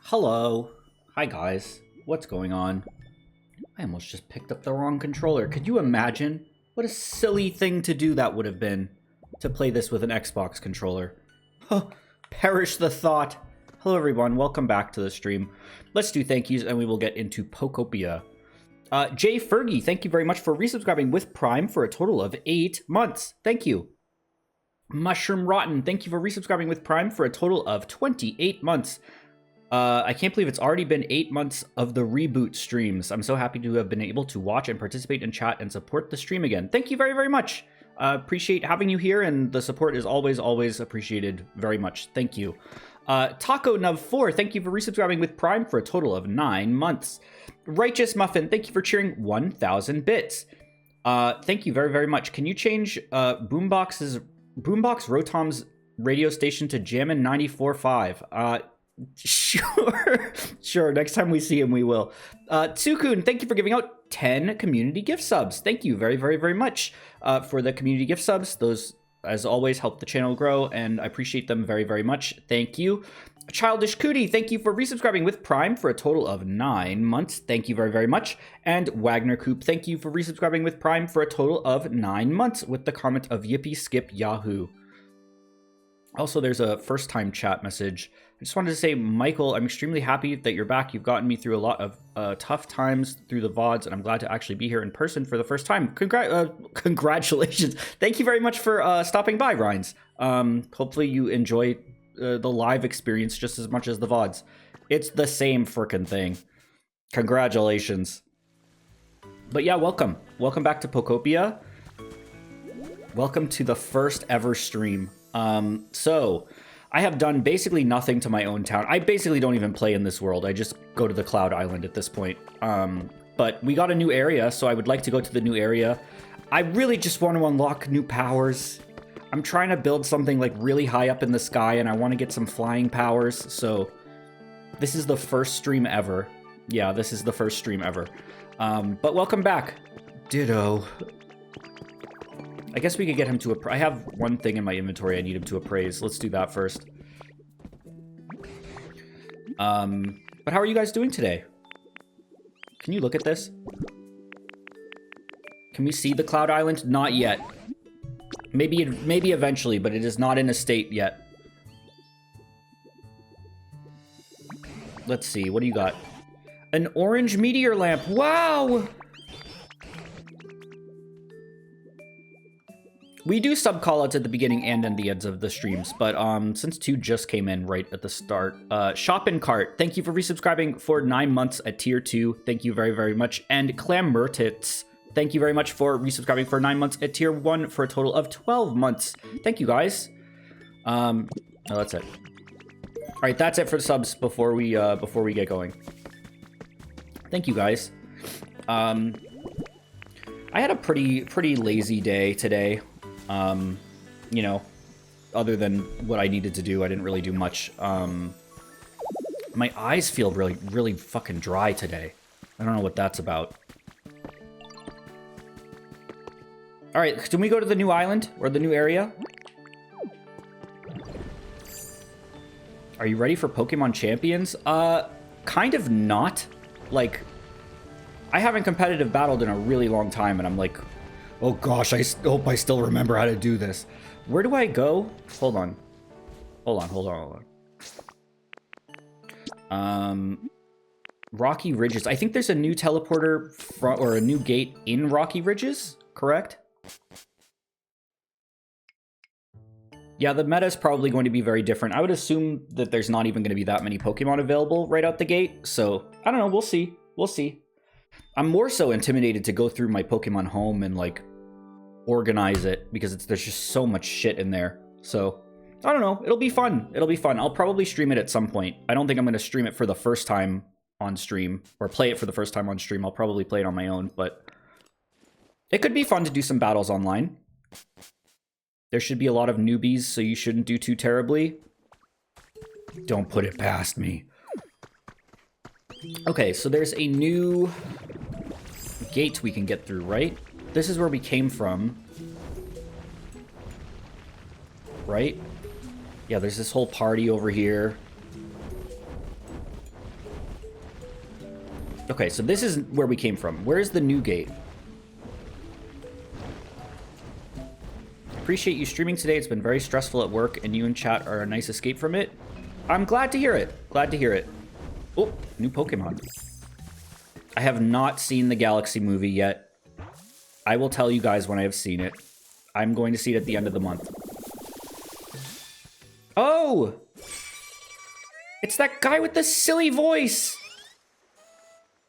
Hello. Hi guys. What's going on? I almost just picked up the wrong controller. Could you imagine? What a silly thing to do that would have been. To play this with an Xbox controller. Huh. Perish the thought. Hello everyone. Welcome back to the stream. Let's do thank yous and we will get into Pokopia. Jay Fergie, thank you very much for resubscribing with Prime for a total of 8 months. Thank you. Mushroom Rotten, thank you for resubscribing with Prime for a total of 28 months. I can't believe it's already been 8 months of the reboot streams. I'm so happy to have been able to watch and participate in chat and support the stream again. Thank you very, very much. Appreciate having you here, and the support is always, always appreciated very much. Thank you. Taco Nub 4, thank you for resubscribing with Prime for a total of 9 months. Righteous Muffin, thank you for cheering 1,000 bits. Thank you very, very much. Can you change Boombox Rotom's radio station to Jammin' 94.5? Sure. Next time we see him, we will. Tsukun, thank you for giving out 10 community gift subs. Thank you very, very, very much for the community gift subs. Those, as always, help the channel grow, and I appreciate them very, very much. Thank you. Childish Cootie, thank you for resubscribing with Prime for a total of 9 months. Thank you very, very much. And Wagner Coop, thank you for resubscribing with Prime for a total of 9 months with the comment of Yippee Skip Yahoo. Also, there's a first-time chat message. I just wanted to say, Michael, I'm extremely happy that you're back. You've gotten me through a lot of tough times through the VODs, and I'm glad to actually be here in person for the first time. Congratulations. Thank you very much for stopping by, Rhines. Hopefully you enjoy the live experience just as much as the VODs. It's the same frickin' thing. Congratulations. But yeah, welcome. Welcome back to Pokopia. Welcome to the first ever stream. So I have done basically nothing to my own town. I basically don't even play in this world. I just go to the Cloud Island at this point. But we got a new area, so I would like to go to the new area. I really just want to unlock new powers. I'm trying to build something like really high up in the sky, and I want to get some flying powers. So this is the first stream ever. Yeah, this is the first stream ever. But welcome back. Ditto. I guess we could get him to I have one thing in my inventory I need him to appraise. Let's do that first. But how are you guys doing today? Can you look at this? Can we see the Cloud Island? Not yet. Maybe eventually, but it is not in a state yet. Let's see, what do you got? An orange meteor lamp. Wow! We do sub callouts at the beginning and at the ends of the streams, but since 2 just came in right at the start. Shopping Cart, thank you for resubscribing for 9 months at tier 2. Thank you very, very much. And Clammertits, thank you very much for resubscribing for 9 months at tier 1 for a total of 12 months. Thank you guys. Oh, that's it. All right, that's it for the subs before we get going. Thank you guys. I had a pretty lazy day today. You know, other than what I needed to do, I didn't really do much. My eyes feel really fucking dry today. I don't know what that's about. All right, can we go to the new island or the new area? Are you ready for Pokemon Champions? Kind of not. Like, I haven't competitive battled in a really long time, and I'm like, oh gosh, I hope I still remember how to do this. Where do I go? Hold on. Rocky Ridges. I think there's a new teleporter or a new gate in Rocky Ridges, correct? Yeah, the meta is probably going to be very different. I would assume that there's not even going to be that many Pokemon available right out the gate. So, I don't know. We'll see. We'll see. I'm more so intimidated to go through my Pokemon home and, like, organize it because there's just so much shit in there. So, I don't know. It'll be fun. It'll be fun. I'll probably stream it at some point. I don't think I'm going to stream it for the first time on stream or play it for the first time on stream. I'll probably play it on my own, but it could be fun to do some battles online. There should be a lot of newbies, so you shouldn't do too terribly. Don't put it past me. Okay, so there's a new gate we can get through, right? This is where we came from. Right? Yeah, there's this whole party over here. Okay, so this is where we came from. Where's the new gate? Appreciate you streaming today. It's been very stressful at work, and you and chat are a nice escape from it. I'm glad to hear it. Glad to hear it. Oh, new Pokemon. I have not seen the Galaxy movie yet. I will tell you guys when I have seen it. I'm going to see it at the end of the month. Oh! It's that guy with the silly voice!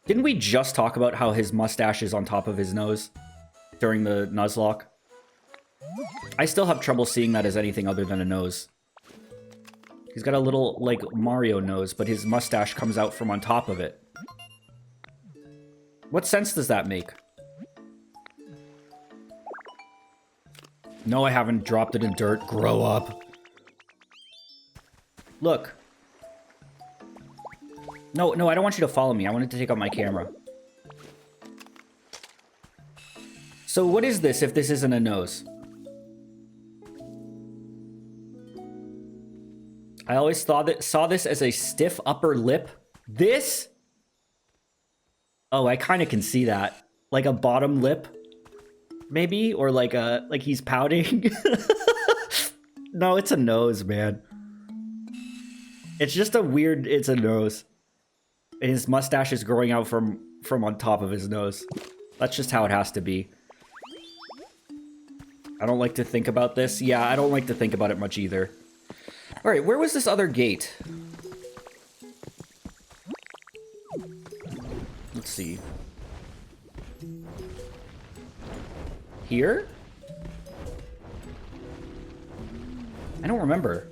Didn't we just talk about how his mustache is on top of his nose during the Nuzlocke? I still have trouble seeing that as anything other than a nose. He's got a little, like, Mario nose, but his mustache comes out from on top of it. What sense does that make? No, I haven't dropped it in dirt. Grow up. Look. No, I don't want you to follow me. I wanted to take out my camera. So what is this if this isn't a nose? I always saw this as a stiff upper lip. This? Oh, I kind of can see that. Like a bottom lip, maybe? Or like he's pouting. No, it's a nose, man. It's just a weird, it's a nose. And his mustache is growing out from on top of his nose. That's just how it has to be. I don't like to think about this. Yeah, I don't like to think about it much either. Alright, where was this other gate? Let's see. Here? I don't remember.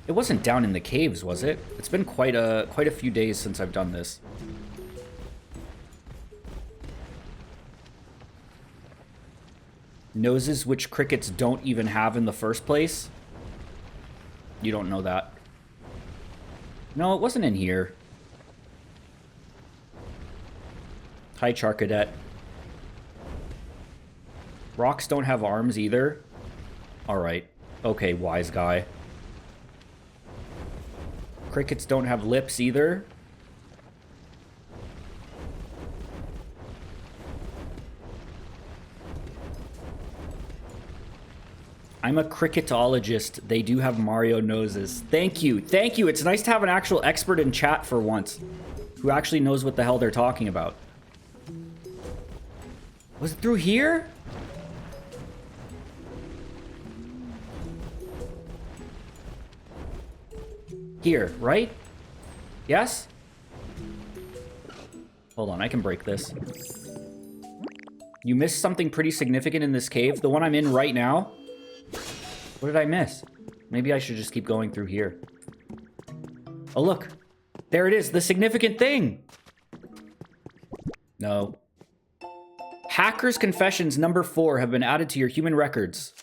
It wasn't down in the caves, was it? It's been quite a few days since I've done this. Noses which crickets don't even have in the first place? You don't know that. No, it wasn't in here. Hi, Charcadet. Rocks don't have arms either? Alright. Okay, wise guy. Crickets don't have lips either? I'm a cricketologist. They do have Mario noses. Thank you. Thank you. It's nice to have an actual expert in chat for once who actually knows what the hell they're talking about. Was it through here? Here, right? Yes? Hold on, I can break this. You missed something pretty significant in this cave. The one I'm in right now? What did I miss? Maybe I should just keep going through here. Oh, look. There it is, the significant thing. No. Hacker's Confessions number 4 have been added to your human records.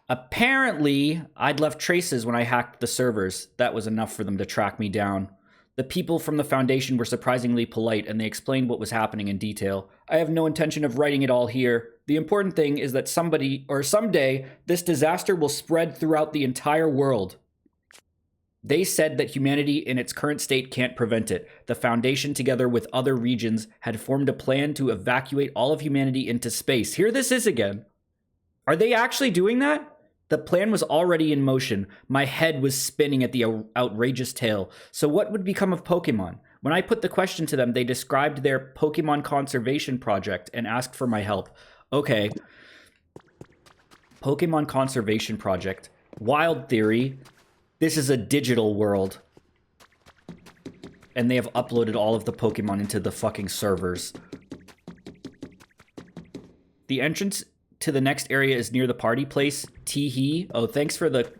Apparently, I'd left traces when I hacked the servers. That was enough for them to track me down. The people from the Foundation were surprisingly polite, and they explained what was happening in detail. I have no intention of writing it all here. The important thing is that somebody, or someday, this disaster will spread throughout the entire world. They said that humanity in its current state can't prevent it. The Foundation, together with other regions, had formed a plan to evacuate all of humanity into space. Here this is again. Are they actually doing that? The plan was already in motion. My head was spinning at the outrageous tale. So what would become of Pokemon? When I put the question to them, they described their Pokemon conservation project and asked for my help. Okay. Pokemon conservation project. Wild theory. This is a digital world. And they have uploaded all of the Pokemon into the fucking servers. The entrance to the next area is near the party place. Teehee. Oh, thanks for the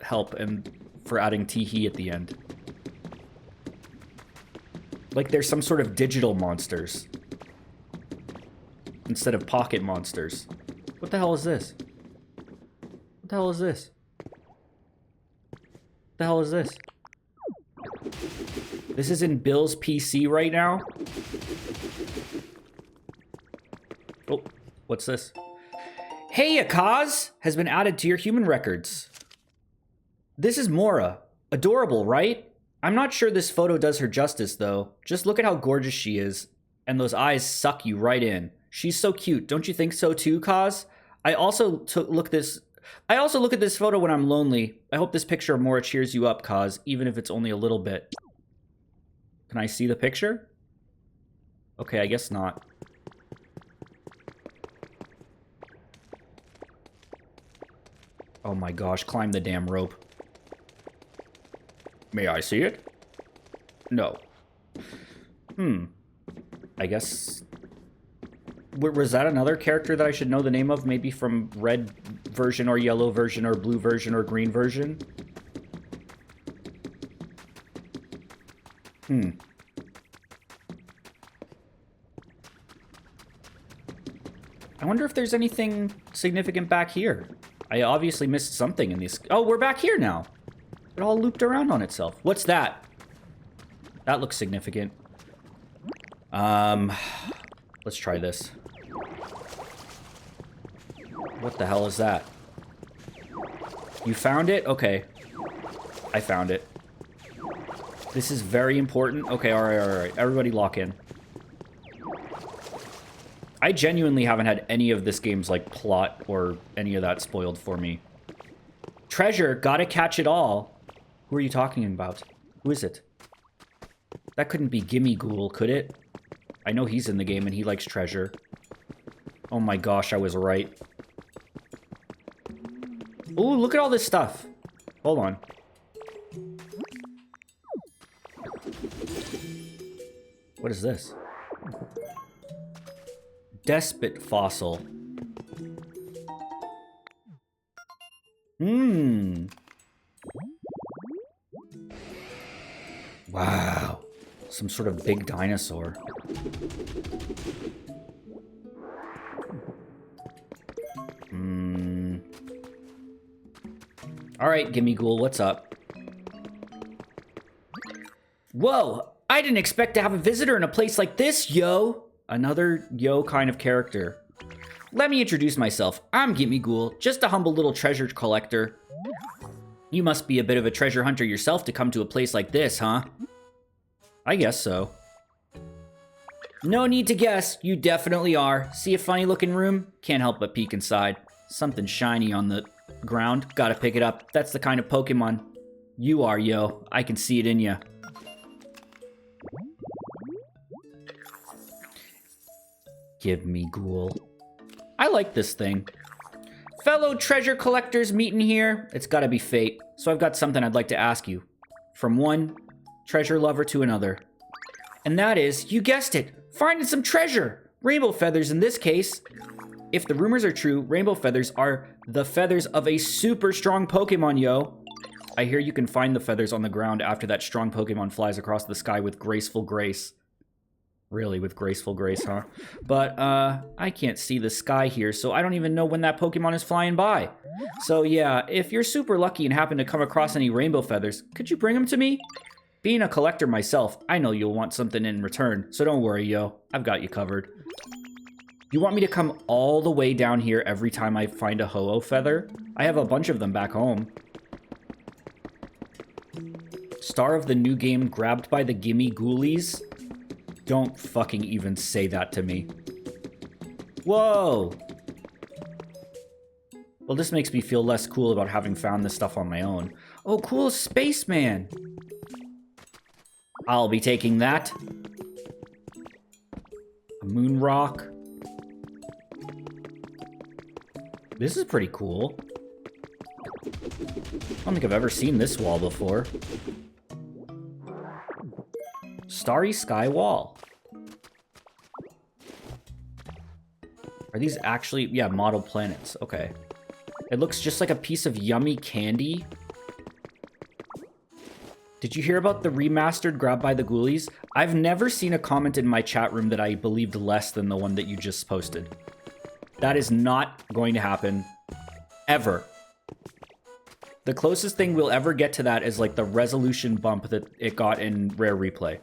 help and for adding teehee at the end. Like there's some sort of digital monsters. Instead of pocket monsters. What the hell is this? What the hell is this? What the hell is this? This is in Bill's PC right now. Oh, what's this? Hey, Akaz has been added to your human records. This is Mora. Adorable, right? I'm not sure this photo does her justice, though. Just look at how gorgeous she is. And those eyes suck you right in. She's so cute. Don't you think so too, Kaz? I also look at this photo when I'm lonely. I hope this picture of Mora cheers you up, Kaz, even if it's only a little bit. Can I see the picture? Okay, I guess not. Oh my gosh, climb the damn rope. May I see it? No. I guess... Was that another character that I should know the name of? Maybe from red version or yellow version or blue version or green version? I wonder if there's anything significant back here. I obviously missed something in these... Oh, we're back here now. It all looped around on itself. What's that? That looks significant. Let's try this. What the hell is that? You found it? Okay. I found it. This is very important. Okay, alright. Everybody lock in. I genuinely haven't had any of this game's, like, plot or any of that spoiled for me. Treasure, gotta catch it all. Who are you talking about? Who is it? That couldn't be Gimmighoul, could it? I know he's in the game and he likes treasure. Oh my gosh, I was right. Ooh, look at all this stuff. Hold on. What is this? Despot fossil. Wow. Some sort of big dinosaur. Alright, Gimmighoul, what's up? Whoa! I didn't expect to have a visitor in a place like this, yo! Another yo kind of character. Let me introduce myself. I'm Gimmighoul, just a humble little treasure collector. You must be a bit of a treasure hunter yourself to come to a place like this, huh? I guess so. No need to guess, you definitely are. See a funny looking room? Can't help but peek inside. Something shiny on the ground. Gotta pick it up. That's the kind of Pokemon you are, yo. I can see it in ya. Gimmighoul. I like this thing. Fellow treasure collectors meeting here. It's gotta be fate. So I've got something I'd like to ask you. From one treasure lover to another. And that is, you guessed it, finding some treasure. Rainbow feathers in this case. If the rumors are true, rainbow feathers are the feathers of a super strong Pokemon, yo. I hear you can find the feathers on the ground after that strong Pokemon flies across the sky with graceful grace. Really, with graceful grace, huh? But, I can't see the sky here, so I don't even know when that Pokemon is flying by. So yeah, if you're super lucky and happen to come across any rainbow feathers, could you bring them to me? Being a collector myself, I know you'll want something in return, so don't worry, yo. I've got you covered. You want me to come all the way down here every time I find a Ho-Oh feather? I have a bunch of them back home. Star of the new game grabbed by the Gimmighoullies? Don't fucking even say that to me. Whoa! Well, this makes me feel less cool about having found this stuff on my own. Oh, cool, spaceman! I'll be taking that. A moon rock. This is pretty cool. don't think I've ever seen this wall before. Starry Sky Wall. Are these actually... yeah, model planets. Okay. It looks just like a piece of yummy candy. Did you hear about the remastered Grab by the Ghoulies? I've never seen a comment in my chat room that I believed less than the one that you just posted. That is not going to happen. Ever. The closest thing we'll ever get to that is like the resolution bump that it got in Rare Replay.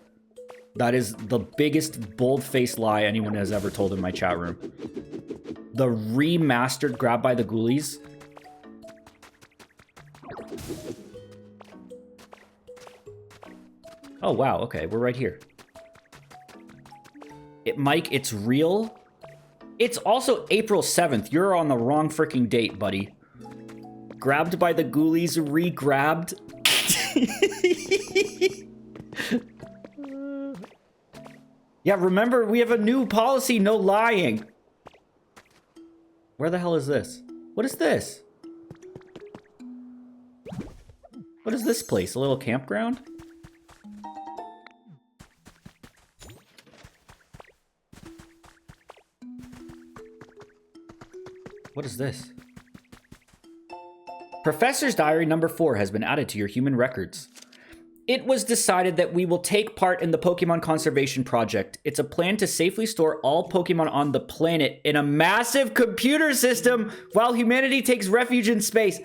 That is the biggest bold-faced lie anyone has ever told in my chat room. The remastered Grab by the Ghoulies. Oh, wow. Okay, we're right here. Mike, it's real. It's also April 7th. You're on the wrong freaking date, buddy. Grabbed by the Ghoulies, re-grabbed. Yeah, remember, we have a new policy, no lying. Where the hell is this? What is this? What is this place? A little campground? What is this? Professor's Diary number 4 has been added to your human records. It was decided that we will take part in the Pokemon Conservation Project. It's a plan to safely store all Pokemon on the planet in a massive computer system while humanity takes refuge in space.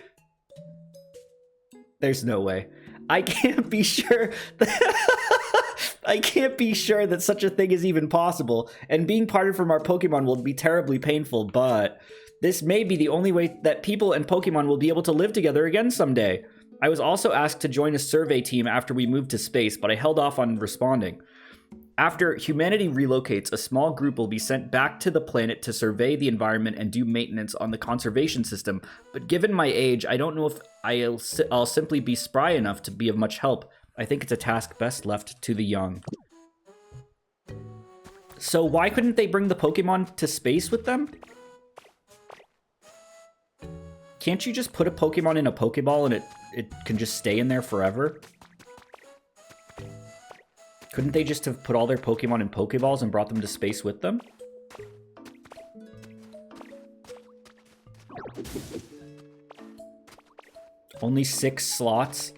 There's no way. I can't be sure. I can't be sure that such a thing is even possible, and being parted from our Pokemon will be terribly painful, but this may be the only way that people and Pokemon will be able to live together again someday. I was also asked to join a survey team after we moved to space, but I held off on responding. After humanity relocates, a small group will be sent back to the planet to survey the environment and do maintenance on the conservation system, but given my age, I don't know if I'll simply be spry enough to be of much help. I think it's a task best left to the young. So why couldn't they bring the Pokemon to space with them? Can't you just put a Pokemon in a Pokeball and it can just stay in there forever? Couldn't they just have put all their Pokemon in Pokeballs and brought them to space with them? Only 6 slots?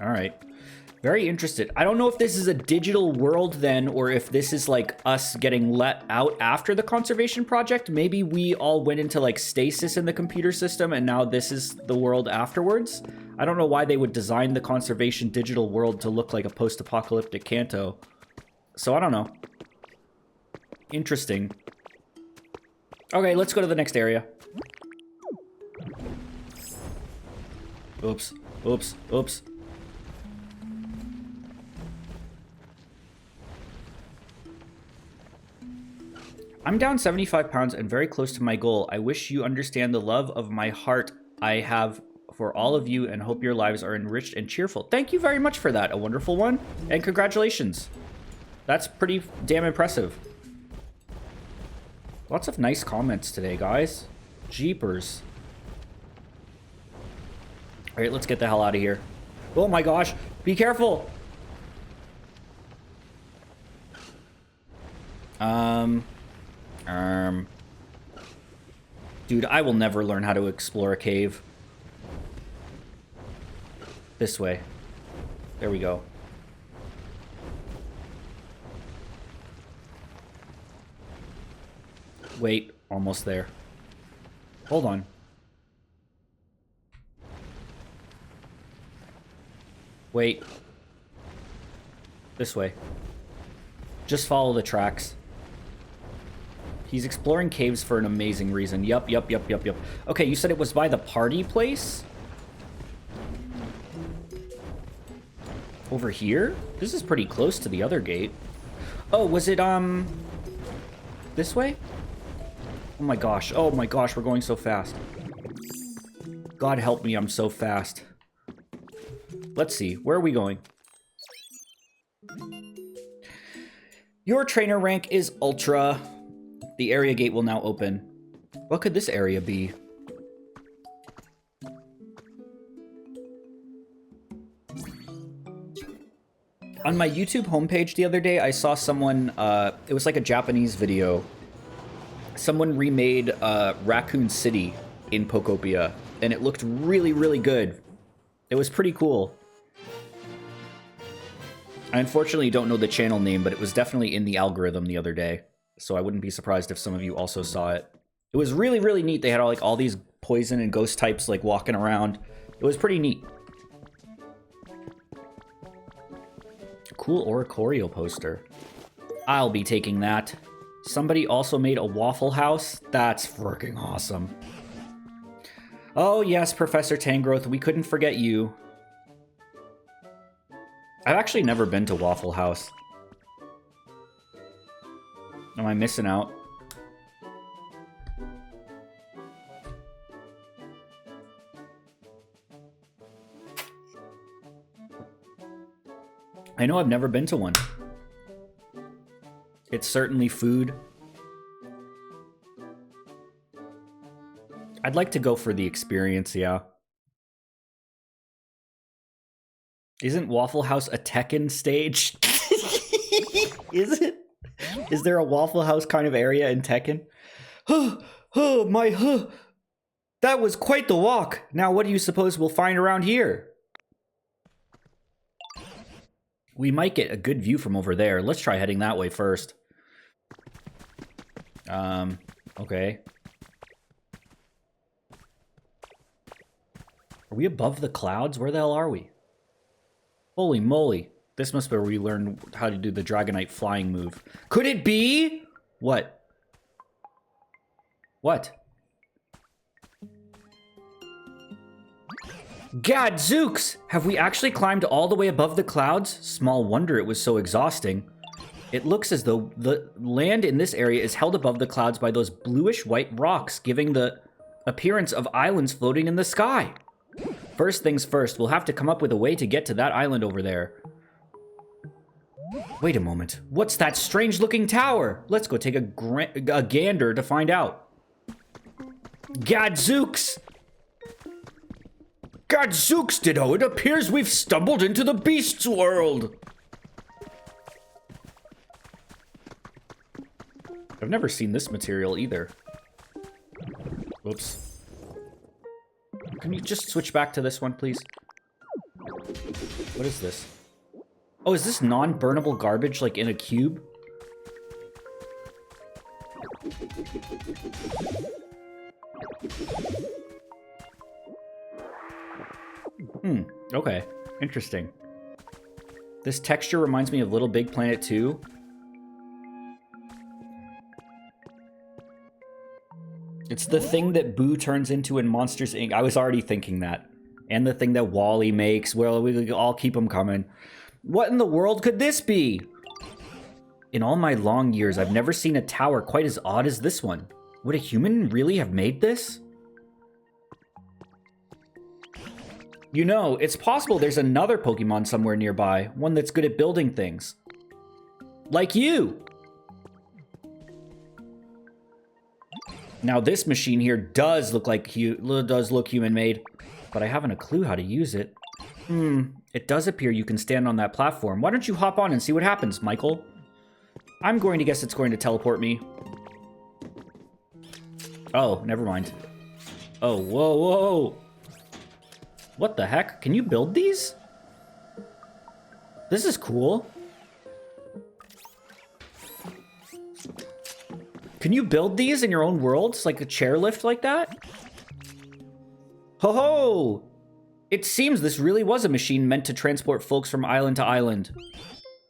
Alright. Very interested. I don't know if this is a digital world then, or if this is like us getting let out after the conservation project. Maybe we all went into like stasis in the computer system and now this is the world afterwards. I don't know why they would design the conservation digital world to look like a post-apocalyptic Kanto. So I don't know. Interesting. Okay, let's go to the next area. Oops. Oops. Oops. I'm down 75 pounds and very close to my goal. I wish you understand the love of my heart I have for all of you and hope your lives are enriched and cheerful. Thank you very much for that. A wonderful one. And congratulations. That's pretty damn impressive. Lots of nice comments today, guys. Jeepers. All right, let's get the hell out of here. Oh my gosh. Be careful. Dude, I will never learn how to explore a cave. This way. There we go. Wait, almost there. Hold on. Wait. This way. Just follow the tracks. He's exploring caves for an amazing reason. Yup. Okay, you said it was by the party place? Over here? This is pretty close to the other gate. Oh, was it, this way? Oh my gosh, we're going so fast. God help me, I'm so fast. Let's see, where are we going? Your trainer rank is Ultra. The area gate will now open. What could this area be? On my YouTube homepage the other day, I saw someone, it was like a Japanese video. Someone remade Raccoon City in Pokopia, and it looked really, really good. It was pretty cool. I unfortunately don't know the channel name, but it was definitely in the algorithm the other day, so I wouldn't be surprised if some of you also saw it. It was really, really neat. They had all these poison and ghost types like walking around. It was pretty neat. Cool Oricorio poster. I'll be taking that. Somebody also made a Waffle House. That's freaking awesome. Oh yes, Professor Tangrowth, we couldn't forget you. I've actually never been to Waffle House. Am I missing out? I know I've never been to one. It's certainly food. I'd like to go for the experience, yeah. Isn't Waffle House a Tekken stage? Is it? Is there a Waffle House kind of area in Tekken? That was quite the walk. Now what do you suppose we'll find around here? We might get a good view from over there. Let's try heading that way first. Okay. Are we above the clouds? Where the hell are we? Holy moly. This must be where we learn how to do the Dragonite flying move. Could it be? What? What? Gadzooks! Have we actually climbed all the way above the clouds? Small wonder it was so exhausting. It looks as though the land in this area is held above the clouds by those bluish-white rocks, giving the appearance of islands floating in the sky. First things first, we'll have to come up with a way to get to that island over there. Wait a moment. What's that strange-looking tower? Let's go take a gander to find out. Gadzooks! Gadzooks, Ditto! It appears we've stumbled into the beast's world! I've never seen this material either. Whoops. Can you just switch back to this one, please? What is this? Oh, is this non-burnable garbage, like, in a cube? Okay. Interesting. This texture reminds me of Little Big Planet 2. It's the thing that Boo turns into in Monsters, Inc. I was already thinking that. And the thing that Wally makes. Well, we all keep them coming. What in the world could this be? In all my long years, I've never seen a tower quite as odd as this one. Would a human really have made this? You know, it's possible there's another Pokemon somewhere nearby. One that's good at building things. Like you! Now this machine here does look human-made, but I haven't a clue how to use it. It does appear you can stand on that platform. Why don't you hop on and see what happens, Michael? I'm going to guess it's going to teleport me. Oh, never mind. Oh, whoa, whoa. What the heck? Can you build these? This is cool. Can you build these in your own worlds? Like a chairlift like that? Ho-ho! It seems this really was a machine meant to transport folks from island to island.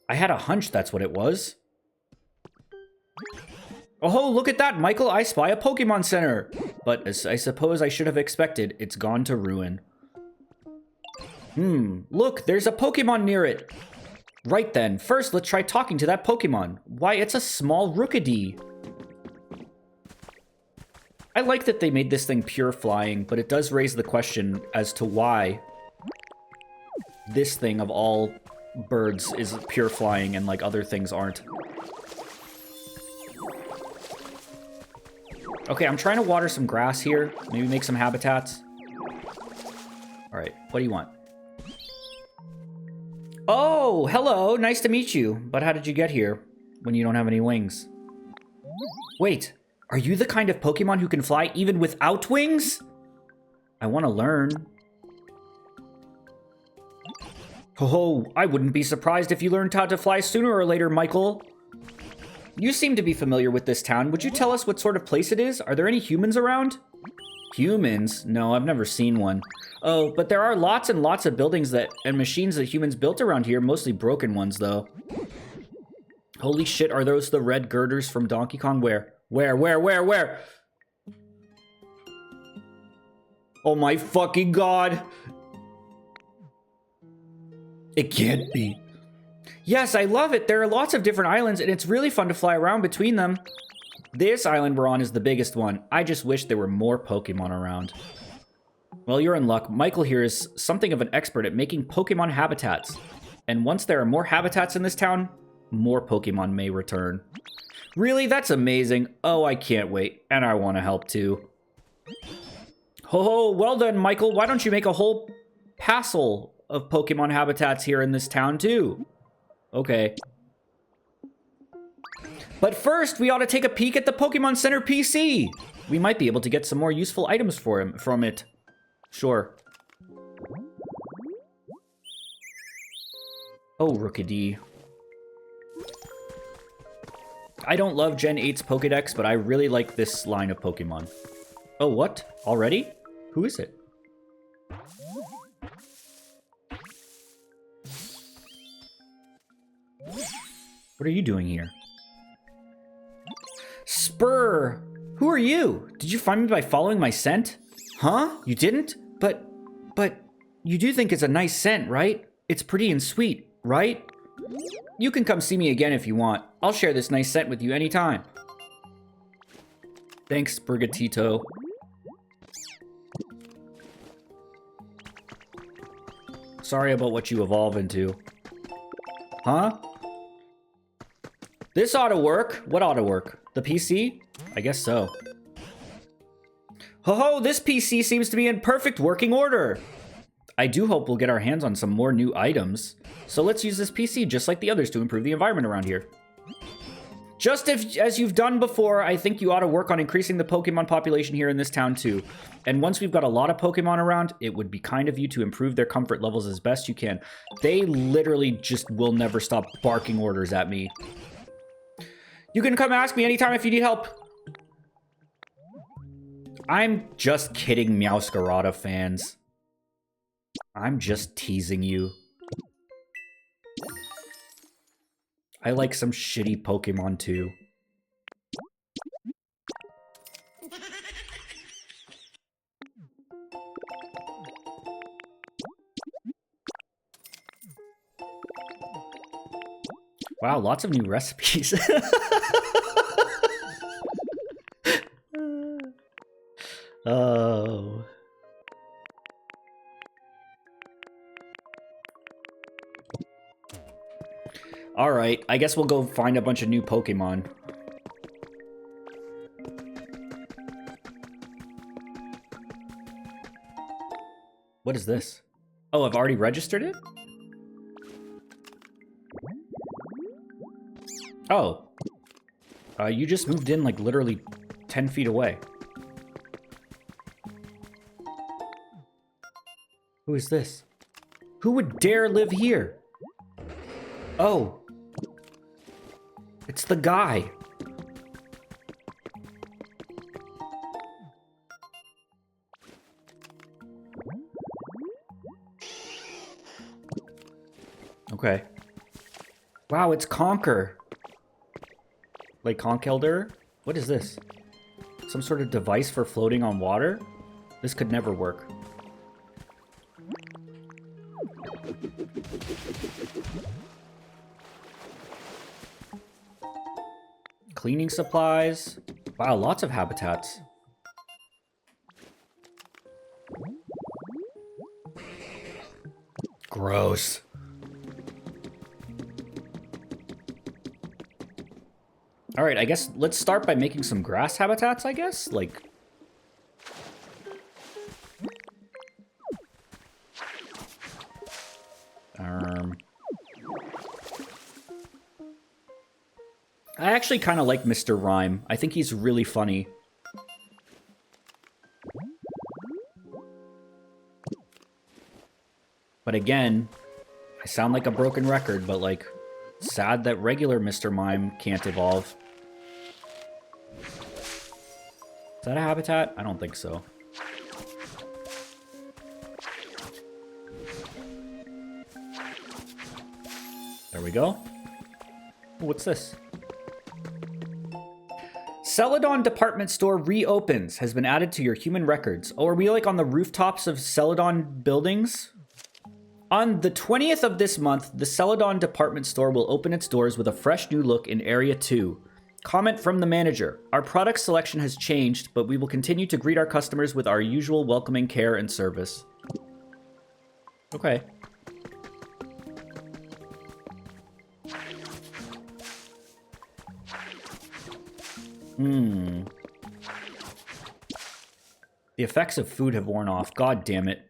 I had a hunch that's what it was. Oh, look at that, Michael! I spy a Pokemon Center! But as I suppose I should have expected, it's gone to ruin. Look, there's a Pokemon near it! Right then, first let's try talking to that Pokemon. Why, it's a small Rookidee. I like that they made this thing pure flying, but it does raise the question as to why this thing of all birds is pure flying and like other things aren't. Okay, I'm trying to water some grass here. Maybe make some habitats. All right, what do you want? Oh, hello. Nice to meet you. But how did you get here when you don't have any wings? Wait, are you the kind of Pokemon who can fly even without wings? I want to learn. Oh, I wouldn't be surprised if you learned how to fly sooner or later, Michael. You seem to be familiar with this town. Would you tell us what sort of place it is? Are there any humans around? Humans? No, I've never seen one. Oh, but there are lots and lots of buildings and machines that humans built around here, mostly broken ones, though. Holy shit, are those the red girders from Donkey Kong? Where? Where? Oh my fucking god! It can't be. Yes, I love it. There are lots of different islands, and it's really fun to fly around between them. This island we're on is the biggest one. I just wish there were more Pokemon around. Well, you're in luck. Michael here is something of an expert at making Pokemon habitats. And once there are more habitats in this town, more Pokemon may return. Really? That's amazing. Oh, I can't wait. And I want to help too. Ho, well then, Michael, why don't you make a whole passel of Pokemon habitats here in this town too? Okay. But first, we ought to take a peek at the Pokemon Center PC. We might be able to get some more useful items from it. Sure. Oh, Rookidee. I don't love Gen 8's Pokedex, but I really like this line of Pokemon. Oh, what? Already? Who is it? What are you doing here? Spur! Who are you? Did you find me by following my scent? Huh? You didn't? But you do think it's a nice scent, right? It's pretty and sweet, right? You can come see me again if you want. I'll share this nice scent with you anytime. Thanks, Brigatito. Sorry about what you evolve into. Huh? This ought to work. What ought to work? The PC? I guess so. Ho-ho, this PC seems to be in perfect working order. I do hope we'll get our hands on some more new items. So let's use this PC just like the others to improve the environment around here. Just as you've done before, I think you ought to work on increasing the Pokemon population here in this town too. And once we've got a lot of Pokemon around, it would be kind of you to improve their comfort levels as best you can. They literally just will never stop barking orders at me. You can come ask me anytime if you need help. I'm just kidding, Meowscarada fans. I'm just teasing you. I like some shitty Pokemon too. Wow, lots of new recipes. Oh. Alright, I guess we'll go find a bunch of new Pokemon. What is this? Oh, I've already registered it? Oh. You just moved in like literally 10 feet away. Who is this? Who would dare live here? Oh. It's the guy. Okay. Wow, it's Conkeldurr. Like Conkeldurr? What is this? Some sort of device for floating on water? This could never work. Cleaning supplies. Wow, lots of habitats. Gross. All right, I guess let's start by making some grass habitats, I guess? Like... I actually kind of like Mr. Rhyme. I think he's really funny. But again, I sound like a broken record, but like, sad that regular Mr. Mime can't evolve. Is that a habitat? I don't think so. There we go. What's this? Celadon department store reopens. Has been added to your human records. Oh, are we like on the rooftops of Celadon buildings? On the 20th of this month, the Celadon department store will open its doors with a fresh new look in Area 2. Comment from the manager. Our product selection has changed, but we will continue to greet our customers with our usual welcoming care and service. Okay. The effects of food have worn off. God damn it.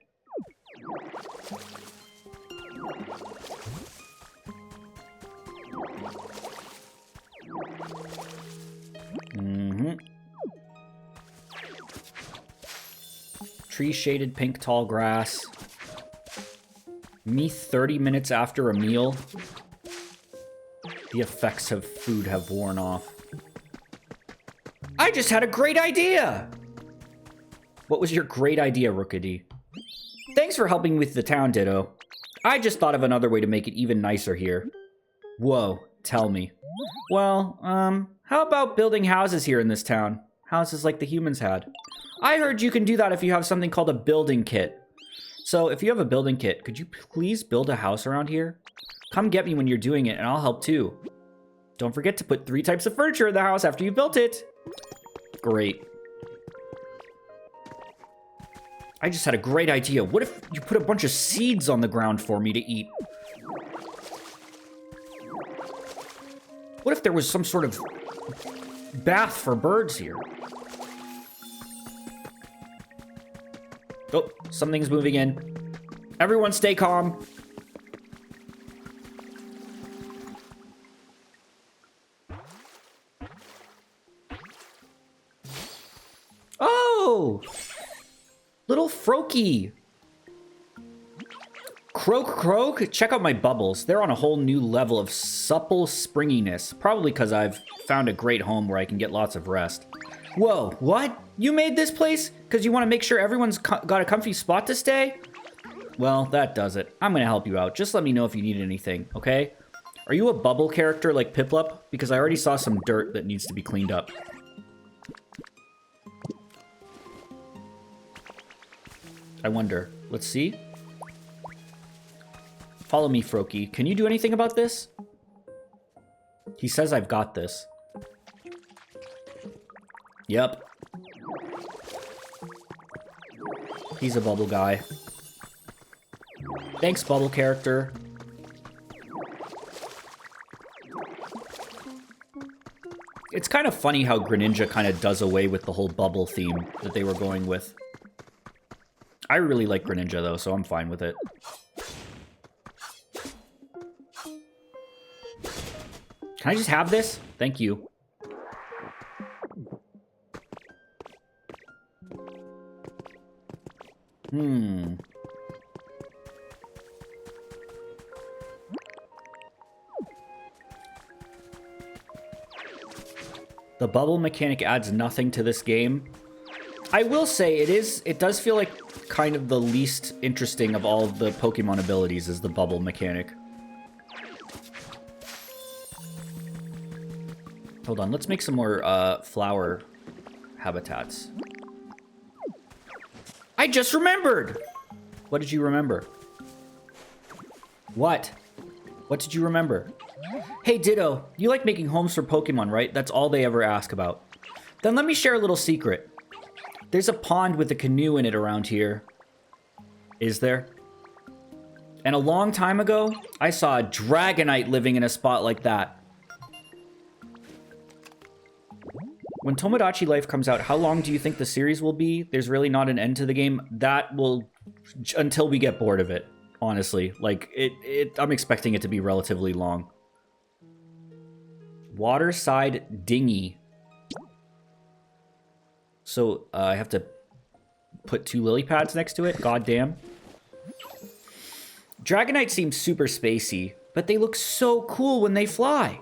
Tree-shaded pink tall grass. Me 30 minutes after a meal. The effects of food have worn off. I just had a great idea! What was your great idea, Rookity? Thanks for helping with the town, Ditto. I just thought of another way to make it even nicer here. Whoa, tell me. Well, how about building houses here in this town? Houses like the humans had. I heard you can do that if you have something called a building kit. So, if you have a building kit, could you please build a house around here? Come get me when you're doing it, and I'll help too. Don't forget to put 3 types of furniture in the house after you've built it. Great. I just had a great idea. What if you put a bunch of seeds on the ground for me to eat? What if there was some sort of bath for birds here? Oh, something's moving in. Everyone stay calm. Oh! Little Froakie. Croak, croak. Check out my bubbles. They're on a whole new level of supple springiness. Probably because I've found a great home where I can get lots of rest. Whoa, what? You made this place? Because you want to make sure everyone's got a comfy spot to stay? Well, that does it. I'm going to help you out. Just let me know if you need anything, okay? Are you a bubble character like Piplup? Because I already saw some dirt that needs to be cleaned up. I wonder. Let's see. Follow me, Froakie. Can you do anything about this? He says I've got this. Yep. He's a bubble guy. Thanks, bubble character. It's kind of funny how Greninja kind of does away with the whole bubble theme that they were going with. I really like Greninja, though, so I'm fine with it. Can I just have this? Thank you. The bubble mechanic adds nothing to this game. I will say it does feel like kind of the least interesting of all of the Pokemon abilities is the bubble mechanic. Hold on, let's make some more flower habitats. I just remembered! What did you remember? What? What did you remember? Hey Ditto, you like making homes for Pokemon, right? That's all they ever ask about. Then let me share a little secret. There's a pond with a canoe in it around here. Is there? And a long time ago, I saw a Dragonite living in a spot like that. When Tomodachi Life comes out, how long do you think the series will be? There's really not an end to the game. That will... until we get bored of it, honestly. Like, I'm expecting it to be relatively long. Waterside Dinghy. So, I have to put 2 lily pads next to it? God damn. Dragonite seems super spacey, but they look so cool when they fly.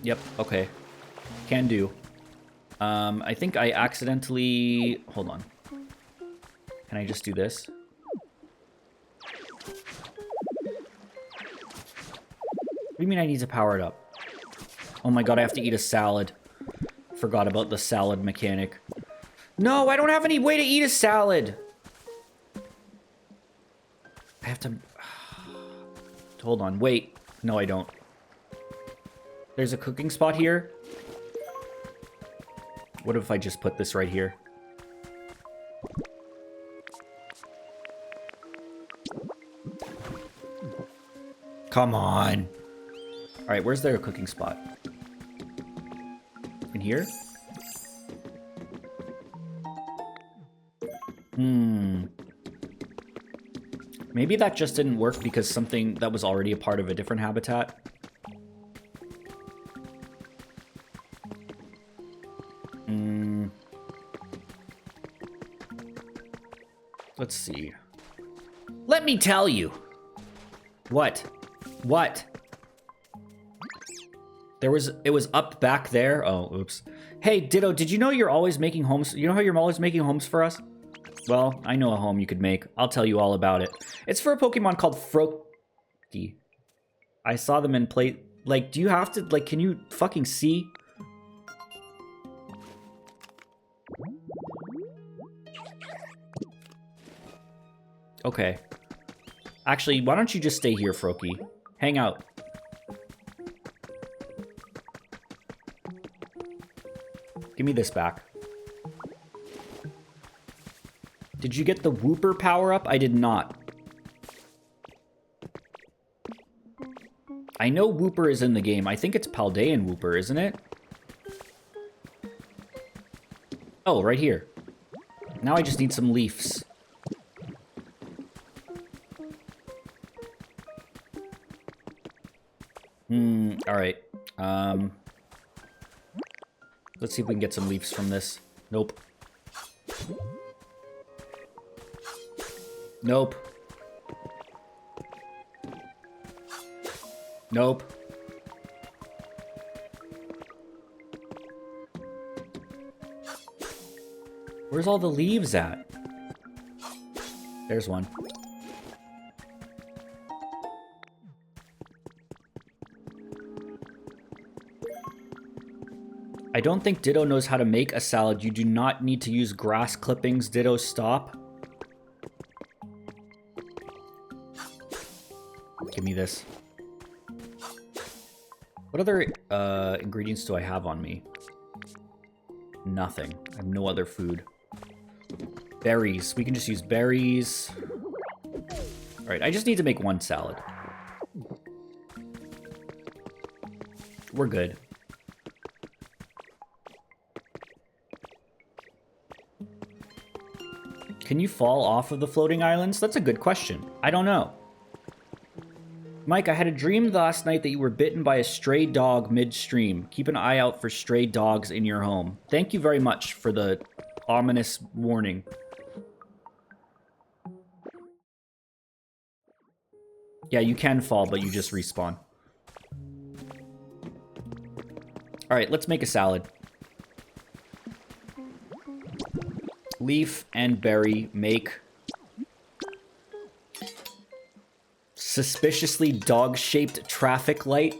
Yep, okay. Can do. I think I accidentally... hold on. Can I just do this? What do you mean I need to power it up? Oh my god, I have to eat a salad. Forgot about the salad mechanic. No, I don't have any way to eat a salad! I have to... hold on, wait. No, I don't. There's a cooking spot here. What if I just put this right here? Come on. All right, where's there a cooking spot? In here? Maybe that just didn't work because something that was already a part of a different habitat. Let's see. Let me tell you. What? What? It was up back there. Oh, oops. Hey, Ditto, did you know you're always making homes? You know how you're always making homes for us? Well, I know a home you could make. I'll tell you all about it. It's for a Pokemon called Froakie. I saw them in play. Like, do you have to, like, can you fucking see? Okay. Actually, why don't you just stay here, Froakie? Hang out. Give me this back. Did you get the Wooper power-up? I did not. I know Wooper is in the game. I think it's Paldean Wooper, isn't it? Oh, right here. Now I just need some leaves. Alright. Let's see if we can get some leaves from this. Nope. Nope. Nope. Where's all the leaves at? There's one. I don't think Ditto knows how to make a salad. You do not need to use grass clippings. Ditto, stop. Give me this. What other ingredients do I have on me? Nothing. I have no other food. Berries. We can just use berries. Alright, I just need to make one salad. We're good. Can you fall off of the floating islands? That's a good question. I don't know. Mike, I had a dream last night that you were bitten by a stray dog midstream. Keep an eye out for stray dogs in your home. Thank you very much for the ominous warning. Yeah, you can fall, but you just respawn. Alright, let's make a salad. Leaf and berry make suspiciously dog-shaped traffic light.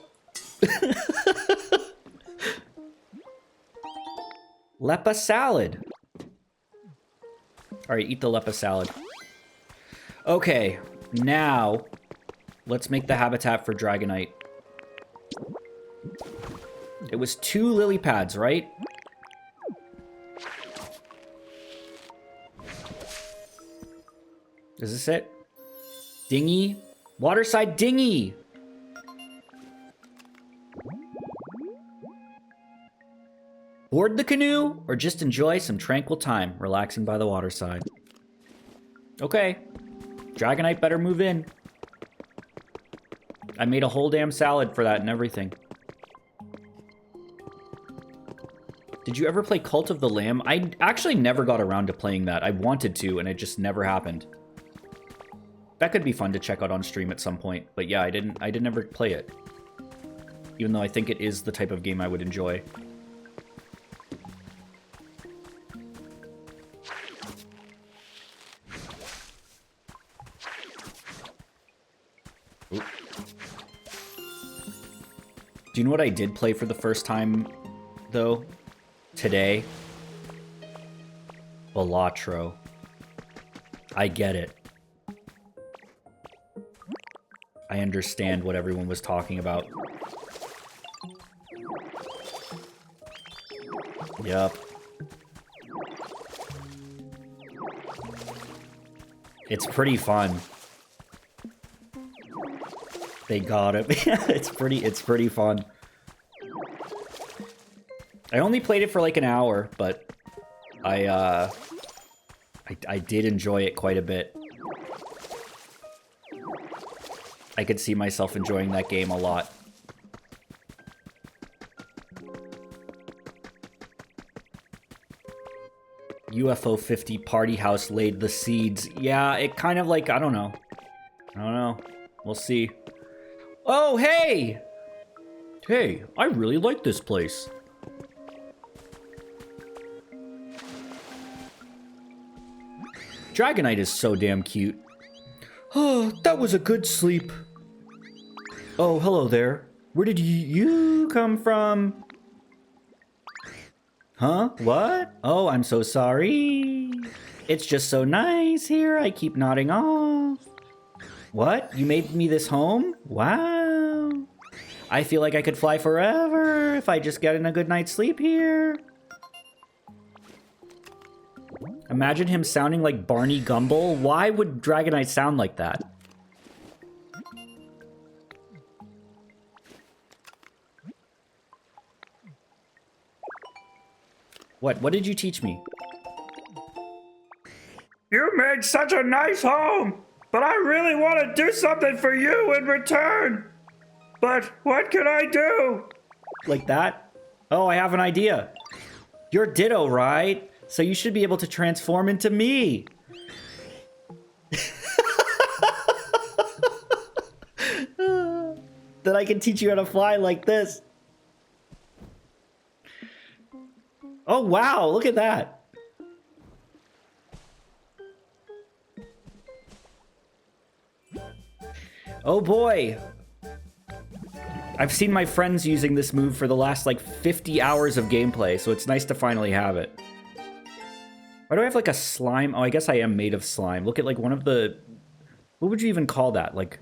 Lepa salad. Alright, eat the Lepa salad. Okay, now let's make the habitat for Dragonite. It was 2 lily pads, right? Is this it? Dinghy? Waterside dinghy! Board the canoe or just enjoy some tranquil time relaxing by the waterside? Okay. Dragonite better move in. I made a whole damn salad for that and everything. Did you ever play Cult of the Lamb? I actually never got around to playing that. I wanted to, and it just never happened. That could be fun to check out on stream at some point. But yeah, I didn't ever play it. Even though I think it is the type of game I would enjoy. Ooh. Do you know what I did play for the first time, though? Today? Balatro. I get it. I understand what everyone was talking about. Yup. It's pretty fun. They got it. it's pretty fun. I only played it for like an hour, but I did enjoy it quite a bit. I could see myself enjoying that game a lot. UFO 50 Party House laid the seeds. Yeah, it kind of like, I don't know. We'll see. Oh, hey! Hey, I really like this place. Dragonite is so damn cute. Oh, that was a good sleep. Oh, hello there. Where did you come from? Huh? What? Oh, I'm so sorry. It's just so nice here. I keep nodding off. What? You made me this home? Wow. I feel like I could fly forever if I just get in a good night's sleep here. Imagine him sounding like Barney Gumble. Why would Dragonite sound like that? What did you teach me? You made such a nice home, but I really want to do something for you in return. But what can I do? Like that? Oh, I have an idea. You're Ditto, right? So you should be able to transform into me. Then I can teach you how to fly like this. Oh, wow. Look at that. Oh, boy. I've seen my friends using this move for the last, like, 50 hours of gameplay, so it's nice to finally have it. Why do I have, like, a slime? Oh, I guess I am made of slime. Look at, like, one of the... What would you even call that? Like,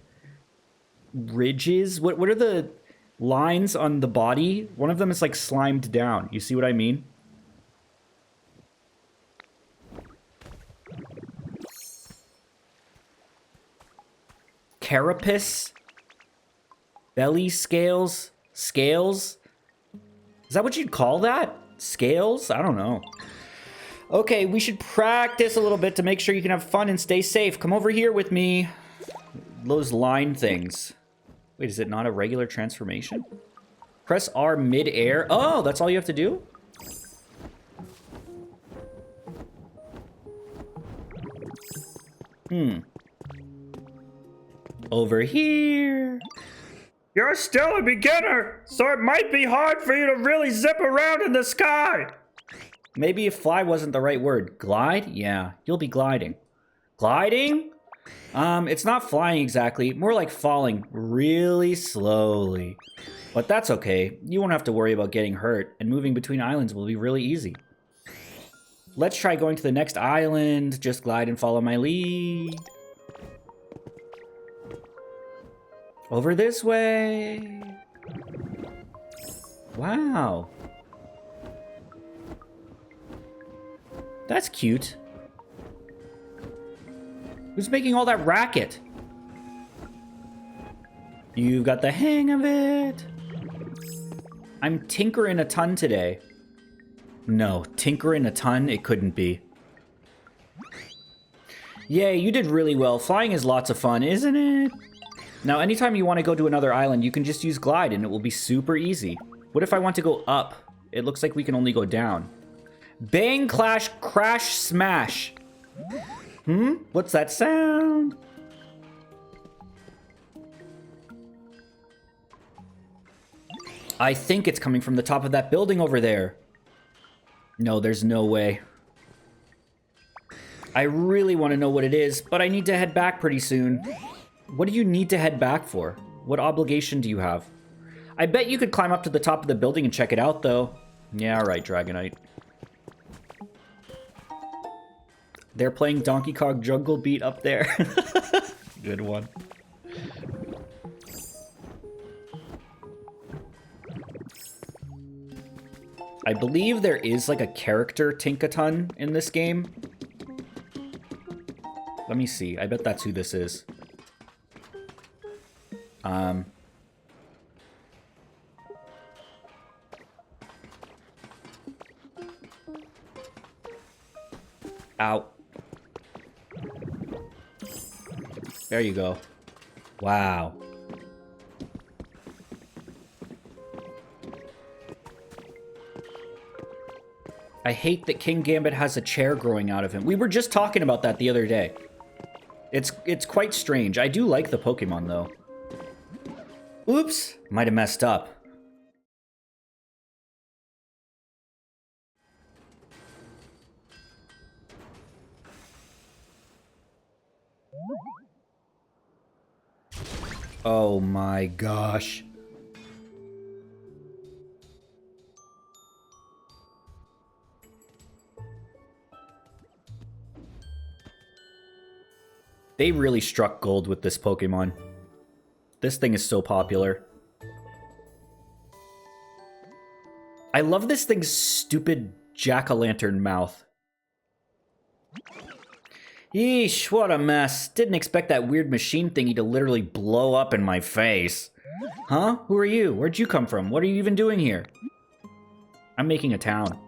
ridges? What are the lines on the body? One of them is, like, slimed down. You see what I mean? Carapace? Belly scales? Scales? Is that what you'd call that? Scales? I don't know. Okay, we should practice a little bit to make sure you can have fun and stay safe. Come over here with me. Those line things. Wait, is it not a regular transformation? Press R mid-air. Oh, that's all you have to do? Over here. You're still a beginner, so it might be hard for you to really zip around in the sky. Maybe if fly wasn't the right word. Glide? Yeah, you'll be gliding. Gliding? It's not flying exactly. More like falling really slowly. But that's okay. You won't have to worry about getting hurt, and moving between islands will be really easy. Let's try going to the next island. Just glide and follow my lead. Over this way. Wow. That's cute. Who's making all that racket? You've got the hang of it. I'm tinkering a ton today. No, Tinkaton a ton, it couldn't be. Yay, you did really well. Flying is lots of fun, isn't it? Now, anytime you want to go to another island, you can just use Glide, and it will be super easy. What if I want to go up? It looks like we can only go down. Bang, clash, crash, smash. What's that sound? I think it's coming from the top of that building over there. No, there's no way. I really want to know what it is, but I need to head back pretty soon. What do you need to head back for? What obligation do you have? I bet you could climb up to the top of the building and check it out, though. Yeah, all right, Dragonite. They're playing Donkey Kong Jungle Beat up there. Good one. I believe there is like a character Tinkaton in this game. Let me see. I bet that's who this is. Ow. There you go. Wow. I hate that King Gambit has a chair growing out of him. We were just talking about that the other day. It's quite strange. I do like the Pokemon, though. Oops. Might have messed up. Oh my gosh. They really struck gold with this Pokemon. This thing is so popular. I love this thing's stupid jack-o'-lantern mouth. Yeesh, what a mess. Didn't expect that weird machine thingy to literally blow up in my face. Huh? Who are you? Where'd you come from? What are you even doing here? I'm making a town.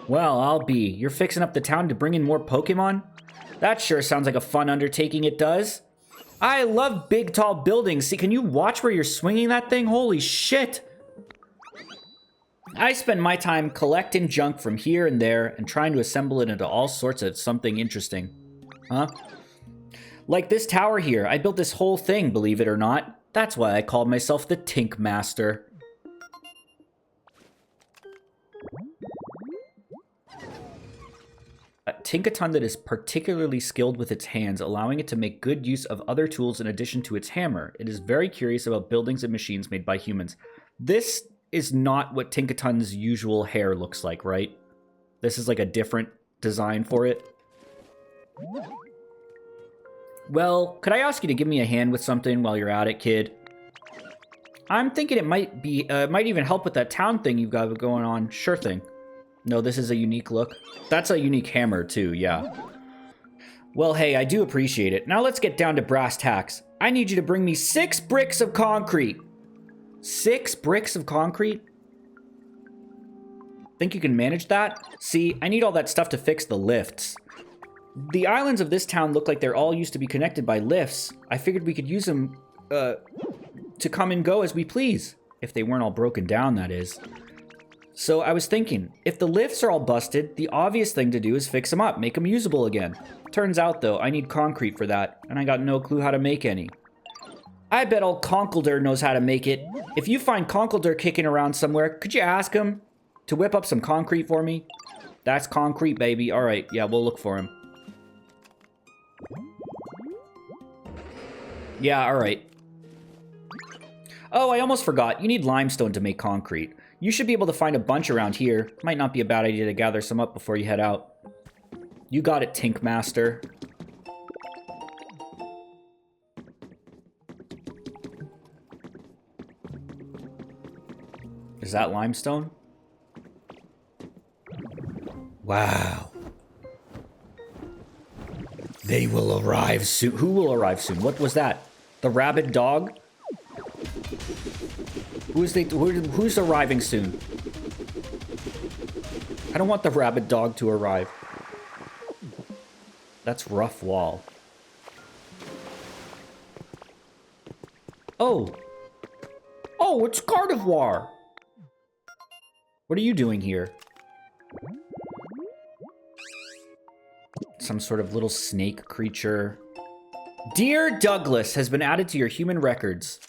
Well, I'll be. You're fixing up the town to bring in more Pokemon? That sure sounds like a fun undertaking, it does. I love big, tall buildings. See, can you watch where you're swinging that thing? Holy shit. I spend my time collecting junk from here and there and trying to assemble it into all sorts of something interesting. Huh? Like this tower here. I built this whole thing, believe it or not. That's why I called myself the Tink Master. A Tinkaton that is particularly skilled with its hands, allowing it to make good use of other tools in addition to its hammer. It is very curious about buildings and machines made by humans. This is not what Tinkaton's usual hair looks like, right? This is like a different design for it. Well, could I ask you to give me a hand with something while you're at it, kid? I'm thinking it might be, might even help with that town thing you've got going on. Sure thing. No, this is a unique look. That's a unique hammer, too, yeah. Well, hey, I do appreciate it. Now let's get down to brass tacks. I need you to bring me 6 bricks of concrete. 6 bricks of concrete? Think you can manage that? See, I need all that stuff to fix the lifts. The islands of this town look like they're all used to be connected by lifts. I figured we could use them, to come and go as we please. If they weren't all broken down, that is. So I was thinking, if the lifts are all busted, the obvious thing to do is fix them up, make them usable again. Turns out, though, I need concrete for that, and I got no clue how to make any. I bet old Conkeldurr knows how to make it. If you find Conkeldurr kicking around somewhere, could you ask him to whip up some concrete for me? That's concrete, baby. All right, yeah, we'll look for him. Yeah, all right. Oh, I almost forgot. You need limestone to make concrete. You should be able to find a bunch around here. Might not be a bad idea to gather some up before you head out. You got it, Tink Master. Is that limestone? Wow. They will arrive soon. Who will arrive soon? What was that? The rabid dog? Who's arriving soon? I don't want the rabid dog to arrive. That's rough wall. Oh. Oh, it's Gardevoir. What are you doing here? Some sort of little snake creature. Dear Douglas has been added to your human records.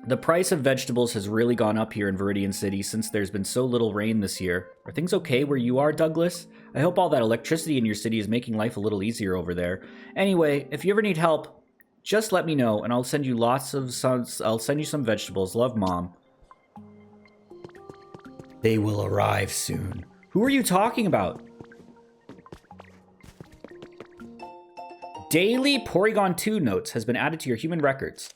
The price of vegetables has really gone up here in Viridian City since there's been so little rain this year. Are things okay where you are, Douglas? I hope all that electricity in your city is making life a little easier over there. Anyway, if you ever need help, just let me know and I'll send you some vegetables. Love, Mom. They will arrive soon. Who are you talking about? Daily Porygon 2 notes has been added to your human records.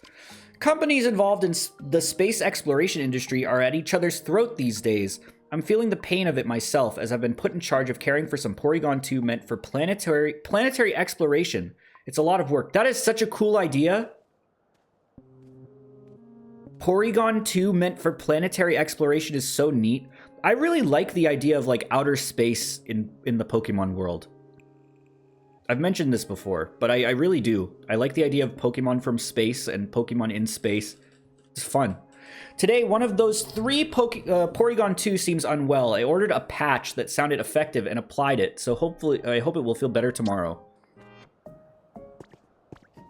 Companies involved in the space exploration industry are at each other's throat these days. I'm feeling the pain of it myself as I've been put in charge of caring for some Porygon 2 meant for planetary exploration. It's a lot of work. That is such a cool idea. Porygon 2 meant for planetary exploration is so neat. I really like the idea of like outer space in the Pokemon world. I've mentioned this before, but I really do. I like the idea of Pokemon from space and Pokemon in space. It's fun. Today, one of those three Porygon 2 seems unwell. I ordered a patch that sounded effective and applied it, so hopefully, I hope it will feel better tomorrow.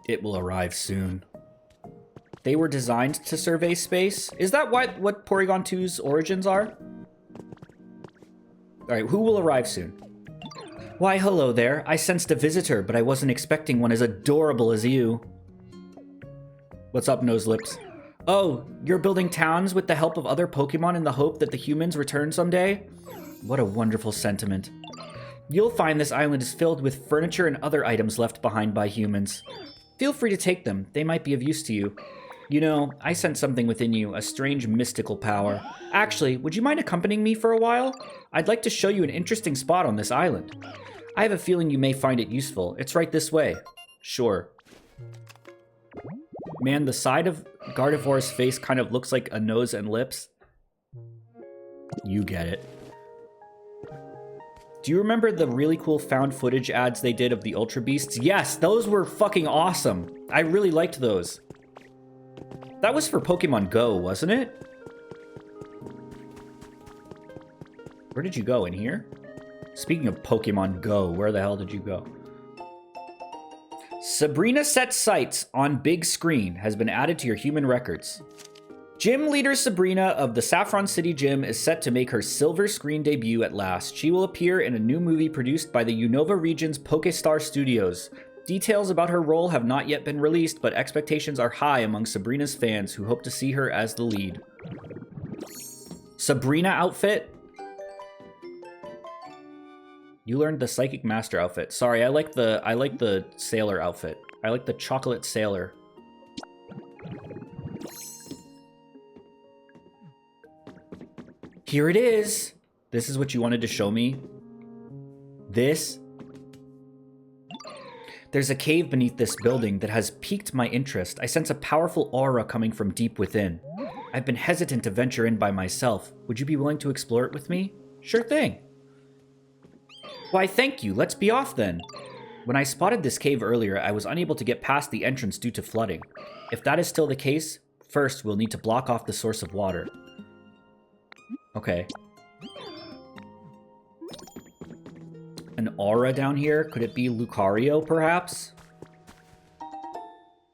It will arrive soon. They were designed to survey space? Is that what Porygon 2's origins are? Alright, who will arrive soon? Why, hello there. I sensed a visitor, but I wasn't expecting one as adorable as you. What's up, Noselips? Oh, you're building towns with the help of other Pokemon in the hope that the humans return someday? What a wonderful sentiment. You'll find this island is filled with furniture and other items left behind by humans. Feel free to take them. They might be of use to you. You know, I sense something within you, a strange mystical power. Actually, would you mind accompanying me for a while? I'd like to show you an interesting spot on this island. I have a feeling you may find it useful. It's right this way. Sure. Man, the side of Gardevoir's face kind of looks like a nose and lips. You get it. Do you remember the really cool found footage ads they did of the Ultra Beasts? Yes, those were fucking awesome. I really liked those. That was for Pokemon Go, wasn't it? Where did you go? In here? Speaking of Pokemon Go, where the hell did you go? Sabrina Sets Sights on Big Screen has been added to your human records. Gym leader Sabrina of the Saffron City Gym is set to make her silver screen debut at last. She will appear in a new movie produced by the Unova region's Pokestar Studios. Details about her role have not yet been released, but expectations are high among Sabrina's fans who hope to see her as the lead. Sabrina outfit? You learned the Psychic Master outfit. Sorry, I like the sailor outfit. I like the chocolate sailor. Here it is. This is what you wanted to show me. This. There's a cave beneath this building that has piqued my interest. I sense a powerful aura coming from deep within. I've been hesitant to venture in by myself. Would you be willing to explore it with me? Sure thing. Why, thank you. Let's be off then. When I spotted this cave earlier, I was unable to get past the entrance due to flooding. If that is still the case, first we'll need to block off the source of water. Okay. An aura down here? Could it be Lucario, perhaps?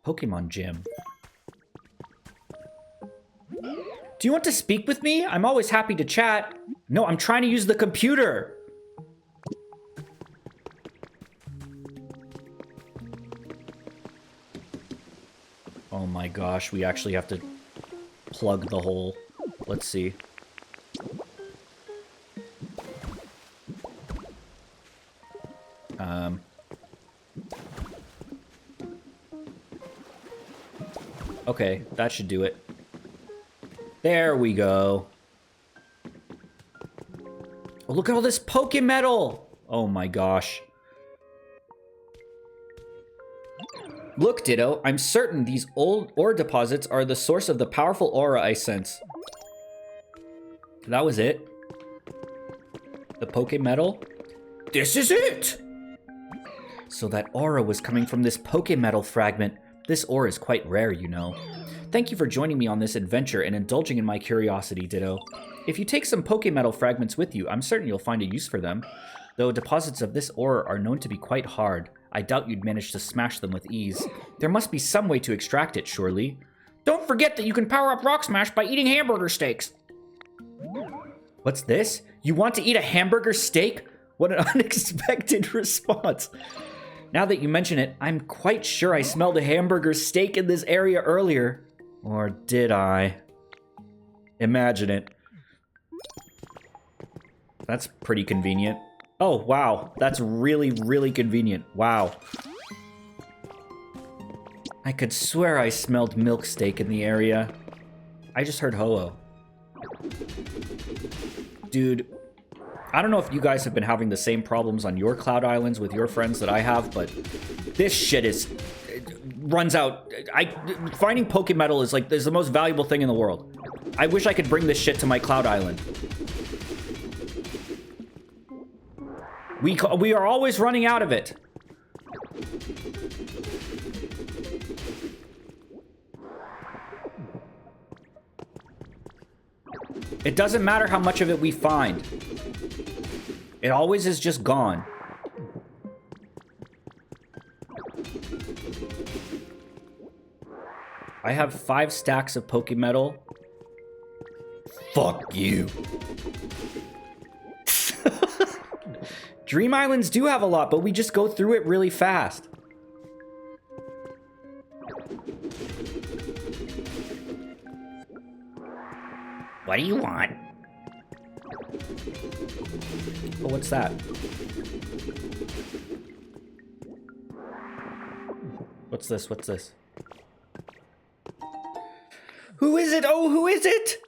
Pokemon Gym. Do you want to speak with me? I'm always happy to chat. No, I'm trying to use the computer. Oh my gosh, we actually have to plug the hole. Let's see. Okay, that should do it. There we go. Oh, look at all this Pokemetal! Oh my gosh. Look, Ditto, I'm certain these old ore deposits are the source of the powerful aura I sense. That was it. The Pokemetal? This is it! So that aura was coming from this Pokemetal fragment. This ore is quite rare, you know. Thank you for joining me on this adventure and indulging in my curiosity, Ditto. If you take some Pokemetal fragments with you, I'm certain you'll find a use for them. Though deposits of this ore are known to be quite hard, I doubt you'd manage to smash them with ease. There must be some way to extract it, surely. Don't forget that you can power up Rock Smash by eating hamburger steaks. What's this? You want to eat a hamburger steak? What an unexpected response. Now that you mention it, I'm quite sure I smelled a hamburger steak in this area earlier. Or did I? Imagine it. That's pretty convenient. Oh, wow. That's really, really convenient. Wow. I could swear I smelled milk steak in the area. I just heard Ho-Oh. Dude, I don't know if you guys have been having the same problems on your Cloud Islands with your friends that I have, but this shit runs out. Finding Pokemetal is the most valuable thing in the world. I wish I could bring this shit to my Cloud Island. We are always running out of it. It doesn't matter how much of it we find. It always is just gone. I have 5 stacks of Pokemetal. Fuck you. Dream Islands do have a lot, but we just go through it really fast. What do you want? Oh, what's that? What's this? What's this? Who is it? Oh, who is it?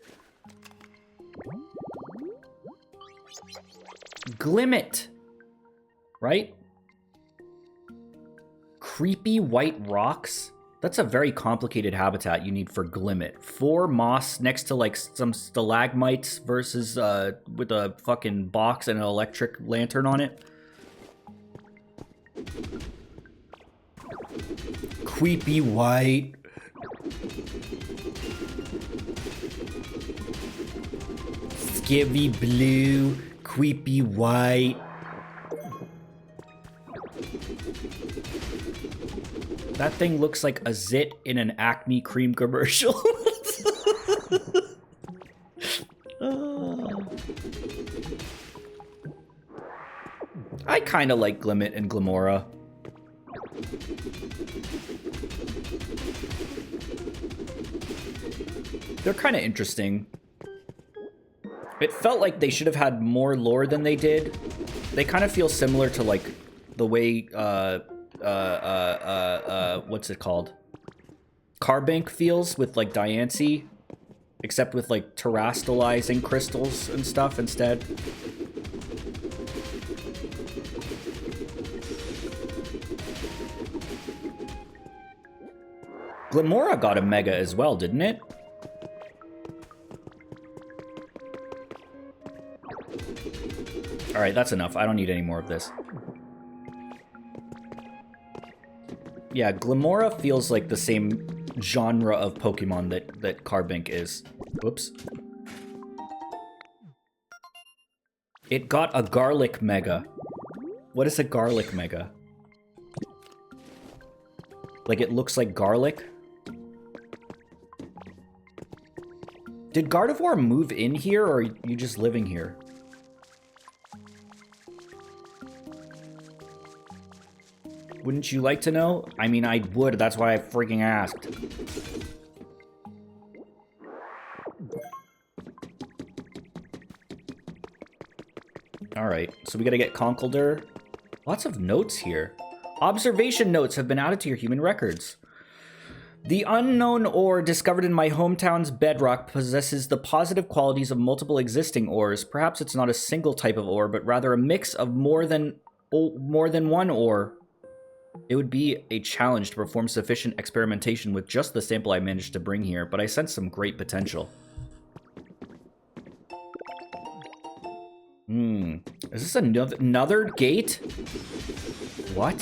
Glimmet. Right? Creepy white rocks? That's a very complicated habitat you need for Glimmet. 4 moss next to like some stalagmites versus with a fucking box and an electric lantern on it. Creepy white. Skivvy blue. Creepy white. That thing looks like a zit in an Acne cream commercial. I kind of like Glimmet and Glimora. They're kind of interesting. It felt like they should have had more lore than they did. They kind of feel similar to like the way what's it called? Carbink feels with like Diancie, except with like terastallizing crystals and stuff instead. Glimora got a mega as well, didn't it? Alright, that's enough. I don't need any more of this. Yeah, Glimora feels like the same genre of Pokemon that Carbink is. Whoops. It got a Garlic Mega. What is a Garlic Mega? Like it looks like garlic? Did Gardevoir move in here, or are you just living here? Wouldn't you like to know? I mean, I would. That's why I freaking asked. Alright, so we gotta get Conkeldurr. Lots of notes here. Observation notes have been added to your human records. The unknown ore discovered in my hometown's bedrock possesses the positive qualities of multiple existing ores. Perhaps it's not a single type of ore, but rather a mix of more than one ore. It would be a challenge to perform sufficient experimentation with just the sample I managed to bring here, but I sense some great potential. Is this another gate? What?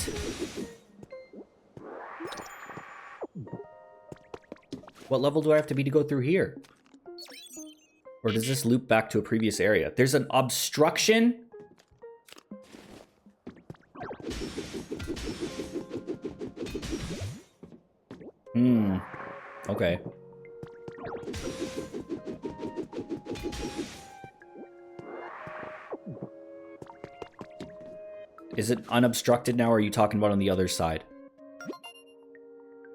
What level do I have to be to go through here? Or does this loop back to a previous area? There's an obstruction? Okay. Is it unobstructed now, or are you talking about on the other side?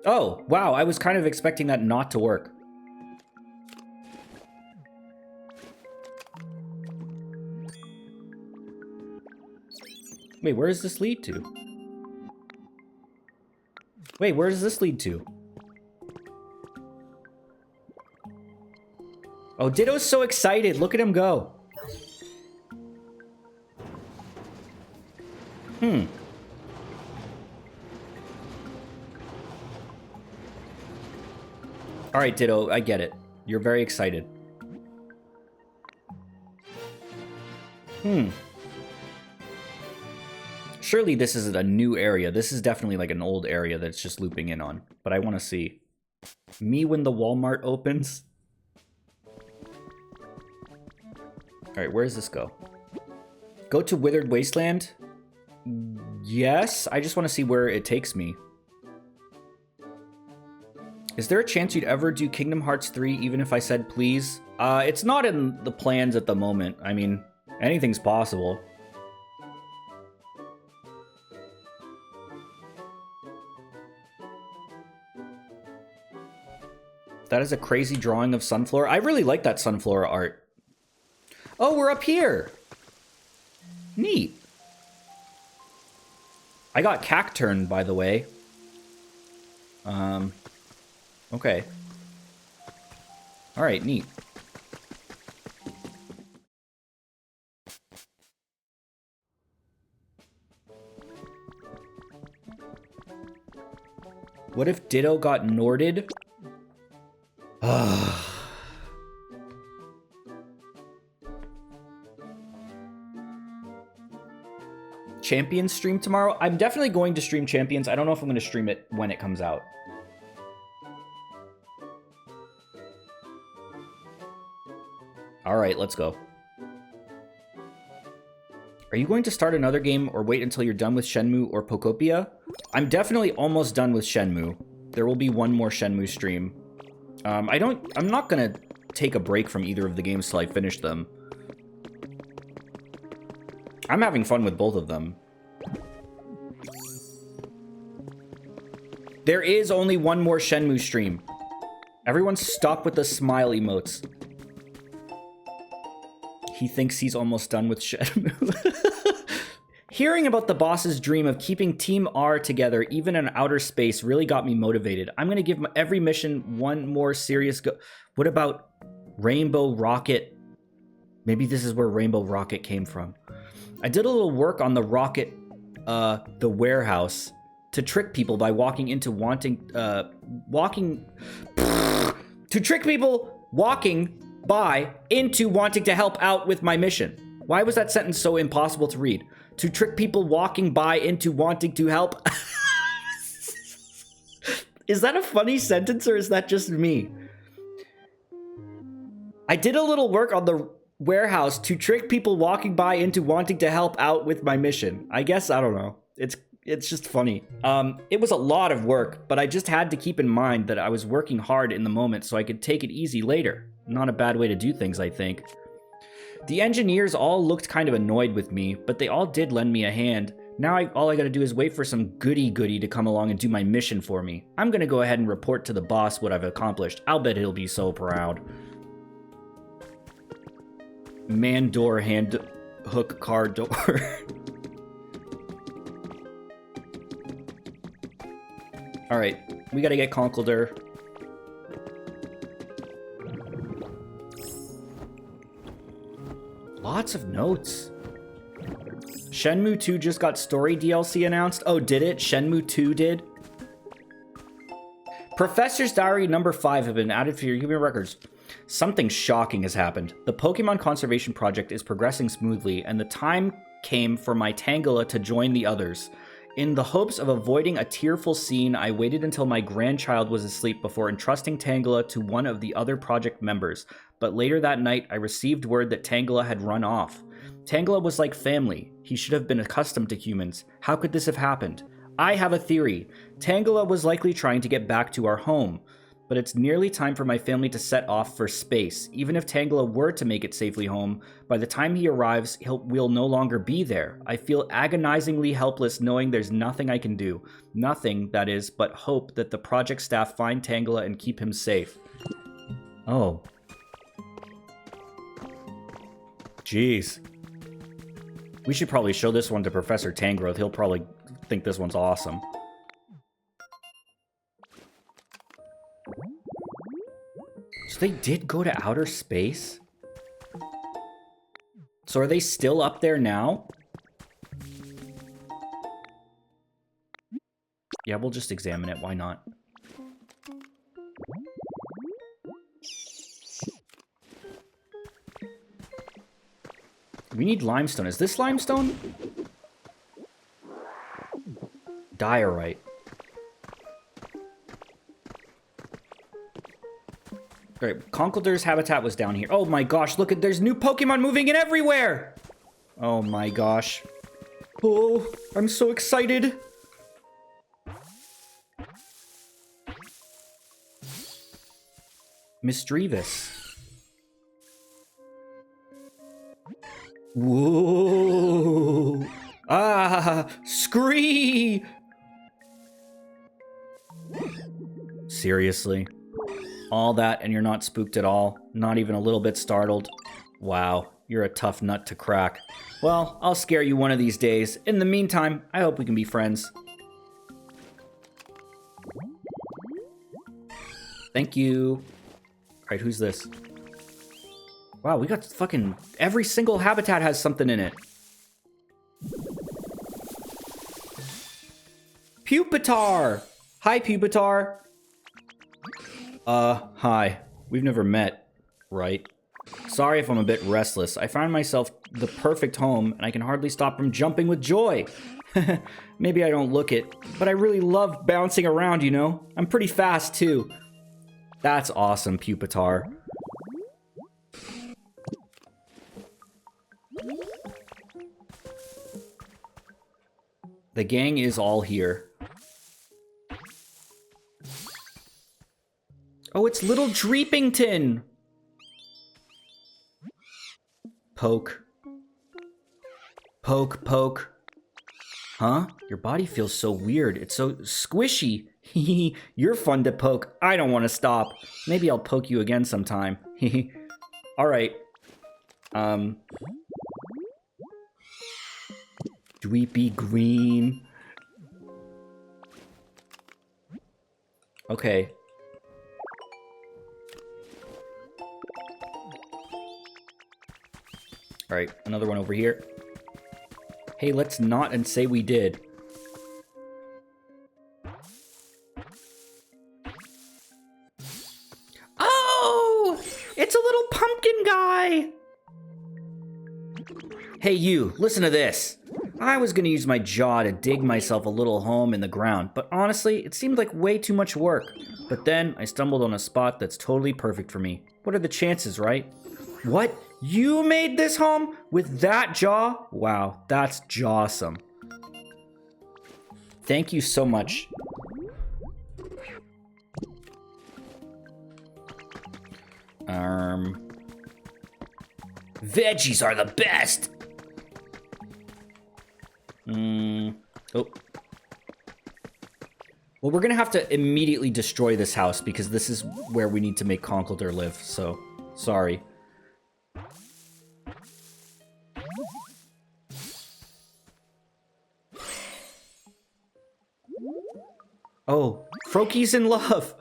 Oh, wow, I was kind of expecting that not to work. Wait, where does this lead to? Wait, where does this lead to? Oh, Ditto's so excited. Look at him go. All right, Ditto, I get it. You're very excited. Surely this isn't a new area. This is definitely like an old area that's just looping in on. But I want to see. Me when the Walmart opens. All right, where does this go? Go to Withered Wasteland? Yes, I just want to see where it takes me. Is there a chance you'd ever do Kingdom Hearts 3 even if I said please? It's not in the plans at the moment. I mean, anything's possible. That is a crazy drawing of Sunflora. I really like that Sunflora art. Oh, we're up here. Neat. I got Cacturn, by the way. Okay. All right, neat. What if Ditto got Norded? Champions stream tomorrow? I'm definitely going to stream Champions. I don't know if I'm going to stream it when it comes out. All right, let's go. Are you going to start another game or wait until you're done with Shenmue or Pokopia? I'm definitely almost done with Shenmue. There will be one more Shenmue stream. I'm not going to take a break from either of the games till I finish them. I'm having fun with both of them. There is only one more Shenmue stream. Everyone stop with the smile emotes. He thinks he's almost done with Shenmue. Hearing about the boss's dream of keeping Team R together, even in outer space, really got me motivated. I'm going to give every mission one more serious go. What about Rainbow Rocket? Maybe this is where Rainbow Rocket came from. I did a little work on the rocket, the warehouse, to trick people by to trick people walking by into wanting to help out with my mission. Why was that sentence so impossible to read? To trick people walking by into wanting to help. Is that a funny sentence or is that just me? I did a little work on the warehouse to trick people walking by into wanting to help out with my mission. I guess, I don't know. It's just funny. It was a lot of work, but I just had to keep in mind that I was working hard in the moment so I could take it easy later. Not a bad way to do things, I think. The engineers all looked kind of annoyed with me, but they all did lend me a hand. Now all I gotta do is wait for some goody-goody to come along and do my mission for me. I'm gonna go ahead and report to the boss what I've accomplished. I'll bet he'll be so proud. Man door, hand hook car door. Alright, we gotta get Conkeldurr. Lots of notes. Shenmue 2 just got story DLC announced. Oh, did it? Shenmue 2 did? Professor's Diary number 5 have been added for your human records. Something shocking has happened. The Pokemon Conservation Project is progressing smoothly, and the time came for my Tangela to join the others. In the hopes of avoiding a tearful scene, I waited until my grandchild was asleep before entrusting Tangela to one of the other project members, but later that night I received word that Tangela had run off. Tangela was like family. He should have been accustomed to humans. How could this have happened? I have a theory. Tangela was likely trying to get back to our home. But it's nearly time for my family to set off for space. Even if Tangela were to make it safely home, by the time he arrives, we'll no longer be there. I feel agonizingly helpless knowing there's nothing I can do. Nothing, that is, but hope that the project staff find Tangela and keep him safe. Oh. Jeez. We should probably show this one to Professor Tangrowth. He'll probably think this one's awesome. So they did go to outer space? So are they still up there now? Yeah, we'll just examine it. Why not? We need limestone. Is this limestone? Diorite. Alright, Conkeldurr's habitat was down here. Oh my gosh, look at, there's new Pokemon moving in everywhere! Oh my gosh. Oh, I'm so excited. Misdreavus. Whoa! Ah! Scree! Seriously? All that and you're not spooked at all? Not even a little bit startled? Wow, you're a tough nut to crack. Well, I'll scare you one of these days. In the meantime, I hope we can be friends. Thank you. Alright, who's this? Wow, we got fucking... Every single habitat has something in it. Pupitar! Hi, Pupitar. Hi. We've never met, right? Sorry if I'm a bit restless. I found myself the perfect home, and I can hardly stop from jumping with joy. Maybe I don't look it, but I really love bouncing around, you know? I'm pretty fast, too. That's awesome, Pupitar. The gang is all here. Oh, it's little Dreepington! Poke. Poke, poke. Huh? Your body feels so weird. It's so squishy. You're fun to poke. I don't want to stop. Maybe I'll poke you again sometime. Alright. Dweepy green. Okay. Alright, another one over here. Hey, let's not and say we did. Oh! It's a little pumpkin guy! Hey you, listen to this. I was gonna use my jaw to dig myself a little home in the ground, but honestly, it seemed like way too much work. But then, I stumbled on a spot that's totally perfect for me. What are the chances, right? What? You made this home with that jaw? Wow, that's jawsome. Thank you so much. Veggies are the best! Oh. Well, we're gonna have to immediately destroy this house because this is where we need to make Conkeldurr live, so sorry. Oh, Froaky's in love.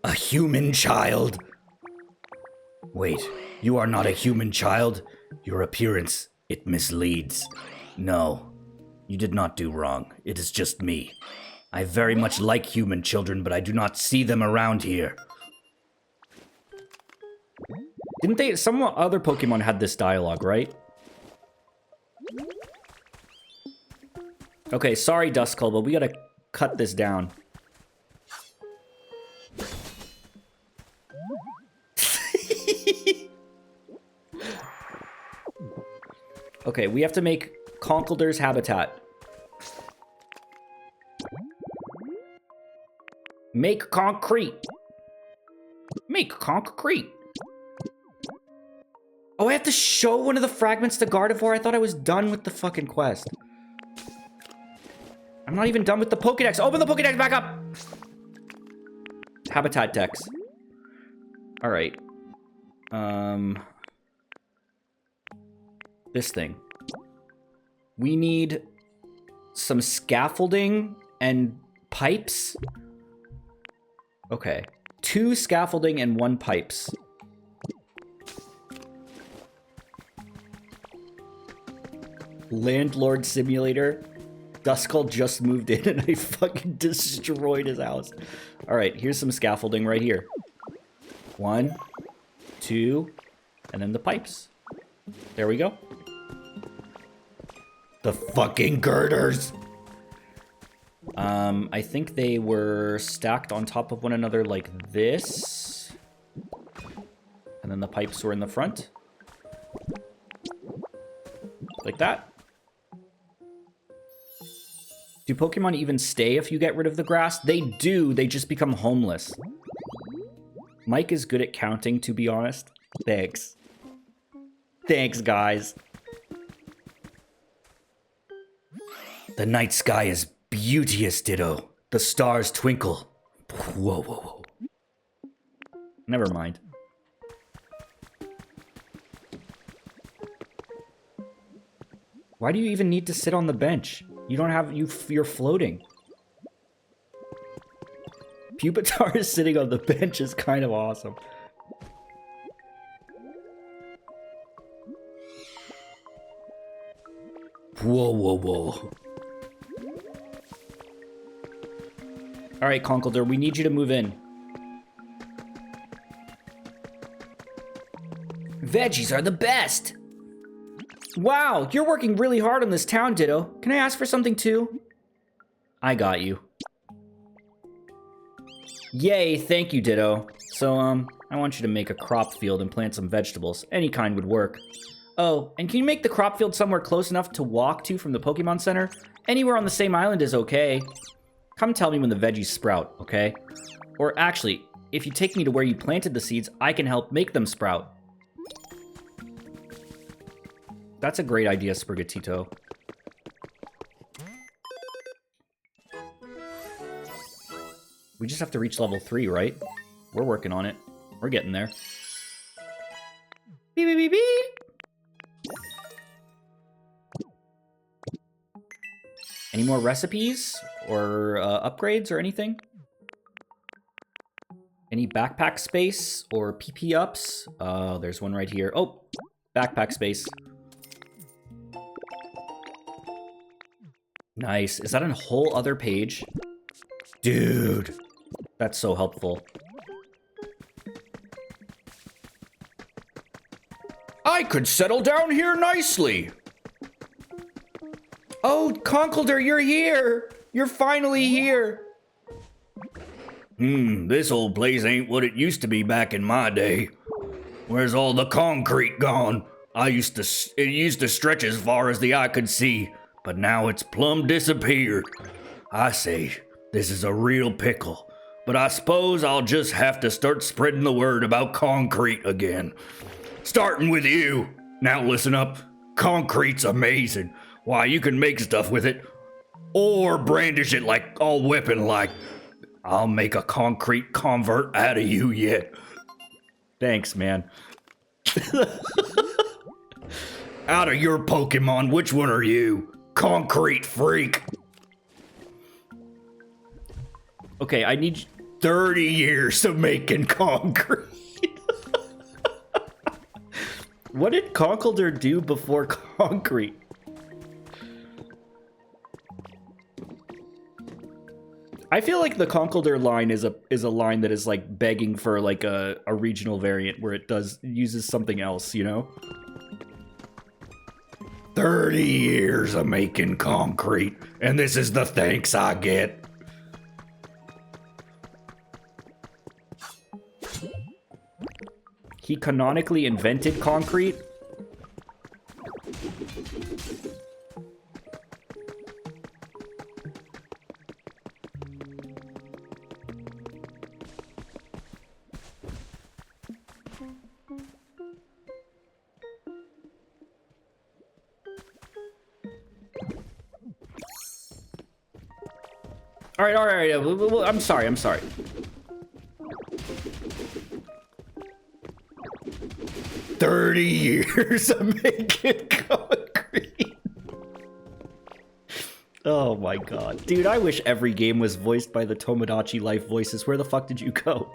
A human child. Wait, you are not a human child. Your appearance, it misleads. No, you did not do wrong. It is just me. I very much like human children, but I do not see them around here. Didn't they? Some other Pokemon had this dialogue, right? Okay, sorry, Duskull, but we gotta cut this down. Okay, we have to make Conkeldurr's habitat. Make concrete. Make concrete. Oh, I have to show one of the fragments to Gardevoir? I thought I was done with the fucking quest. I'm not even done with the Pokédex. Open the Pokédex back up! Habitat Dex. Alright. This thing. We need some scaffolding and pipes. Okay. 2 scaffolding and 1 pipes. Landlord Simulator. Duskull just moved in and I fucking destroyed his house. Alright, here's some scaffolding right here. 1, 2, and then the pipes. There we go. The fucking girders! I think they were stacked on top of one another like this. And then the pipes were in the front. Like that. Do Pokemon even stay if you get rid of the grass? They do, they just become homeless. Mike is good at counting, to be honest. Thanks. Thanks, guys. The night sky is beauteous, Ditto. The stars twinkle. Whoa, whoa, whoa. Never mind. Why do you even need to sit on the bench? You don't have... You're floating. Pupitar is sitting on the bench is kind of awesome. Whoa, whoa, whoa. Alright, Conkeldurr, we need you to move in. Veggies are the best! Wow, you're working really hard on this town, Ditto. Can I ask for something too? I got you. Yay, thank you, Ditto. So, I want you to make a crop field and plant some vegetables. Any kind would work. Oh, and can you make the crop field somewhere close enough to walk to from the Pokemon Center? Anywhere on the same island is okay. Come tell me when the veggies sprout, okay? Or actually, if you take me to where you planted the seeds, I can help make them sprout. That's a great idea, Sprigatito. We just have to reach level 3, right? We're working on it. We're getting there. Beep, beep, beep, beep. Any more recipes? Or upgrades or anything? Any backpack space or PP ups? Oh, there's one right here. Oh, backpack space. Nice. Is that a whole other page? Dude, that's so helpful. I could settle down here nicely. Oh, Conkeldurr, you're here. You're finally here. This old place ain't what it used to be back in my day. Where's all the concrete gone? It used to stretch as far as the eye could see. But now it's plumb disappeared. I say, this is a real pickle. But I suppose I'll just have to start spreading the word about concrete again. Starting with you. Now listen up. Concrete's amazing. Why, you can make stuff with it. Or brandish it like all weapon-like. I'll make a concrete convert out of you yet. Thanks, man. Out of your Pokemon, which one are you? Concrete freak. Okay, I need 30 years of making concrete. What did Conkeldurr do before concrete? I feel like the Conkeldurr line is a line that is like begging for like a regional variant where it uses something else, you know? 30 years of making concrete, and this is the thanks I get. He canonically invented concrete? All right. I'm sorry. 30 years of making concrete. Oh my god. Dude, I wish every game was voiced by the Tomodachi Life voices. Where the fuck did you go?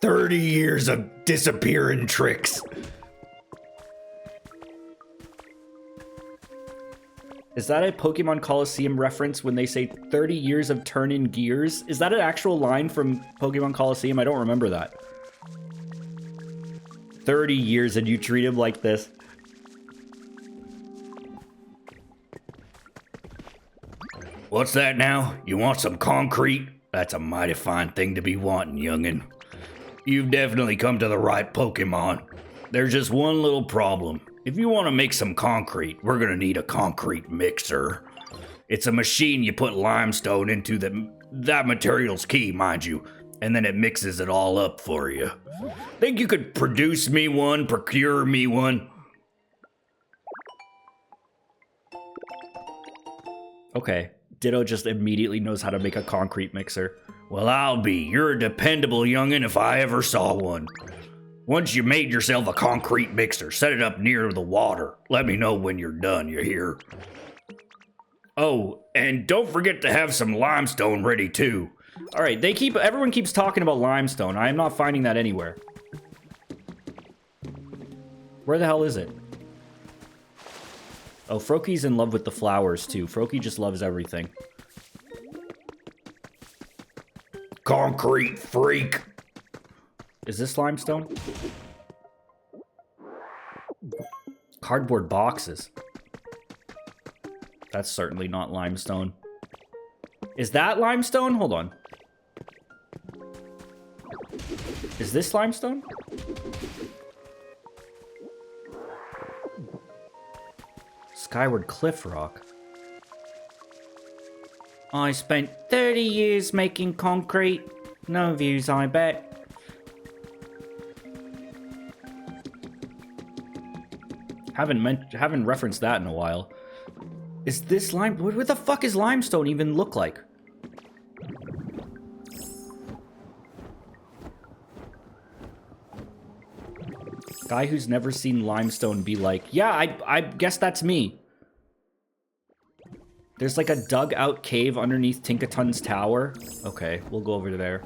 30 years of disappearing tricks. Is that a Pokemon Coliseum reference when they say 30 years of turn-in gears? Is that an actual line from Pokemon Coliseum? I don't remember that. 30 years and you treat him like this. What's that now? You want some concrete? That's a mighty fine thing to be wanting, youngin'. You've definitely come to the right Pokemon. There's just one little problem. If you want to make some concrete, we're gonna need a concrete mixer. It's a machine you put limestone into that material's key, mind you, and then it mixes it all up for you. Think you could procure me one? Okay, Ditto just immediately knows how to make a concrete mixer. Well, I'll be. You're a dependable youngin' if I ever saw one. Once you made yourself a concrete mixer, set it up near the water. Let me know when you're done, you hear? Oh, and don't forget to have some limestone ready too. All right, everyone keeps talking about limestone. I am not finding that anywhere. Where the hell is it? Oh, Froaky's in love with the flowers too. Froaky just loves everything. Concrete freak. Is this limestone? Cardboard boxes. That's certainly not limestone. Is that limestone? Hold on. Is this limestone? Skyward Cliff Rock. I spent 30 years making concrete. No views, I bet. Haven't referenced that in a while. Is this lime? What the fuck is limestone even look like? Guy who's never seen limestone be like, yeah, I guess that's me. There's like a dug out cave underneath Tinkaton's tower. Okay, we'll go over there.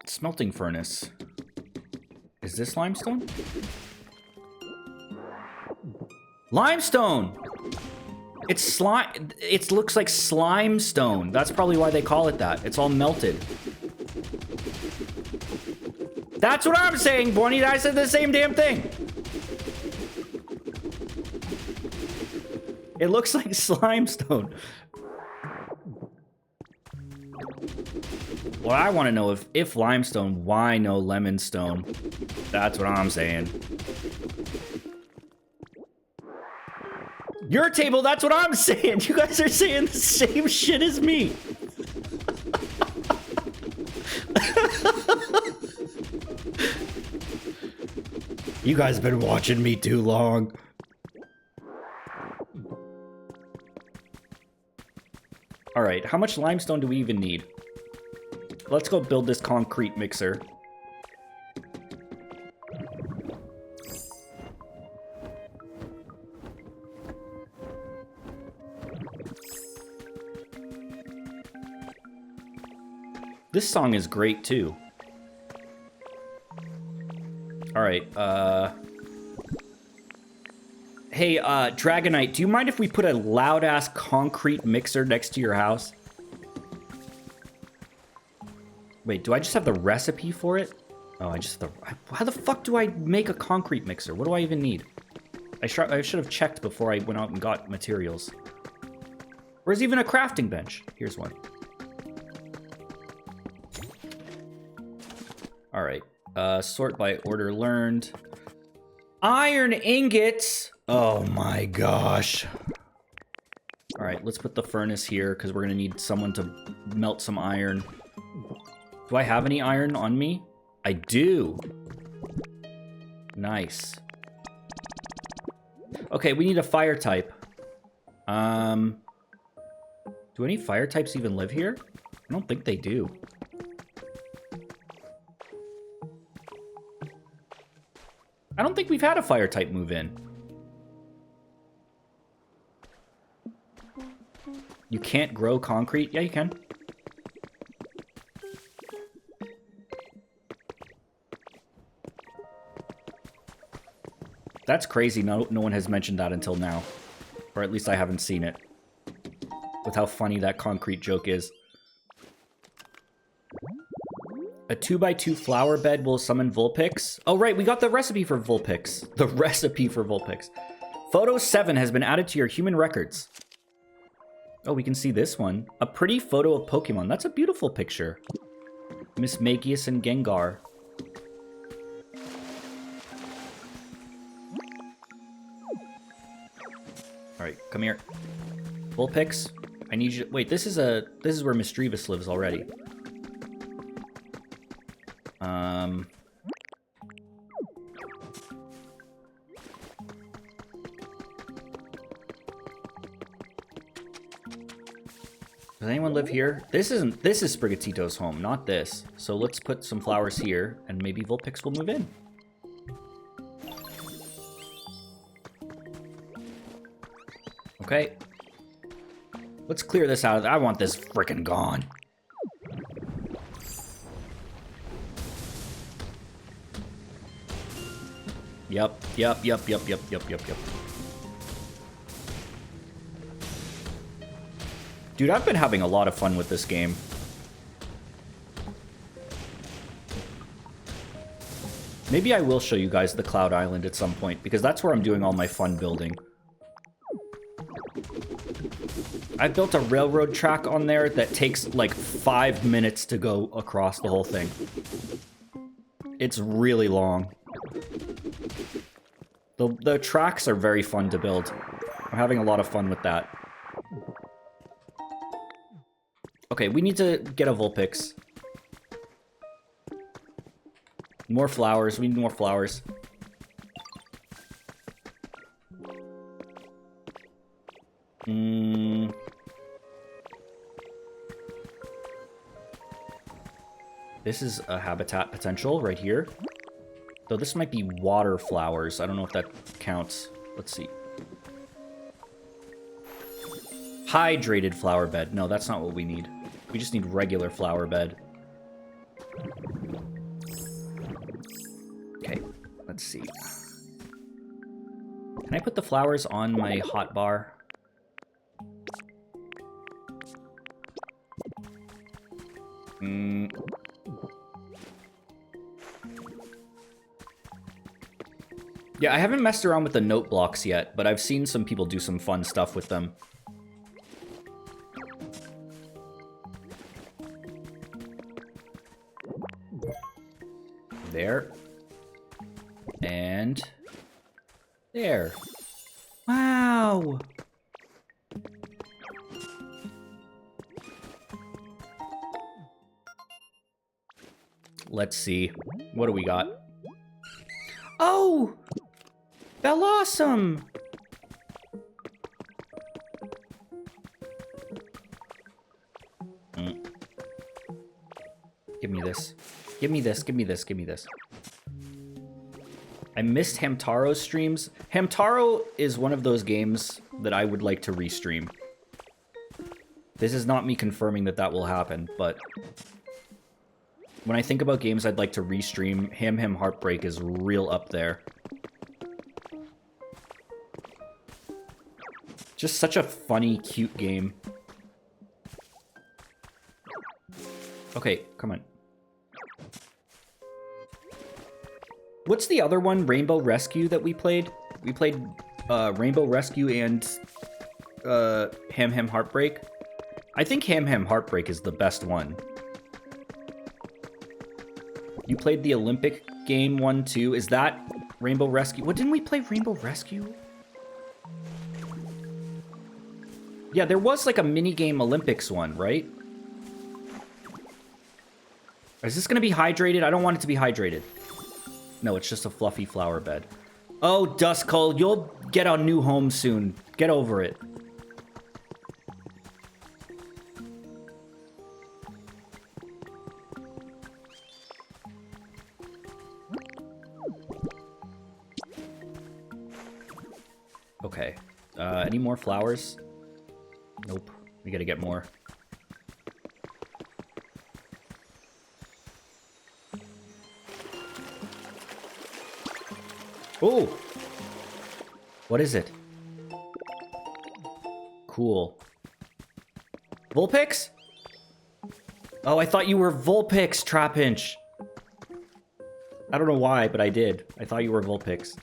Smelting furnace. Is this limestone? Limestone! It's slime. It looks like slime stone. That's probably why they call it that. It's all melted. That's what I'm saying, Bonnie. I said the same damn thing. It looks like slime-stone. What I want to know if limestone, why no lemon stone? That's what I'm saying. Your table, that's what I'm saying. You guys are saying the same shit as me. You guys have been watching me too long. All right, how much limestone do we even need? Let's go build this concrete mixer. This song is great, too. Alright, Hey, Dragonite, do you mind if we put a loud-ass concrete mixer next to your house? Wait, do I just have the recipe for it? Oh, how the fuck do I make a concrete mixer? What do I even need? I should have checked before I went out and got materials. Where's even a crafting bench? Here's one. Alright, sort by order learned. Iron ingots! Oh my gosh. Alright, let's put the furnace here, because we're going to need someone to melt some iron. Do I have any iron on me? I do. Nice. Okay, we need a fire type. Do any fire types even live here? I don't think they do. I don't think we've had a fire type move in. You can't grow concrete? Yeah, you can. That's crazy. No one has mentioned that until now. Or at least I haven't seen it. With how funny that concrete joke is. A 2x2 flower bed will summon Vulpix. Oh, right, we got the recipe for Vulpix. The recipe for Vulpix. Photo 7 has been added to your human records. Oh, we can see this one. A pretty photo of Pokemon. That's a beautiful picture. Miss Magius and Gengar. Alright, come here. Vulpix, I need you... Wait, this is where Misdreavus lives already. Does anyone live here? This is Sprigatito's home, not this. So let's put some flowers here, and maybe Vulpix will move in. Okay. Let's clear this out. I want this frickin' gone. Yep. Dude, I've been having a lot of fun with this game. Maybe I will show you guys the Cloud Island at some point, because that's where I'm doing all my fun building. I built a railroad track on there that takes like 5 minutes to go across the whole thing. It's really long. The tracks are very fun to build. I'm having a lot of fun with that. Okay, we need to get a Vulpix. More flowers. We need more flowers. This is a habitat potential right here. Though this might be water flowers. I don't know if that counts. Let's see. Hydrated flower bed. No, that's not what we need. We just need regular flower bed. Okay, let's see. Can I put the flowers on my hotbar? Yeah, I haven't messed around with the note blocks yet, but I've seen some people do some fun stuff with them. There. And... there. Wow! Let's see. What do we got? Oh! Bellossom! Give me this. Give me this, give me this, give me this. I missed Hamtaro's streams. Hamtaro is one of those games that I would like to restream. This is not me confirming that that will happen, but When I think about games I'd like to restream, Ham Heartbreak is real up there. Just such a funny, cute game. Okay, come on. What's the other one, Rainbow Rescue, that we played? We played Rainbow Rescue and Ham Heartbreak. I think Ham Heartbreak is the best one. You played the Olympic game one too. Is that Rainbow Rescue? What, didn't we play Rainbow Rescue? Yeah, there was like a mini-game Olympics one, right? Is this going to be hydrated? I don't want it to be hydrated. No, it's just a fluffy flower bed. Oh, Duskull, you'll get a new home soon. Get over it. Okay. Any more flowers? Nope. We gotta get more. Oh! What is it? Cool. Vulpix? Oh, I thought you were Vulpix, Trapinch. I don't know why, but I did. I thought you were Vulpix.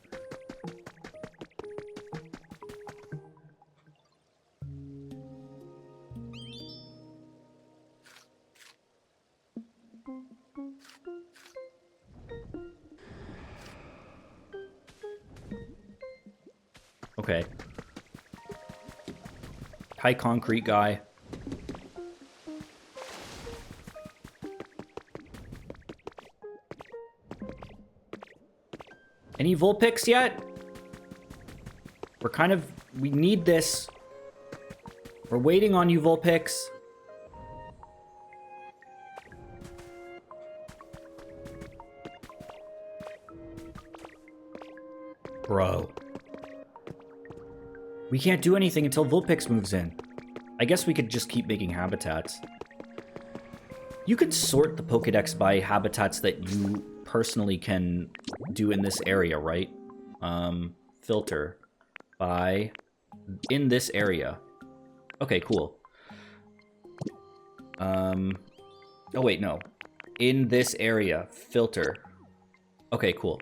Okay. High concrete guy. Any Vulpix yet? We need this. We're waiting on you, Vulpix. Bro. We can't do anything until Vulpix moves in. I guess we could just keep making habitats. You could sort the Pokédex by habitats that you personally can do in this area, right? Filter by in this area. Okay, cool. Oh wait, no. In this area, filter. Okay, cool.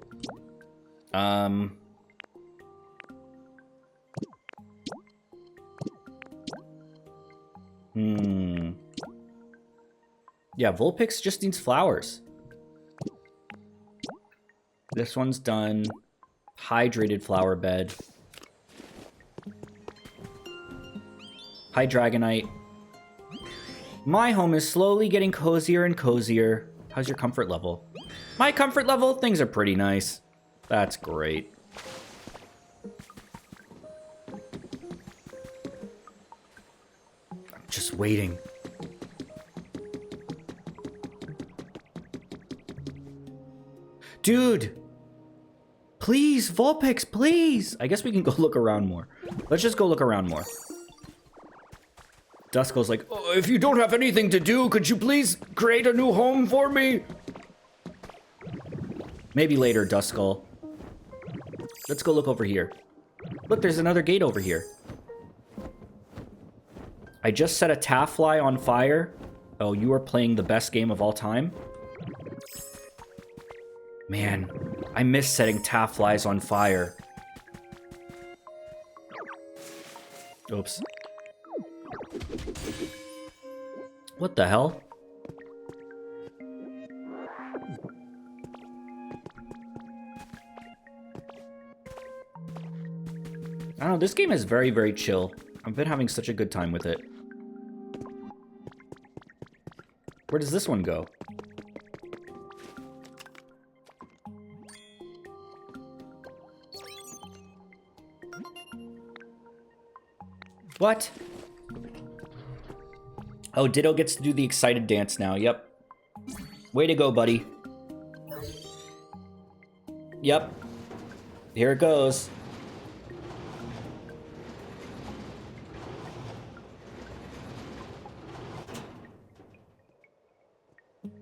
Yeah, Vulpix just needs flowers. This one's done. Hydrated flower bed. Hi, Dragonite. My home is slowly getting cozier and cozier. How's your comfort level? My comfort level? Things are pretty nice. That's great. I'm just waiting. Dude! Please, Vulpix, please! I guess we can go look around more. Let's just go look around more. Duskull's like, oh, if you don't have anything to do, could you please create a new home for me? Maybe later, Duskull. Let's go look over here. Look, there's another gate over here. I just set a Taffly on fire. Oh, you are playing the best game of all time? Man, I miss setting Tafflies on fire. Oops. What the hell? I don't know, this game is very, very chill. I've been having such a good time with it. Where does this one go? What? Oh, Ditto gets to do the excited dance now. Yep. Way to go, buddy. Yep. Here it goes.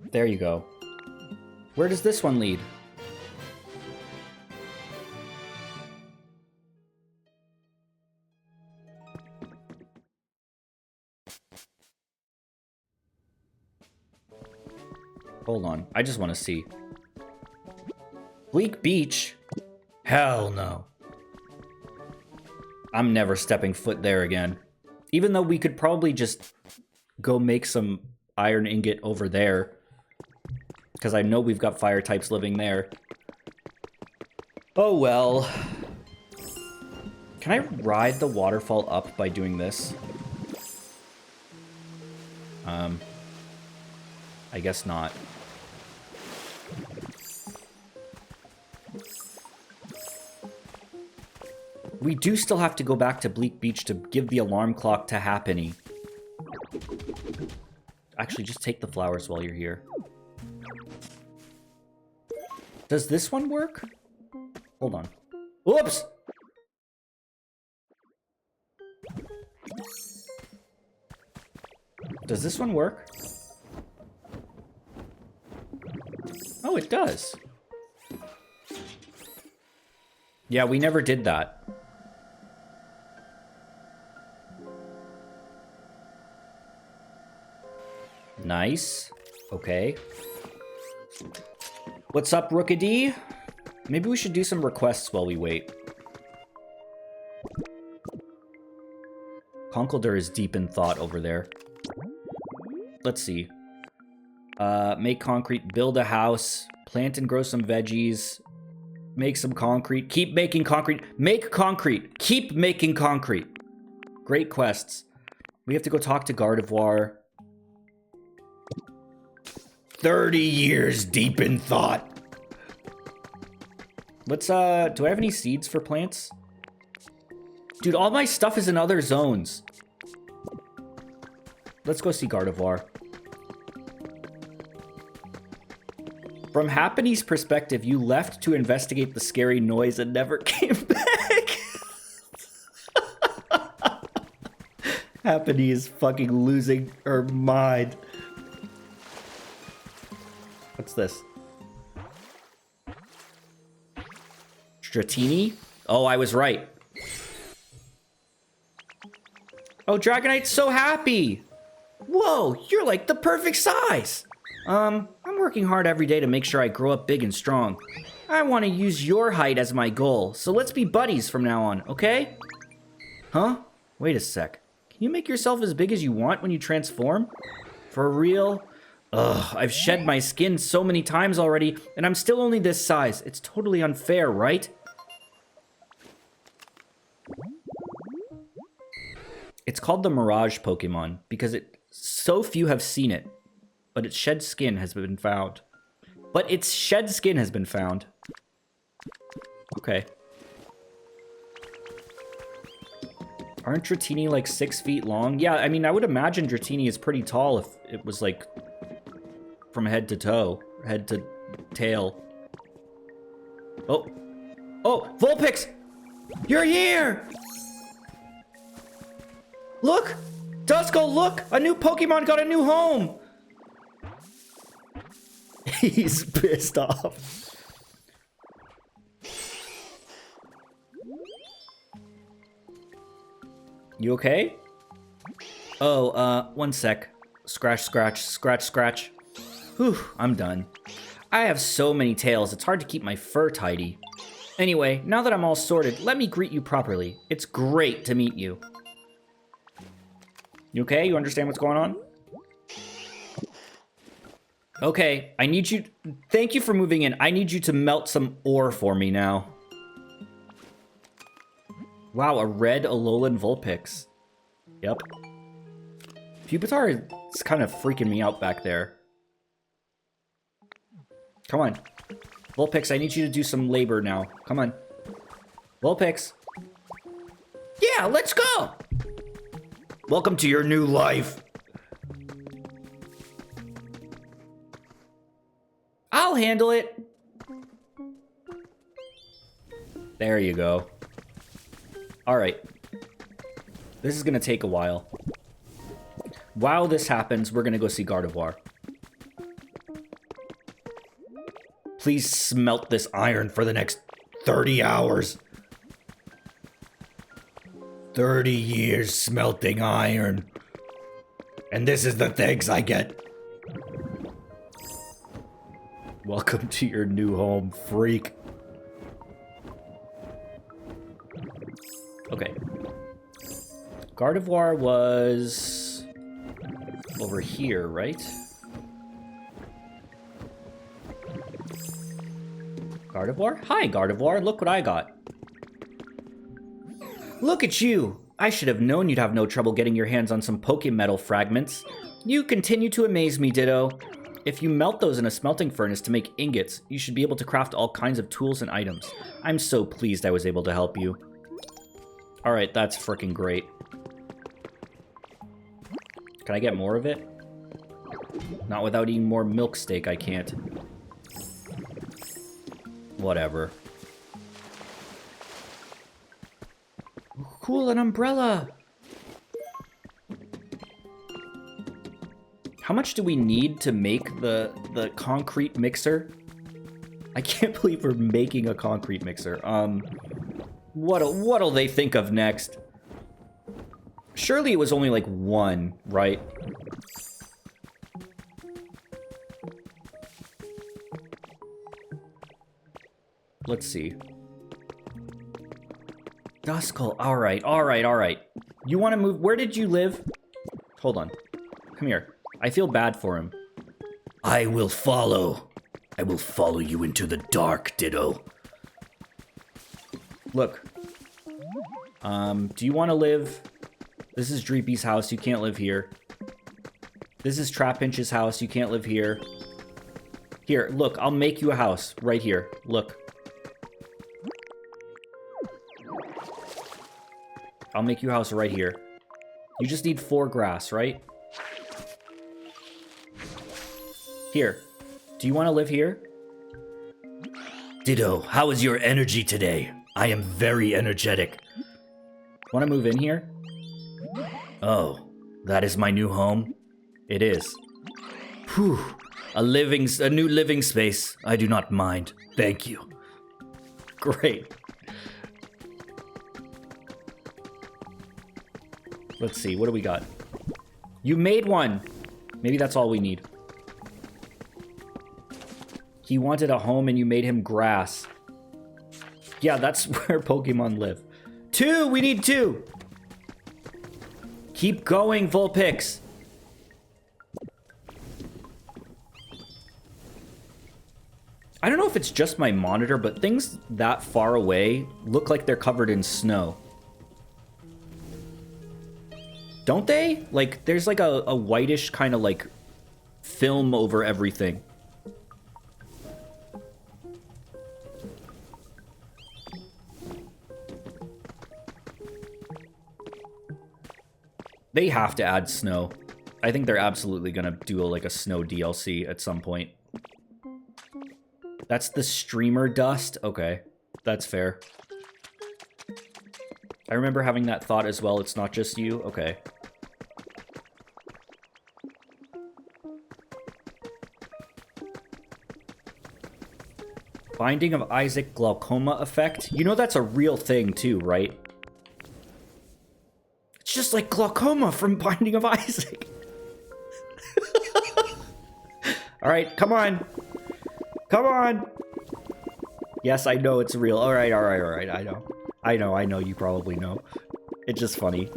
There you go. Where does this one lead? Hold on. I just want to see. Bleak Beach? Hell no. I'm never stepping foot there again. Even though we could probably just go make some iron ingot over there. Because I know we've got fire types living there. Oh well. Can I ride the waterfall up by doing this? I guess not. We do still have to go back to Bleak Beach to give the alarm clock to Happiny. Actually, just take the flowers while you're here. Does this one work? Hold on. Whoops! Does this one work? Oh, it does. Yeah, we never did that. Nice. Okay. What's up, Rookity? Maybe we should do some requests while we wait. Conkeldurr is deep in thought over there. Let's see. Make concrete, build a house, plant and grow some veggies, make some concrete, keep making concrete, make concrete, keep making concrete. Great quests. We have to go talk to Gardevoir. 30 years deep in thought. Let's, do I have any seeds for plants? Dude, all my stuff is in other zones. Let's go see Gardevoir. From Happiny's perspective, you left to investigate the scary noise and never came back. Happiny is fucking losing her mind. What's this? Dratini? Oh, I was right. Oh, Dragonite's so happy! Whoa, you're like the perfect size! I'm working hard every day to make sure I grow up big and strong. I want to use your height as my goal, so let's be buddies from now on, okay? Huh? Wait a sec. Can you make yourself as big as you want when you transform? For real? Ugh, I've shed my skin so many times already, and I'm still only this size. It's totally unfair, right? It's called the Mirage Pokemon because so few have seen it, but its shed skin has been found. Okay. Aren't Dratini like 6 feet long? Yeah, I mean, I would imagine Dratini is pretty tall if it was like from head to toe, head to tail. Oh. Oh, Vulpix! You're here! Look! Duskull, look! A new Pokemon got a new home! He's pissed off. You okay? Oh, one sec. Scratch, scratch, scratch, scratch. Whew, I'm done. I have so many tails, it's hard to keep my fur tidy. Anyway, now that I'm all sorted, let me greet you properly. It's great to meet you. You okay? You understand what's going on? Okay, I need you... Thank you for moving in. I need you to melt some ore for me now. Wow, a red Alolan Vulpix. Yep. Pupitar is kind of freaking me out back there. Come on. Vulpix, I need you to do some labor now. Come on. Vulpix. Yeah, let's go! Welcome to your new life. I'll handle it. There you go. All right. This is going to take a while. While this happens, we're going to go see Gardevoir. Please smelt this iron for the next 30 hours. 30 years smelting iron. And this is the thanks I get. Welcome to your new home, freak. Okay. Gardevoir was over here, right? Gardevoir? Hi, Gardevoir. Look what I got. Look at you! I should have known you'd have no trouble getting your hands on some Pokemetal fragments. You continue to amaze me, Ditto. If you melt those in a smelting furnace to make ingots, you should be able to craft all kinds of tools and items. I'm so pleased I was able to help you. Alright, that's freaking great. Can I get more of it? Not without eating more milk steak, I can't. Whatever. Cool, an umbrella! How much do we need to make the concrete mixer? I can't believe we're making a concrete mixer. What'll they think of next? Surely it was only like one, right? Let's see. Duskull, alright. You want to move? Where did you live? Hold on. Come here. I feel bad for him. I will follow. I will follow you into the dark, Ditto. Look. Do you want to live? This is Dreepy's house. You can't live here. This is Trapinch's house. You can't live here. Here, look. I'll make you a house right here. Look. I'll make you a house right here. You just need 4 grass, right? Here. Do you want to live here? Ditto, how is your energy today? I am very energetic. Want to move in here? Oh, that is my new home? It is. Whew. A new living space. I do not mind. Thank you. Great. Let's see, what do we got? You made one! Maybe that's all we need. He wanted a home and you made him grass. Yeah, that's where Pokemon live. 2! We need 2! Keep going, Vulpix! I don't know if it's just my monitor, but things that far away look like they're covered in snow. Don't they? Like, there's like a whitish kind of like film over everything. They have to add snow. I think they're absolutely gonna do like a snow DLC at some point. That's the streamer dust? Okay, that's fair. I remember having that thought as well. It's not just you? Okay. Binding of Isaac glaucoma effect? You know that's a real thing too, right? It's just like glaucoma from Binding of Isaac. Alright, come on. Come on! Yes, I know it's real. Alright, I know. I know, you probably know. It's just funny.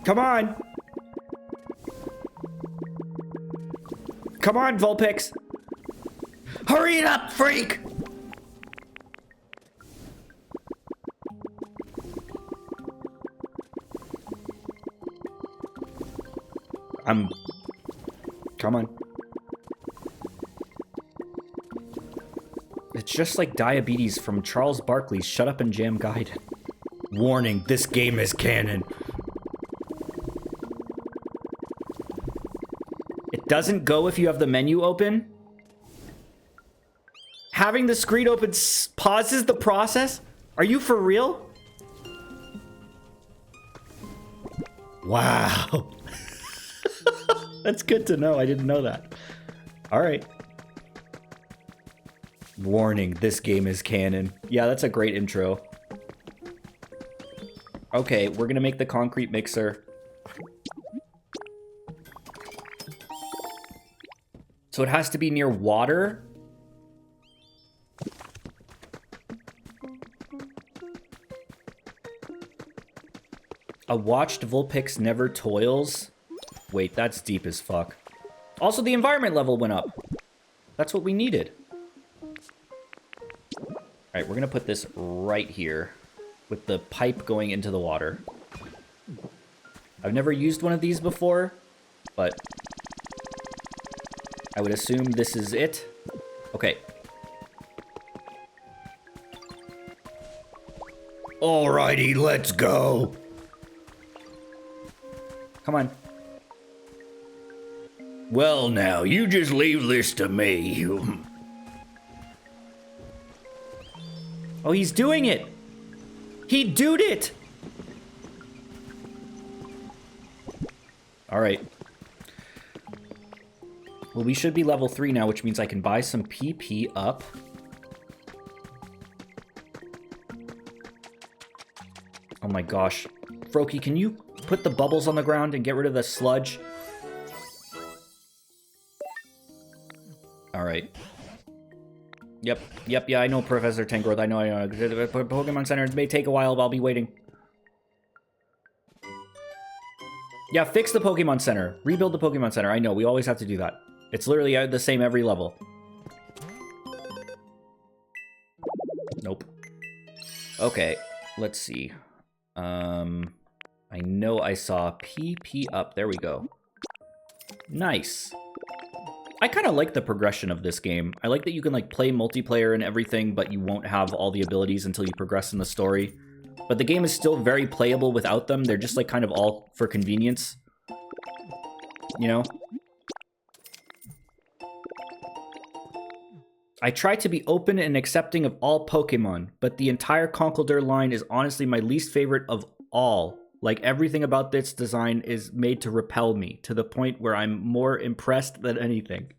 Come on! Come on, Vulpix! Hurry it up, freak! Come on. It's just like diabetes from Charles Barkley's Shut Up and Jam Guide. Warning, this game is canon. It doesn't go if you have the menu open? Having the screen open pauses the process? Are you for real? Wow. That's good to know. I didn't know that. All right. Warning, this game is canon. Yeah, that's a great intro. Okay, we're gonna make the concrete mixer. So it has to be near water. A watched Vulpix never toils. Wait, that's deep as fuck. Also, the environment level went up. That's what we needed. Alright, we're gonna put this right here with the pipe going into the water. I've never used one of these before, but I would assume this is it. Okay. Alrighty, let's go. Come on. Well, now, you just leave this to me. Oh, he's doing it! He doed it! Alright. Well, we should be level 3 now, which means I can buy some PP up. Oh my gosh. Froakie, can you put the bubbles on the ground and get rid of the sludge? Alright. Yep, yeah, I know, Professor Tangrowth, I know. Pokemon Center, it may take a while, but I'll be waiting. Yeah, fix the Pokemon Center. Rebuild the Pokemon Center. I know, we always have to do that. It's literally the same every level. Nope. Okay, let's see. I know I saw PP up. There we go. Nice. I kind of like the progression of this game. I like that you can like play multiplayer and everything, but you won't have all the abilities until you progress in the story. But the game is still very playable without them. They're just like kind of all for convenience. You know? I try to be open and accepting of all Pokemon, but the entire Conkeldurr line is honestly my least favorite of all. Like, everything about this design is made to repel me, to the point where I'm more impressed than anything.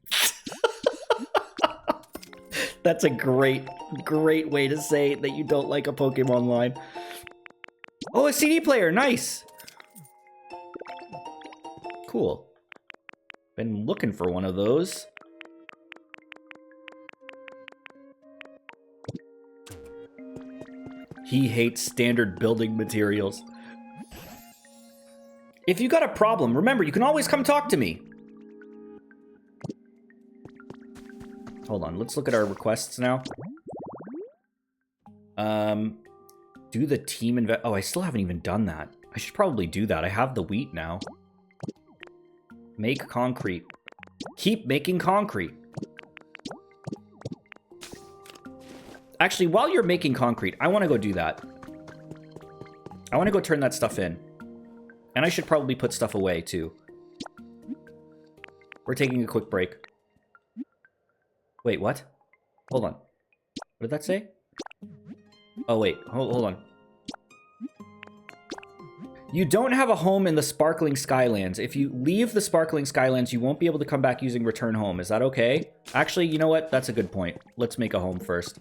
That's a great way to say that you don't like a Pokemon line. Oh, a CD player, nice! Cool. Been looking for one of those. He hates standard building materials. If you got a problem, remember, you can always come talk to me. Hold on, let's look at our requests now. Do the team invest... Oh, I still haven't even done that. I should probably do that. I have the wheat now. Make concrete. Keep making concrete. Actually, while you're making concrete, I want to go do that. I want to go turn that stuff in. And I should probably put stuff away, too. We're taking a quick break. Wait, what? Hold on. What did that say? Oh, wait. Hold on. You don't have a home in the Sparkling Skylands. If you leave the Sparkling Skylands, you won't be able to come back using Return Home. Is that okay? Actually, you know what? That's a good point. Let's make a home first.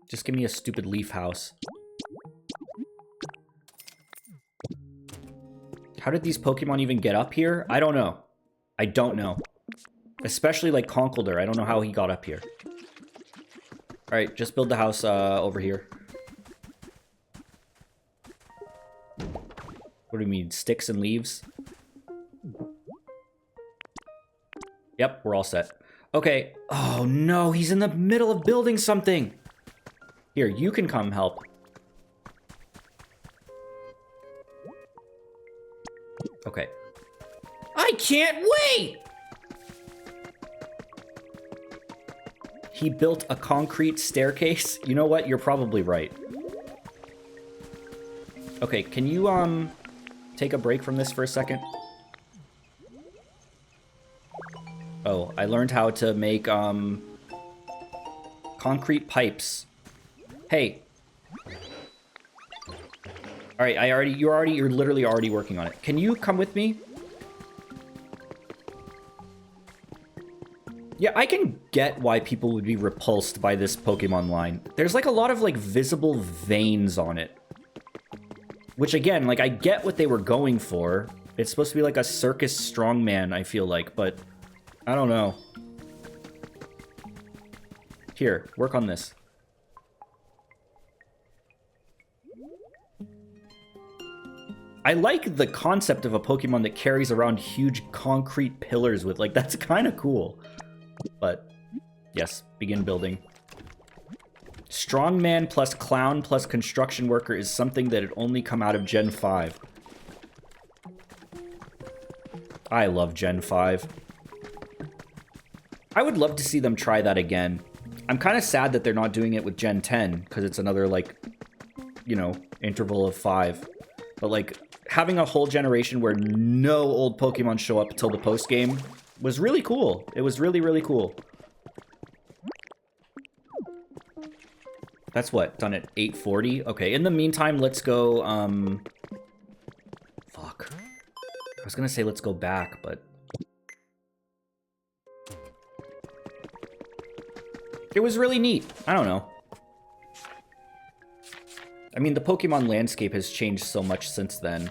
Just give me a stupid leaf house. How did these Pokemon even get up here? I don't know. I don't know. Especially like Conkeldurr. I don't know how he got up here. Alright, just build the house over here. What do you mean? Sticks and leaves? Yep, we're all set. Okay. Oh no, he's in the middle of building something. Here, you can come help. Okay. I can't wait! He built a concrete staircase? You know what? You're probably right. Okay, can you, take a break from this for a second? Oh, I learned how to make, concrete pipes. Hey. Alright, you're literally already working on it. Can you come with me? Yeah, I can get why people would be repulsed by this Pokemon line. There's like a lot of like visible veins on it. Which again, like I get what they were going for. It's supposed to be like a circus strongman, I feel like, but I don't know. Here, work on this. I like the concept of a Pokemon that carries around huge concrete pillars with, like, that's kind of cool. But, yes, begin building. Strongman plus clown plus construction worker is something that had only come out of Gen 5. I love Gen 5. I would love to see them try that again. I'm kind of sad that they're not doing it with Gen 10, because it's another, like, you know, interval of 5. But, like, having a whole generation where no old Pokemon show up until the post-game was really cool. It was really, really cool. That's what, done at 8:40? Okay, in the meantime, let's go, fuck. I was gonna say let's go back, but... It was really neat. I don't know. I mean, the Pokemon landscape has changed so much since then.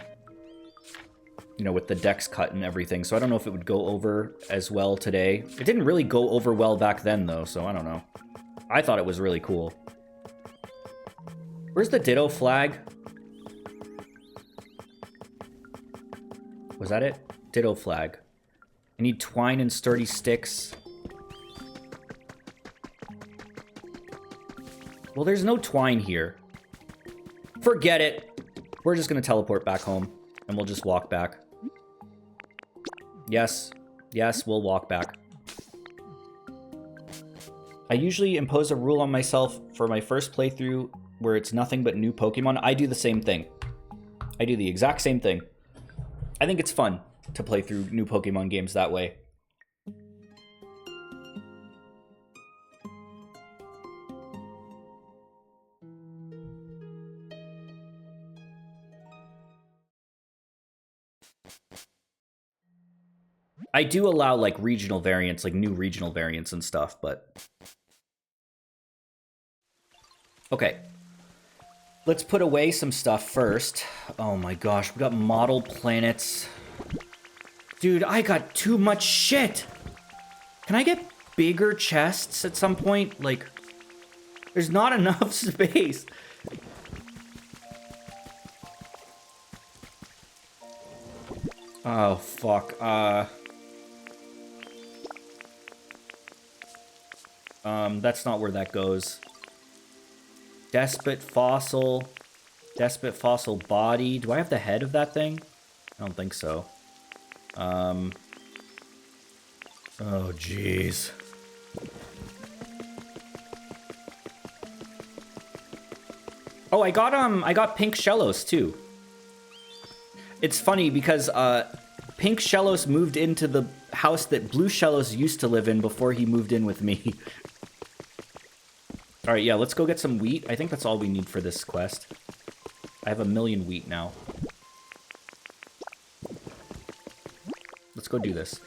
You know, with the dex cut and everything, so I don't know if it would go over as well today. It didn't really go over well back then, though, so I don't know. I thought it was really cool. Where's the Ditto flag? Was that it? Ditto flag. I need twine and sturdy sticks. Well, there's no twine here. Forget it. We're just gonna teleport back home, and we'll just walk back. Yes. Yes, we'll walk back. I usually impose a rule on myself for my first playthrough where it's nothing but new Pokemon. I do the same thing. I do the exact same thing. I think it's fun to play through new Pokemon games that way. I do allow, like, regional variants, like new regional variants and stuff, but... Okay. Let's put away some stuff first. Oh my gosh, we got model planets. Dude, I got too much shit! Can I get bigger chests at some point? Like, there's not enough space. Oh, fuck. That's not where that goes. Despot fossil. Despot fossil body. Do I have the head of that thing? I don't think so. Oh, jeez. Oh, I got pink Shellos, too. It's funny because, pink Shellos moved into the house that blue Shellos used to live in before he moved in with me. Alright, yeah, let's go get some wheat. I think that's all we need for this quest. I have 1,000,000 wheat now. Let's go do this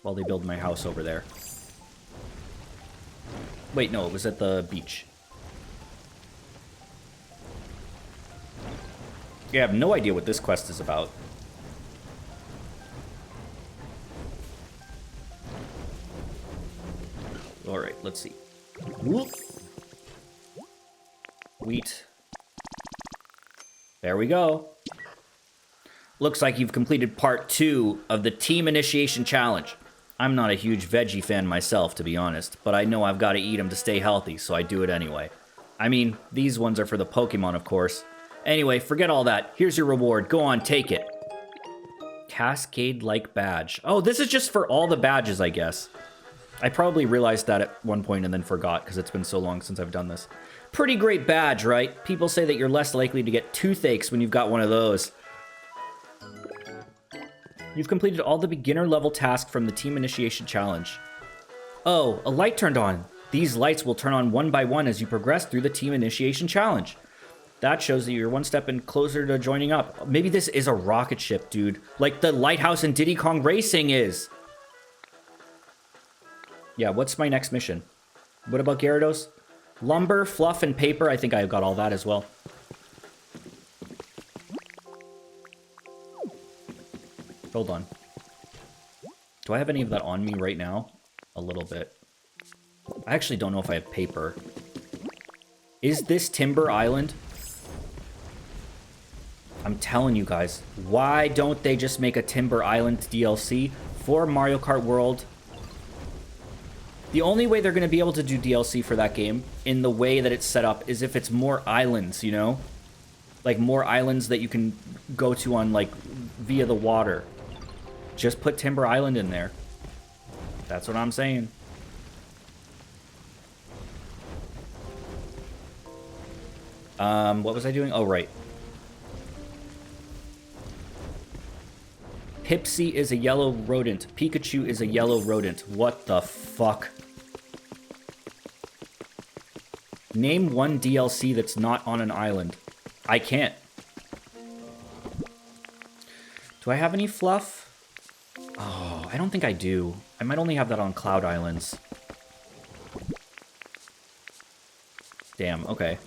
while they build my house over there. Wait, no, it was at the beach. Yeah, I have no idea what this quest is about. Alright, let's see. Whoop. Wheat. There we go. Looks like you've completed part 2 of the Team Initiation Challenge. I'm not a huge veggie fan myself, to be honest, but I know I've got to eat them to stay healthy, so I do it anyway. I mean, these ones are for the Pokemon, of course. Anyway, forget all that. Here's your reward. Go on, take it. Cascade-like badge. Oh, this is just for all the badges, I guess. I probably realized that at one point and then forgot, because it's been so long since I've done this. Pretty great badge, right? People say that you're less likely to get toothaches when you've got one of those. You've completed all the beginner-level tasks from the Team Initiation Challenge. Oh, a light turned on. These lights will turn on one by one as you progress through the Team Initiation Challenge. That shows that you're one step closer to joining up. Maybe this is a rocket ship, dude. Like the lighthouse in Diddy Kong Racing is. Yeah, what's my next mission? What about Gyarados? Lumber, fluff, and paper. I think I've got all that as well. Hold on. Do I have any of that on me right now? A little bit. I actually don't know if I have paper. Is this Timber Island? I'm telling you guys, why don't they just make a Timber Island DLC for Mario Kart World? The only way they're going to be able to do DLC for that game, in the way that it's set up, is if it's more islands, you know? Like, more islands that you can go to on, like, via the water. Just put Timber Island in there. That's what I'm saying. What was I doing? Oh, right. Pipsy is a yellow rodent. Pikachu is a yellow rodent. What the fuck? Name one DLC that's not on an island. I can't. Do I have any fluff? Oh, I don't think I do. I might only have that on Cloud Islands. Damn, okay.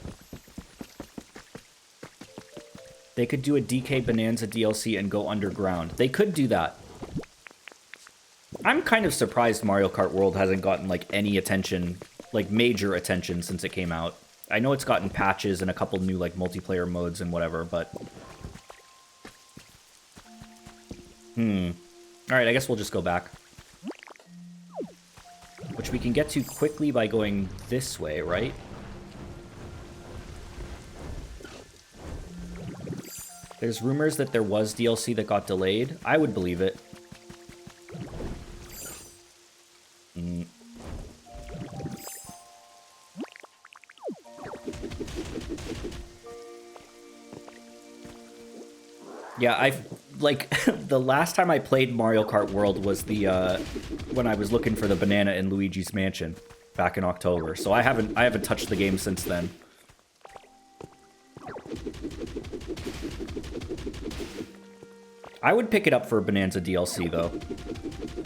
They could do a DK Bonanza DLC and go underground. They could do that. I'm kind of surprised Mario Kart World hasn't gotten, like, any attention, like, major attention since it came out. I know it's gotten patches and a couple new, like, multiplayer modes and whatever, but... Alright, I guess we'll just go back. Which we can get to quickly by going this way, right? There's rumors that there was DLC that got delayed. I would believe it. Yeah, like, the last time I played Mario Kart World was the, when I was looking for the banana in Luigi's Mansion back in October. So I haven't touched the game since then. I would pick it up for Bonanza DLC, though.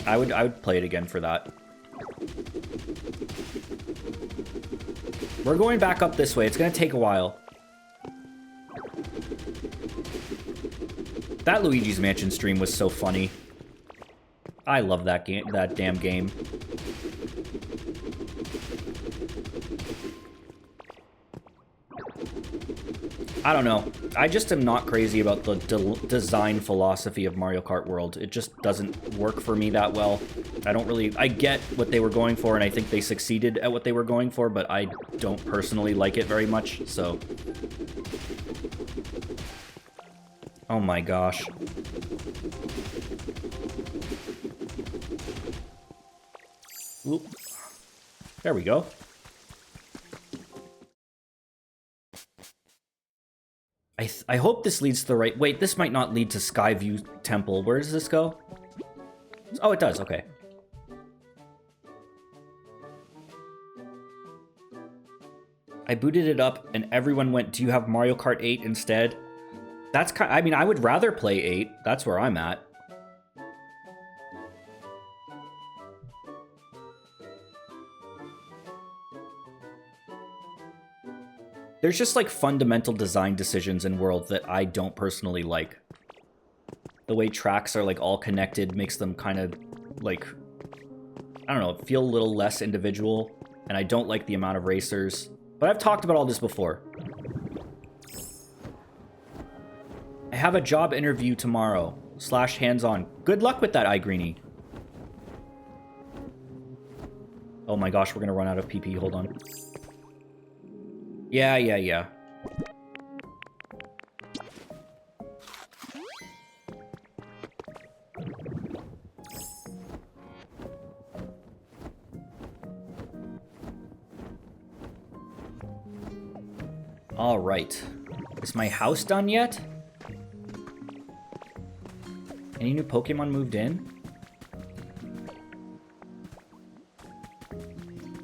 I would play it again for that. We're going back up this way. It's going to take a while. That Luigi's Mansion stream was so funny. I love that game, that damn game. I don't know. I just am not crazy about the design philosophy of Mario Kart World. It just doesn't work for me that well. I get what they were going for, and I think they succeeded at what they were going for, but I don't personally like it very much, so... Oh my gosh. Oop. There we go. I hope this leads to the right... Wait, this might not lead to Skyview Temple. Where does this go? Oh, it does. Okay. I booted it up, and everyone went, do you have Mario Kart 8 instead? That's kind... I mean, I would rather play 8. That's where I'm at. There's just, like, fundamental design decisions in World that I don't personally like. The way tracks are, like, all connected makes them kind of, like... I don't know, feel a little less individual. And I don't like the amount of racers. But I've talked about all this before. I have a job interview tomorrow. / hands-on. Good luck with that, iGreenie. Oh my gosh, we're gonna run out of PP. Hold on. Yeah. All right. Is my house done yet? Any new Pokemon moved in?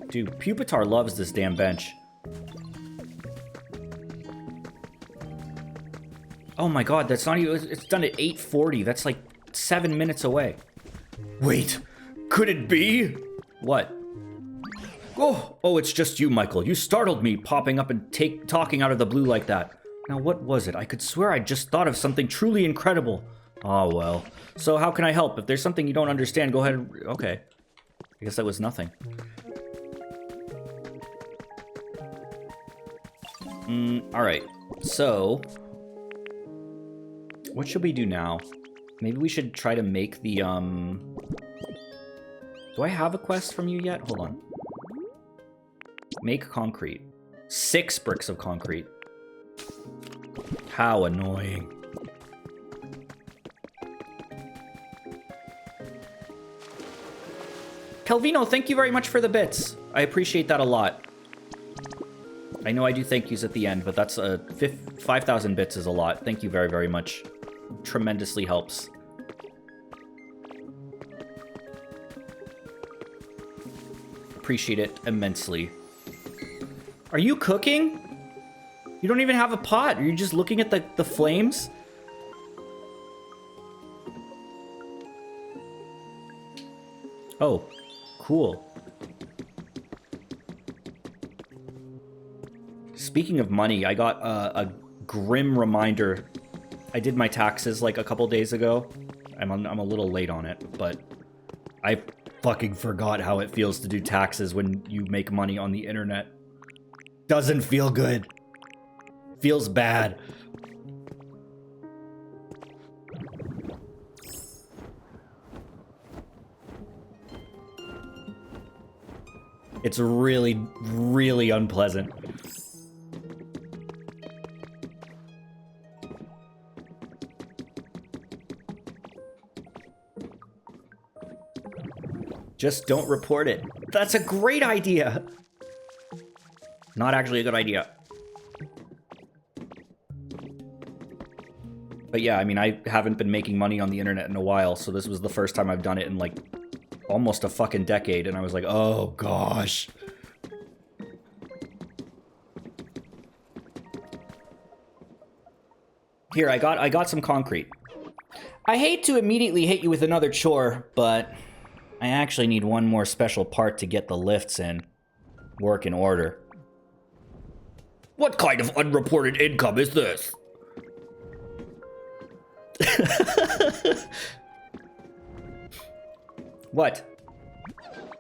Dude, Pupitar loves this damn bench. Oh my god, that's not even... It's done at 8:40. That's like 7 minutes away. Wait, could it be? What? Oh, it's just you, Michael. You startled me popping up and talking out of the blue like that. Now, what was it? I could swear I just thought of something truly incredible. Oh, well. So how can I help? If there's something you don't understand, go ahead and... Okay. I guess that was nothing. Alright. So... what should we do now? Maybe we should try to make the, Do I have a quest from you yet? Hold on. Make concrete. 6 bricks of concrete. How annoying. Calvino, thank you very much for the bits. I appreciate that a lot. I know I do thank yous at the end, but that's 5,000 bits is a lot. Thank you very, very much. Tremendously helps. Appreciate it immensely. Are you cooking? You don't even have a pot. Are you just looking at the flames? Oh, cool. Speaking of money, I got a grim reminder. I did my taxes like a couple days ago. I'm a little late on it, but I fucking forgot how it feels to do taxes when you make money on the internet. Doesn't feel good. Feels bad. It's really, really unpleasant. Just don't report it. That's a great idea. Not actually a good idea. But yeah, I mean, I haven't been making money on the internet in a while, so this was the first time I've done it in like almost a fucking decade, and I was like, oh gosh. Here, I got some concrete. I hate to immediately hit you with another chore, but I actually need one more special part to get the lifts in. Work in order. What kind of unreported income is this? What?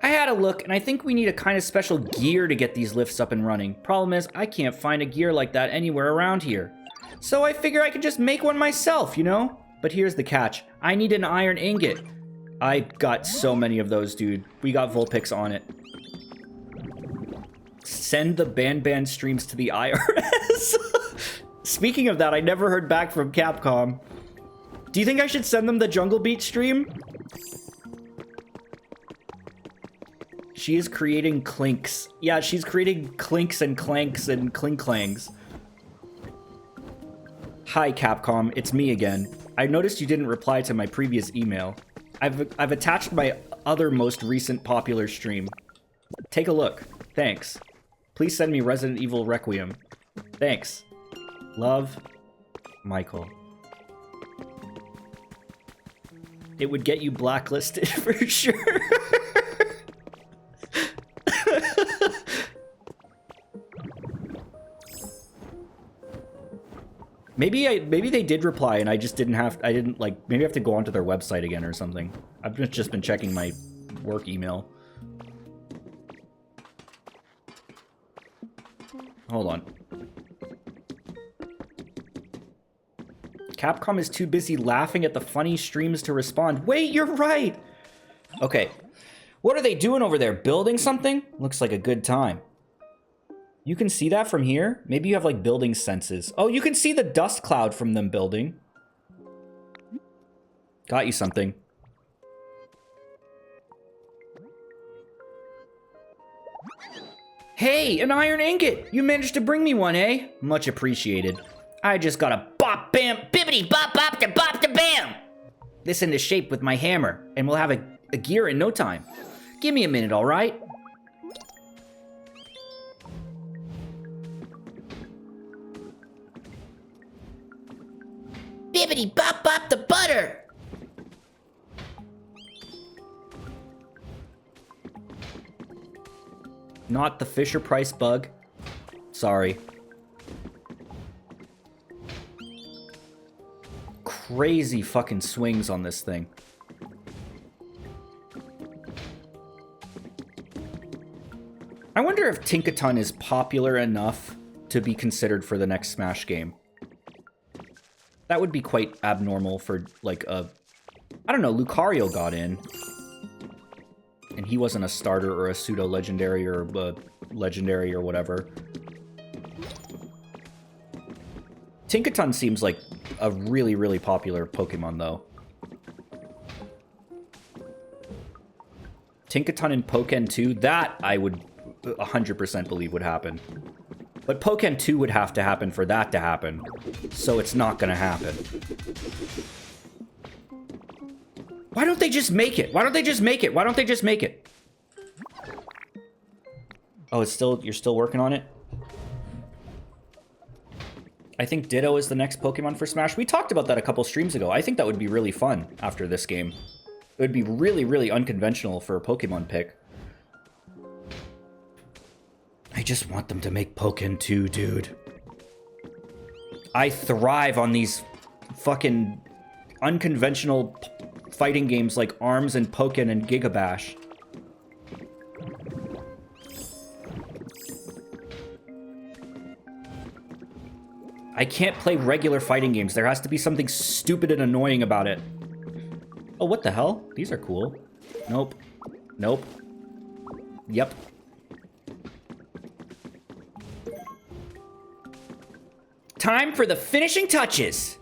I had a look, and I think we need a kind of special gear to get these lifts up and running. Problem is, I can't find a gear like that anywhere around here. So I figure I could just make one myself, you know? But here's the catch. I need an iron ingot. I got so many of those, dude. We got Vulpix on it. Send the Ban streams to the IRS. Speaking of that, I never heard back from Capcom. Do you think I should send them the Jungle Beat stream? She is creating clinks. Yeah, she's creating clinks and clanks and clink-clangs. Hi, Capcom. It's me again. I noticed you didn't reply to my previous email. I've attached my other most recent popular stream. Take a look. Thanks. Please send me Resident Evil Requiem. Thanks. Love, Michael. It would get you blacklisted for sure. Maybe they did reply and I just didn't like, maybe I have to go onto their website again or something. I've just been checking my work email. Hold on. Capcom is too busy laughing at the funny streams to respond. Wait, you're right! Okay. What are they doing over there? Building something? Looks like a good time. You can see that from here? Maybe you have like building senses. Oh, you can see the dust cloud from them building. Got you something. Hey, an iron ingot! You managed to bring me one, eh? Much appreciated. I just gotta bop bam bibbity bop bop da bop da bam! This into shape with my hammer, and we'll have a gear in no time. Give me a minute, alright? Bibbity bop bop the butter! Not the Fisher Price bug. Sorry. Crazy fucking swings on this thing. I wonder if Tinkaton is popular enough to be considered for the next Smash game. That would be quite abnormal for, like, a... I don't know, Lucario got in. And he wasn't a starter or a pseudo-legendary or a legendary or whatever. Tinkaton seems like a really, really popular Pokemon, though. Tinkaton in Pokken 2, that I would 100% believe would happen. But Pokken 2 would have to happen for that to happen. So it's not gonna happen. Why don't they just make it? Why don't they just make it? Why don't they just make it? Oh, it's still, you're still working on it? I think Ditto is the next Pokemon for Smash. We talked about that a couple streams ago. I think that would be really fun after this game. It would be really, really unconventional for a Pokemon pick. I just want them to make Pokken 2, dude. I thrive on these fucking unconventional fighting games like ARMS and Pokken and Gigabash. I can't play regular fighting games. There has to be something stupid and annoying about it. Oh, what the hell? These are cool. Nope. Nope. Yep. Time for the finishing touches.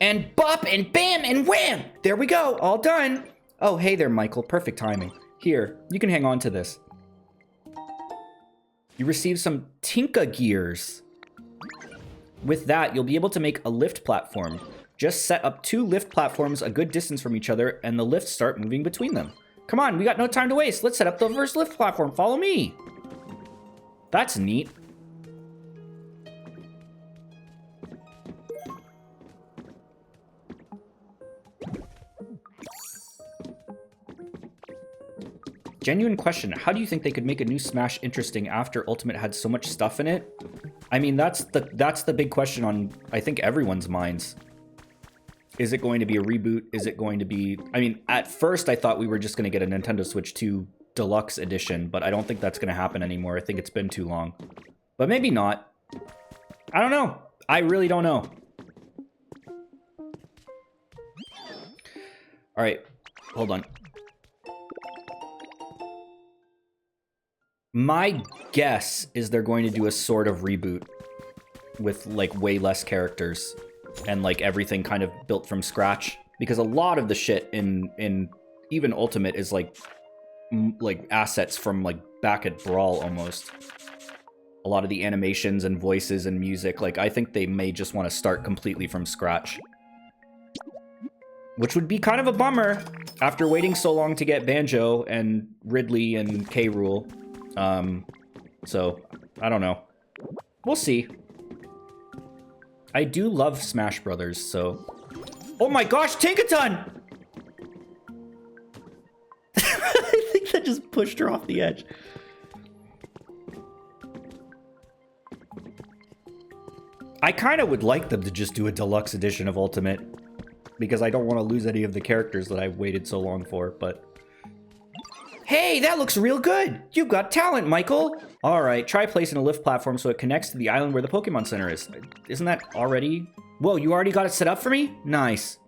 And bop and bam and wham! There we go, all done. Oh, hey there, Michael. Perfect timing. Here, you can hang on to this. You receive some Tinka gears. With that, you'll be able to make a lift platform. Just set up 2 lift platforms a good distance from each other, and the lifts start moving between them. Come on, we got no time to waste. Let's set up the first lift platform. Follow me. That's neat. Genuine question, how do you think they could make a new Smash interesting after Ultimate had so much stuff in it? I mean, that's the big question on, I think, everyone's minds. Is it going to be a reboot? Is it going to be... I mean, at first I thought we were just going to get a Nintendo Switch 2 Deluxe Edition, but I don't think that's going to happen anymore. I think it's been too long. But maybe not. I don't know. I really don't know. All right, hold on. My guess is they're going to do a sort of reboot with, like, way less characters and, like, everything kind of built from scratch. Because a lot of the shit in even Ultimate is, like assets from, like, back at Brawl almost. A lot of the animations and voices and music, like, I think they may just want to start completely from scratch. Which would be kind of a bummer after waiting so long to get Banjo and Ridley and K. Rool. So, I don't know. We'll see. I do love Smash Brothers, so... Oh my gosh, Tinkaton! I think that just pushed her off the edge. I kind of would like them to just do a deluxe edition of Ultimate, because I don't want to lose any of the characters that I've waited so long for, but... Hey, that looks real good! You've got talent, Michael! Alright, try placing a lift platform so it connects to the island where the Pokemon Center is. Isn't that already... Whoa, you already got it set up for me? Nice.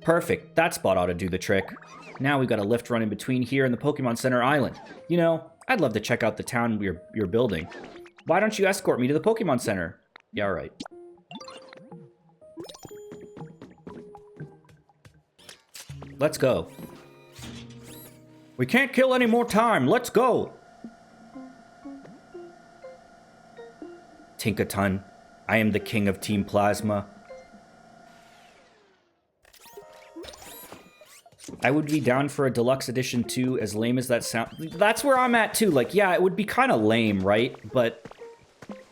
Perfect, that spot ought to do the trick. Now we've got a lift run in between here and the Pokemon Center Island. You know, I'd love to check out the town you're building. Why don't you escort me to the Pokemon Center? Yeah, alright. Let's go. We can't kill any more time. Let's go. Tinkaton, I am the king of Team Plasma. I would be down for a deluxe edition too, as lame as that sound. That's where I'm at too. Like, yeah, it would be kind of lame, right? But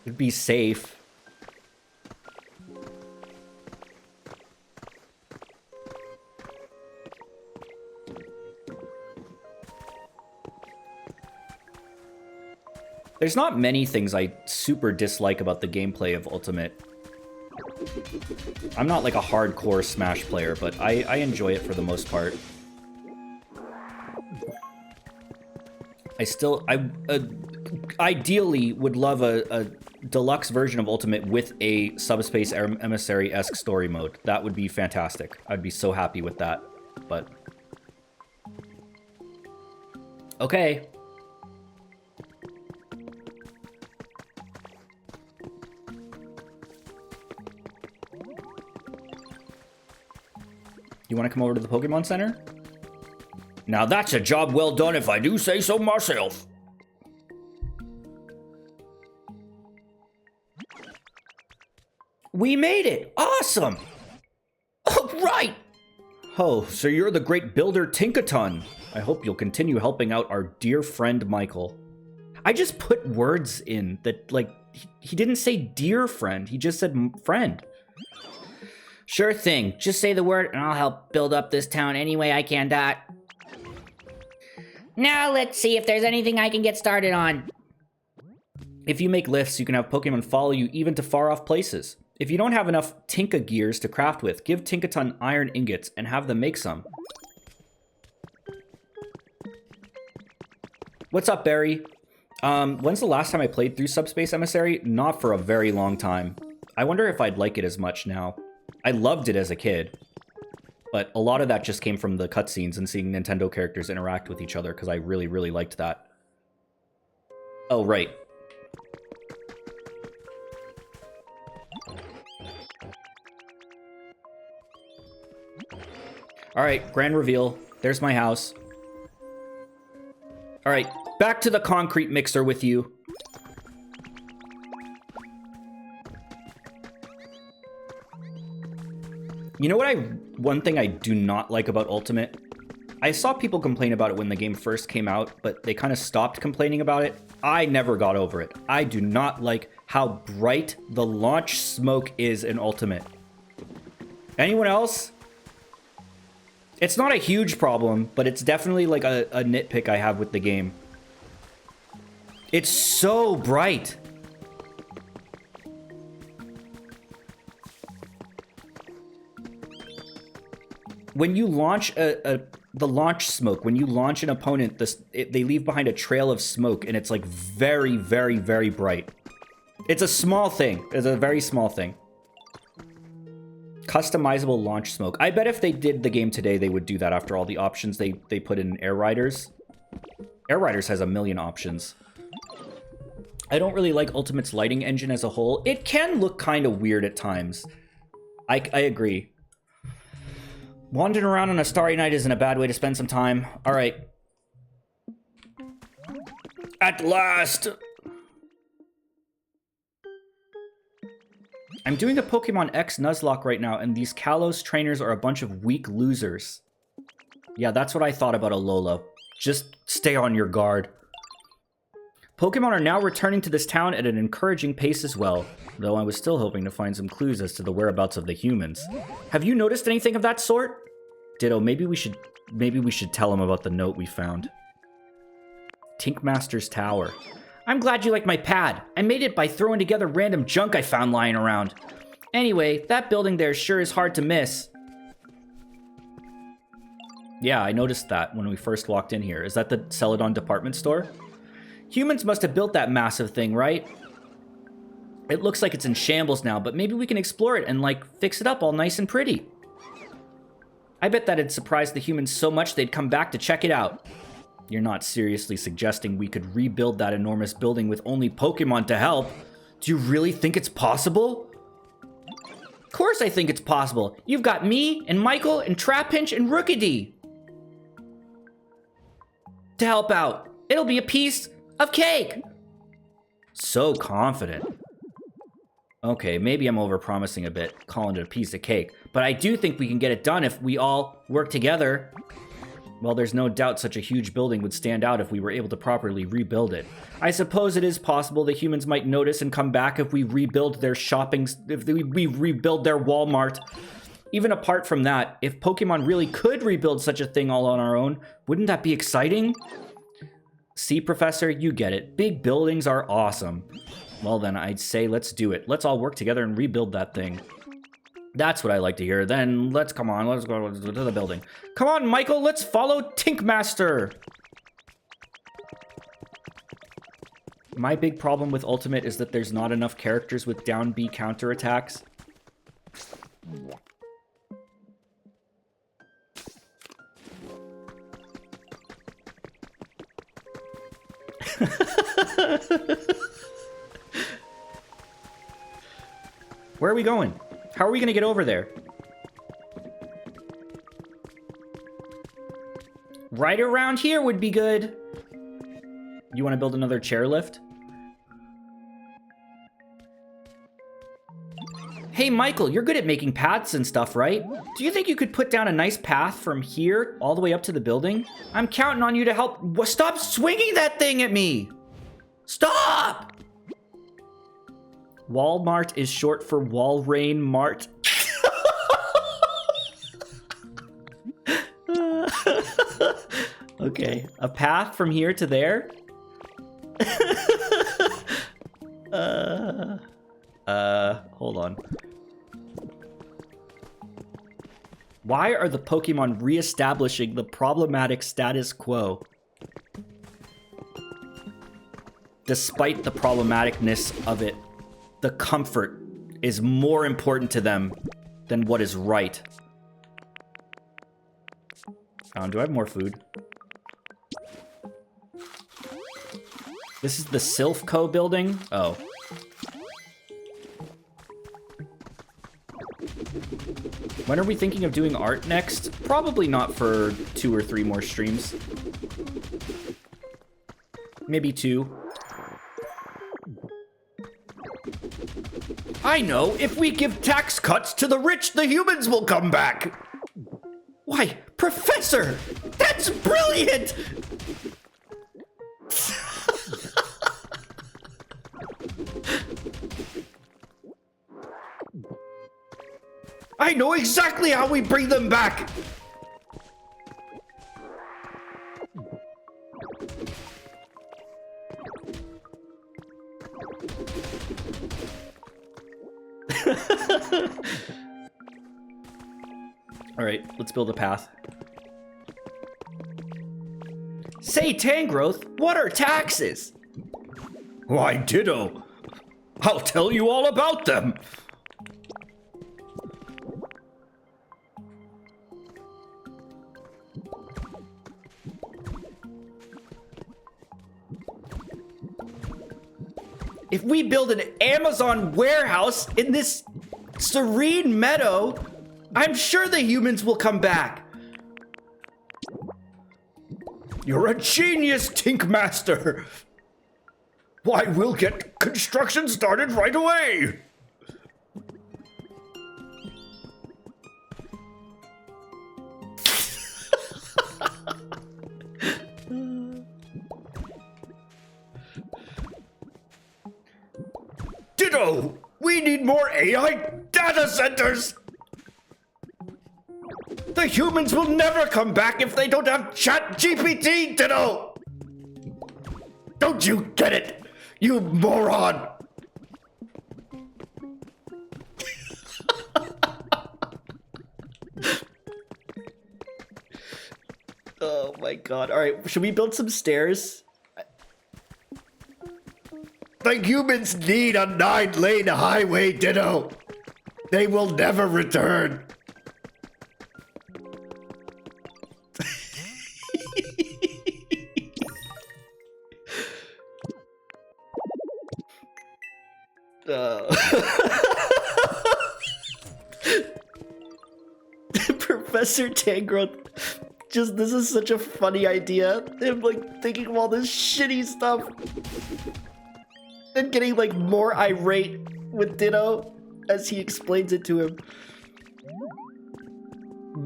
it'd be safe. There's not many things I super dislike about the gameplay of Ultimate. I'm not like a hardcore Smash player, but I enjoy it for the most part. I ideally would love a deluxe version of Ultimate with a Subspace Emissary-esque story mode. That would be fantastic. I'd be so happy with that, but... Okay. You want to come over to the Pokemon Center? Now that's a job well done if I do say so myself. We made it! Awesome! Oh, right! Oh, so you're the great builder Tinkaton. I hope you'll continue helping out our dear friend Michael. I just put words in that, like, he didn't say dear friend, he just said friend. Sure thing. Just say the word and I'll help build up this town any way I can, Dot. Now let's see if there's anything I can get started on. If you make lifts, you can have Pokemon follow you even to far-off places. If you don't have enough Tinka gears to craft with, give Tinkaton iron ingots and have them make some. What's up, Barry? When's the last time I played through Subspace Emissary? Not for a very long time. I wonder if I'd like it as much now. I loved it as a kid, but a lot of that just came from the cutscenes and seeing Nintendo characters interact with each other, because I really, really liked that. Oh, right. Alright, grand reveal. There's my house. Alright, back to the concrete mixer with you. You know what one thing I do not like about Ultimate? I saw people complain about it when the game first came out, but they kind of stopped complaining about it. I never got over it. I do not like how bright the launch smoke is in Ultimate. Anyone else? It's not a huge problem, but it's definitely like a nitpick I have with the game. It's so bright. When you launch the launch smoke, when you launch an opponent, they leave behind a trail of smoke, and it's like very, very, very bright. It's a small thing. It's a very small thing. Customizable launch smoke. I bet if they did the game today, they would do that after all the options they put in Air Riders. Air Riders has a million options. I don't really like Ultimate's lighting engine as a whole. It can look kind of weird at times. I agree. Wandering around on a starry night isn't a bad way to spend some time. All right. At last! I'm doing a Pokemon X Nuzlocke right now, and these Kalos trainers are a bunch of weak losers. Yeah, that's what I thought about Alola. Just stay on your guard. Pokemon are now returning to this town at an encouraging pace as well, though I was still hoping to find some clues as to the whereabouts of the humans. Have you noticed anything of that sort? Ditto, maybe we should tell him about the note we found. Tinkmaster's Tower. I'm glad you like my pad. I made it by throwing together random junk I found lying around. Anyway, that building there sure is hard to miss. Yeah, I noticed that when we first walked in here. Is that the Celadon department store? Humans must have built that massive thing, right? It looks like it's in shambles now, but maybe we can explore it and, like, fix it up all nice and pretty. I bet that'd surprise the humans so much they'd come back to check it out. You're not seriously suggesting we could rebuild that enormous building with only Pokemon to help? Do you really think it's possible? Of course I think it's possible. You've got me, and Michael, and Trapinch, and Rookidee to help out. It'll be a piece of cake. So confident. Okay, maybe I'm overpromising a bit, calling it a piece of cake, but I do think we can get it done if we all work together. Well, there's no doubt such a huge building would stand out if we were able to properly rebuild it. I suppose it is possible the humans might notice and come back if we rebuild their we rebuild their Walmart. Even apart from that, if Pokemon really could rebuild such a thing all on our own, wouldn't that be exciting? See, Professor, you get it. Big buildings are awesome. Well, then I'd say let's do it. Let's all work together and rebuild that thing. That's what I like to hear. Then let's go to the building. Come on, Michael, let's follow Tinkmaster. My big problem with Ultimate is that there's not enough characters with down B counterattacks. Where are we going? How are we gonna get over there? Right around here would be good. You want to build another chairlift? Hey, Michael, you're good at making paths and stuff, right? Do you think you could put down a nice path from here all the way up to the building? I'm counting on you to help. Stop swinging that thing at me! Stop! Walmart is short for Walrain Mart. Okay, a path from here to there? Hold on. Why are the Pokemon reestablishing the problematic status quo? Despite the problematicness of it, the comfort is more important to them than what is right. Do I have more food? This is the Silphco building? Oh. When are we thinking of doing art next? Probably not for 2 or 3 more streams. Maybe 2. I know! If we give tax cuts to the rich, the humans will come back! Why, Professor! That's brilliant! I know exactly how we bring them back! Alright, let's build a path. Say, Tangrowth, what are taxes? Why, ditto. I'll tell you all about them. If we build an Amazon warehouse in this serene meadow, I'm sure the humans will come back. You're a genius, Tinkmaster. Why, we'll get construction started right away. Ditto! We need more AI data centers! The humans will never come back if they don't have ChatGPT, Ditto! Don't you get it, you moron! Oh my god. Alright, should we build some stairs? The humans need a 9-lane highway, Ditto! They will never return! Professor Tangrowth, this is such a funny idea. Him like thinking of all this shitty stuff and getting like more irate with Ditto as he explains it to him.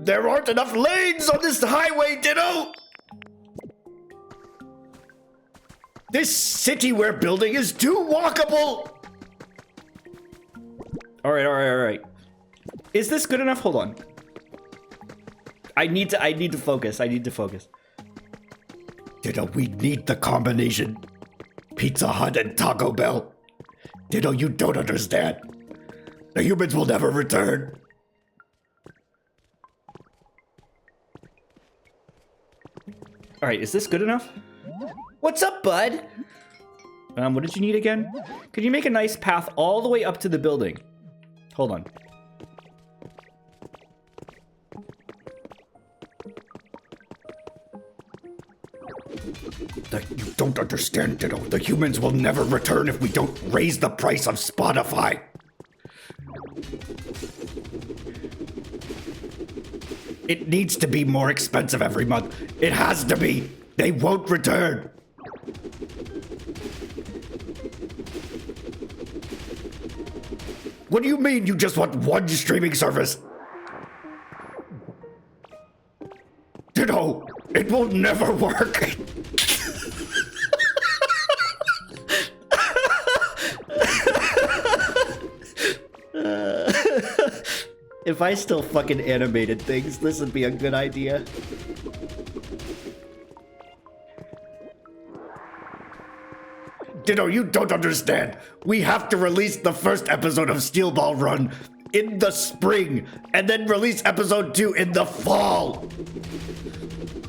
There aren't enough lanes on this highway, Ditto! This city we're building is too walkable! Alright. Is this good enough? Hold on. I need to focus. I need to focus. Ditto, we need the combination. Pizza Hut and Taco Bell. Ditto, you don't understand. The humans will never return. All right, is this good enough? What's up, bud? What did you need again? Could you make a nice path all the way up to the building? Hold on. You don't understand, Ditto. The humans will never return if we don't raise the price of Spotify. It needs to be more expensive every month. It has to be. They won't return. What do you mean you just want one streaming service? Ditto, it will never work. If I still fucking animated things, this would be a good idea. Ditto, you don't understand. We have to release the first episode of Steel Ball Run in the spring, and then release episode 2 in the fall.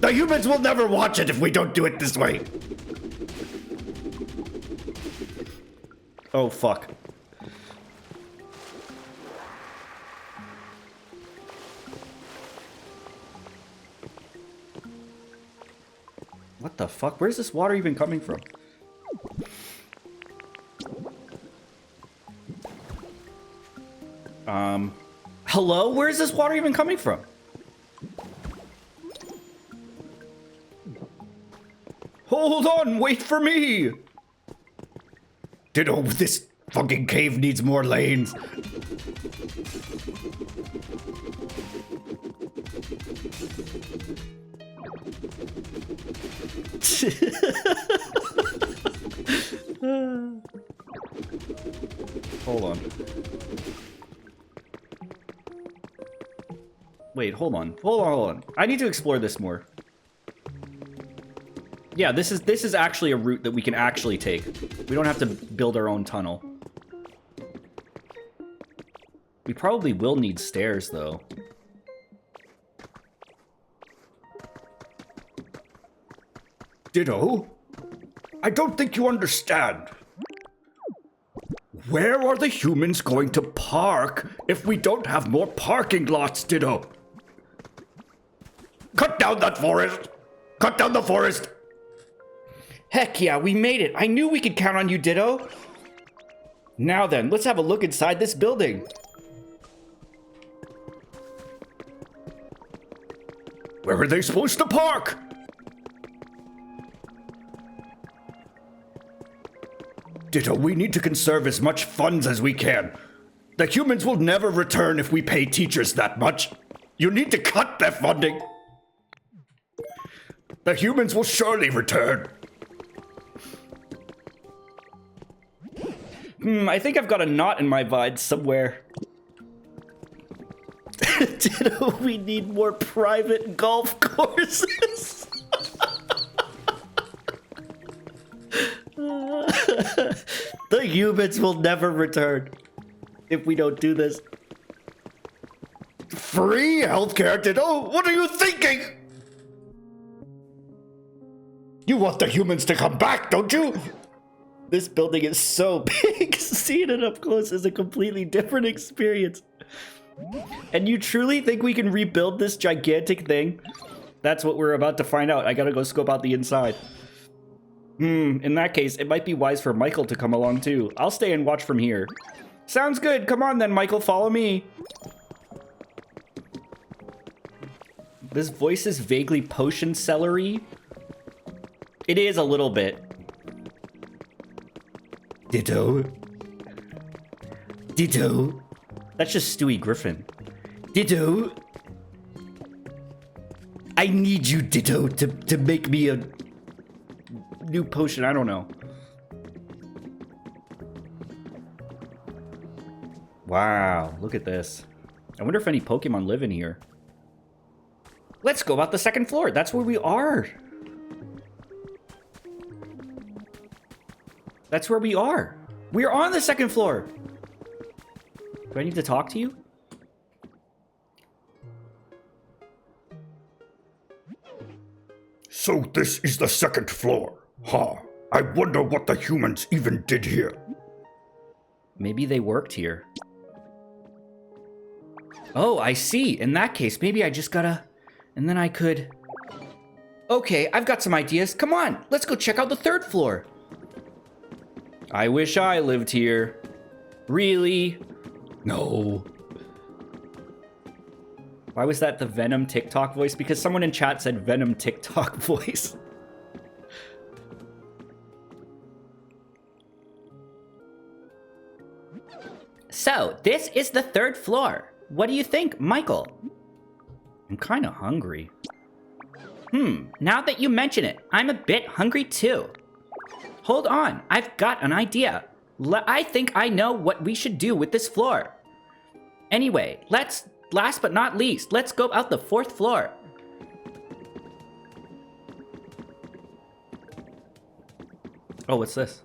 The humans will never watch it if we don't do it this way. Oh, fuck. What the fuck? Where's this water even coming from? Hello? Where's this water even coming from? Hold on, wait for me! Ditto, this fucking cave needs more lanes. Hold on. Wait, hold on. Hold on. I need to explore this more. Yeah, this is actually a route that we can actually take. We don't have to build our own tunnel. We probably will need stairs, though. Ditto, I don't think you understand. Where are the humans going to park if we don't have more parking lots, Ditto? Cut down that forest! Cut down the forest! Heck yeah, we made it! I knew we could count on you, Ditto! Now then, let's have a look inside this building. Where are they supposed to park? Ditto, we need to conserve as much funds as we can. The humans will never return if we pay teachers that much. You need to cut their funding. The humans will surely return. I think I've got a knot in my vine somewhere. Ditto, we need more private golf courses. The humans will never return if we don't do this. Free healthcare, Ditto? What are you thinking? You want the humans to come back, don't you? This building is so big. Seeing it up close is a completely different experience. And you truly think we can rebuild this gigantic thing? That's what we're about to find out. I gotta go scope out the inside. In that case, it might be wise for Michael to come along too. I'll stay and watch from here. Sounds good. Come on then, Michael, follow me. This voice is vaguely potion celery. It is a little bit. Ditto. Ditto. That's just Stewie Griffin. Ditto. I need you, Ditto, to make me a New potion, I don't know. Wow, look at this. I wonder if any Pokemon live in here. Let's go about the second floor. That's where we are. That's where we are. We are on the second floor. Do I need to talk to you? So this is the second floor. Huh. I wonder what the humans even did here. Maybe they worked here. Oh, I see. In that case, maybe I just gotta... And then I could... Okay, I've got some ideas. Come on, let's go check out the third floor. I wish I lived here. Really? No. Why was that the Venom TikTok voice? Because someone in chat said Venom TikTok voice. So, this is the third floor. What do you think, Michael? I'm kind of hungry. Now that you mention it, I'm a bit hungry too. Hold on, I've got an idea. I think I know what we should do with this floor. Anyway, last but not least, let's go out the fourth floor. Oh, what's this?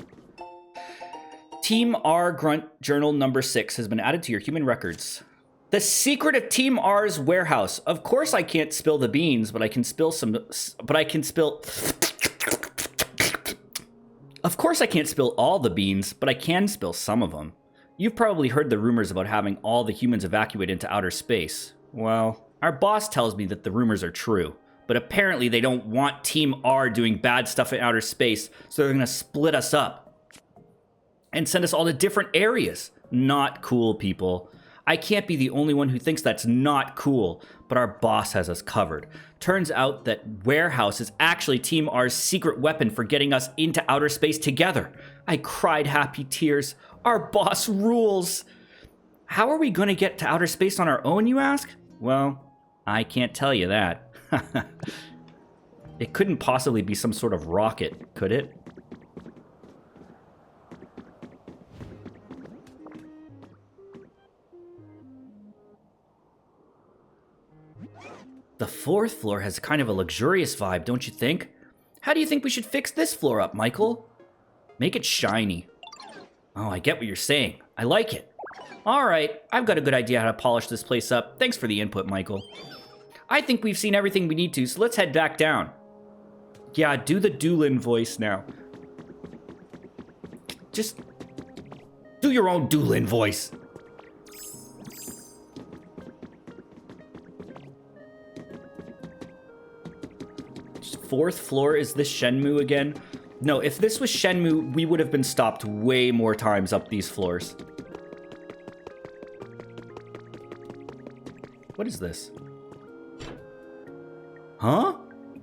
Team R Grunt Journal number 6 has been added to your human records. The secret of Team R's warehouse. Of course I can't spill the beans, but I can spill some... But I can spill... Of course I can't spill all the beans, but I can spill some of them. You've probably heard the rumors about having all the humans evacuate into outer space. Well, our boss tells me that the rumors are true, but apparently they don't want Team R doing bad stuff in outer space, so they're gonna split us up and send us all to different areas. Not cool, people. I can't be the only one who thinks that's not cool, but our boss has us covered. Turns out that warehouse is actually Team R's secret weapon for getting us into outer space together. I cried happy tears. Our boss rules. How are we going to get to outer space on our own, you ask? Well, I can't tell you that. It couldn't possibly be some sort of rocket, could it? The fourth floor has kind of a luxurious vibe, don't you think? How do you think we should fix this floor up, Michael? Make it shiny. Oh, I get what you're saying. I like it. All right, I've got a good idea how to polish this place up. Thanks for the input, Michael. I think we've seen everything we need to, so let's head back down. Yeah, do the Doolin voice now. Just do your own Doolin voice. Fourth floor, is this Shenmue again? No, if this was Shenmue, we would have been stopped way more times up these floors. What is this? Huh?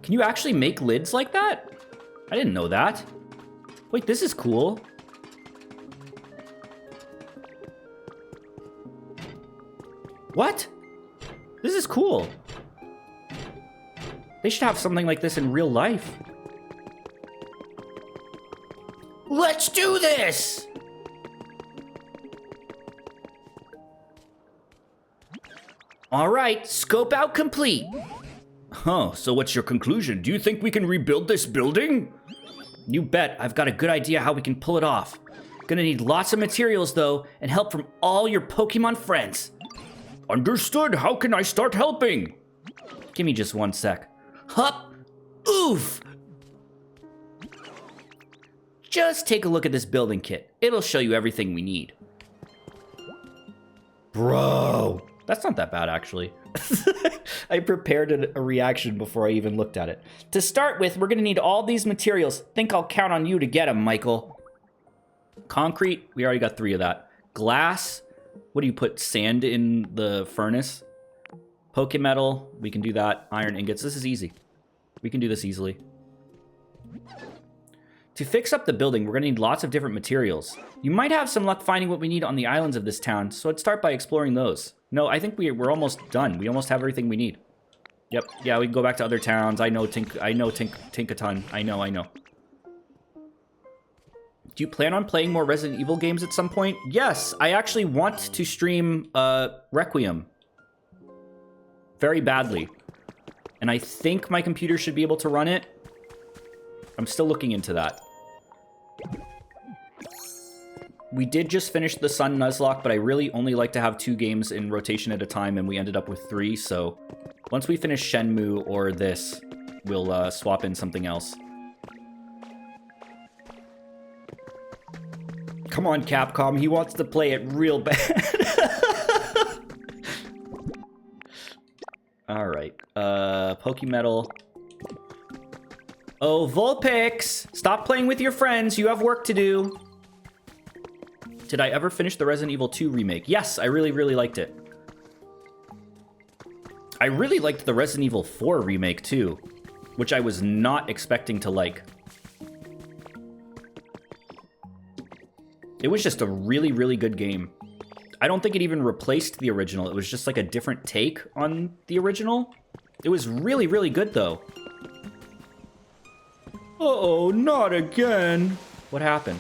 Can you actually make lids like that? I didn't know that. Wait, this is cool. What? This is cool. They should have something like this in real life. Let's do this! All right, scope out complete. Huh, so what's your conclusion? Do you think we can rebuild this building? You bet, I've got a good idea how we can pull it off. Gonna need lots of materials though, and help from all your Pokemon friends. Understood, how can I start helping? Give me just one sec. Hup! Oof! Just take a look at this building kit. It'll show you everything we need. Bro! That's not that bad, actually. I prepared a reaction before I even looked at it. To start with, we're gonna need all these materials. Think I'll count on you to get them, Michael. Concrete, we already got 3 of that. Glass, what do you put, sand in the furnace? Pokemetal, we can do that. Iron ingots, this is easy. We can do this easily. To fix up the building, we're gonna need lots of different materials. You might have some luck finding what we need on the islands of this town, so let's start by exploring those. No, I think we're almost done. We almost have everything we need. Yep, yeah, we can go back to other towns. I know Tinkaton. I know. Do you plan on playing more Resident Evil games at some point? Yes, I actually want to stream Requiem. Very badly. And I think my computer should be able to run it. I'm still looking into that. We did just finish the Sun Nuzlocke, but I really only like to have 2 games in rotation at a time, and we ended up with 3, so once we finish Shenmue or this, we'll swap in something else. Come on, Capcom, he wants to play it real bad. Alright, Pokemetal. Oh, Vulpix! Stop playing with your friends, you have work to do. Did I ever finish the Resident Evil 2 remake? Yes, I really, really liked it. I really liked the Resident Evil 4 remake too, which I was not expecting to like. It was just a really, really good game. I don't think it even replaced the original. It was just like a different take on the original. It was really, really good though. Uh-oh, not again. What happened?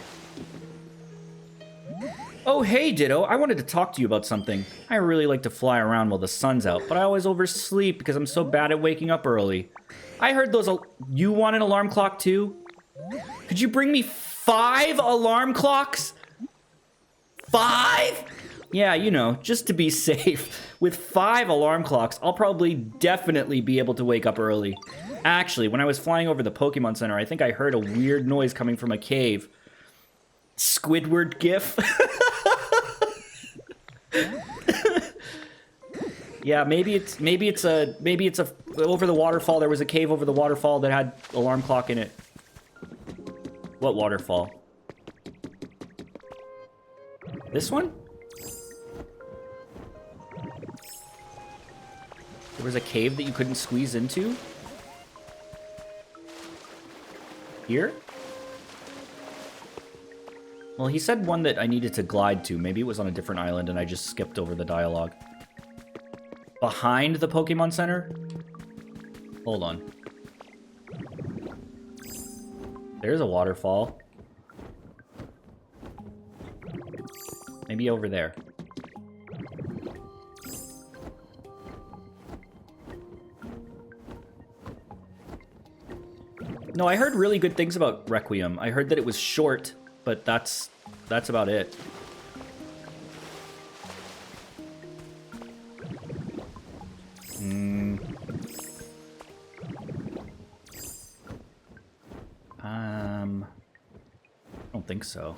Oh, hey, Ditto. I wanted to talk to you about something. I really like to fly around while the sun's out, but I always oversleep because I'm so bad at waking up early. I heard those... You want an alarm clock, too? Could you bring me 5 alarm clocks? 5? Yeah, you know, just to be safe. With 5 alarm clocks, I'll probably definitely be able to wake up early. Actually, when I was flying over the Pokemon Center, I think I heard a weird noise coming from a cave. Squidward gif. Yeah, maybe it's a over the waterfall. There was a cave over the waterfall that had alarm clock in it. What waterfall? This one? There was a cave that you couldn't squeeze into? Here? Well, he said one that I needed to glide to. Maybe it was on a different island and I just skipped over the dialogue. Behind the Pokemon Center? Hold on. There's a waterfall. Maybe over there. No, I heard really good things about Requiem. I heard that it was short, but that's about it. I don't think so.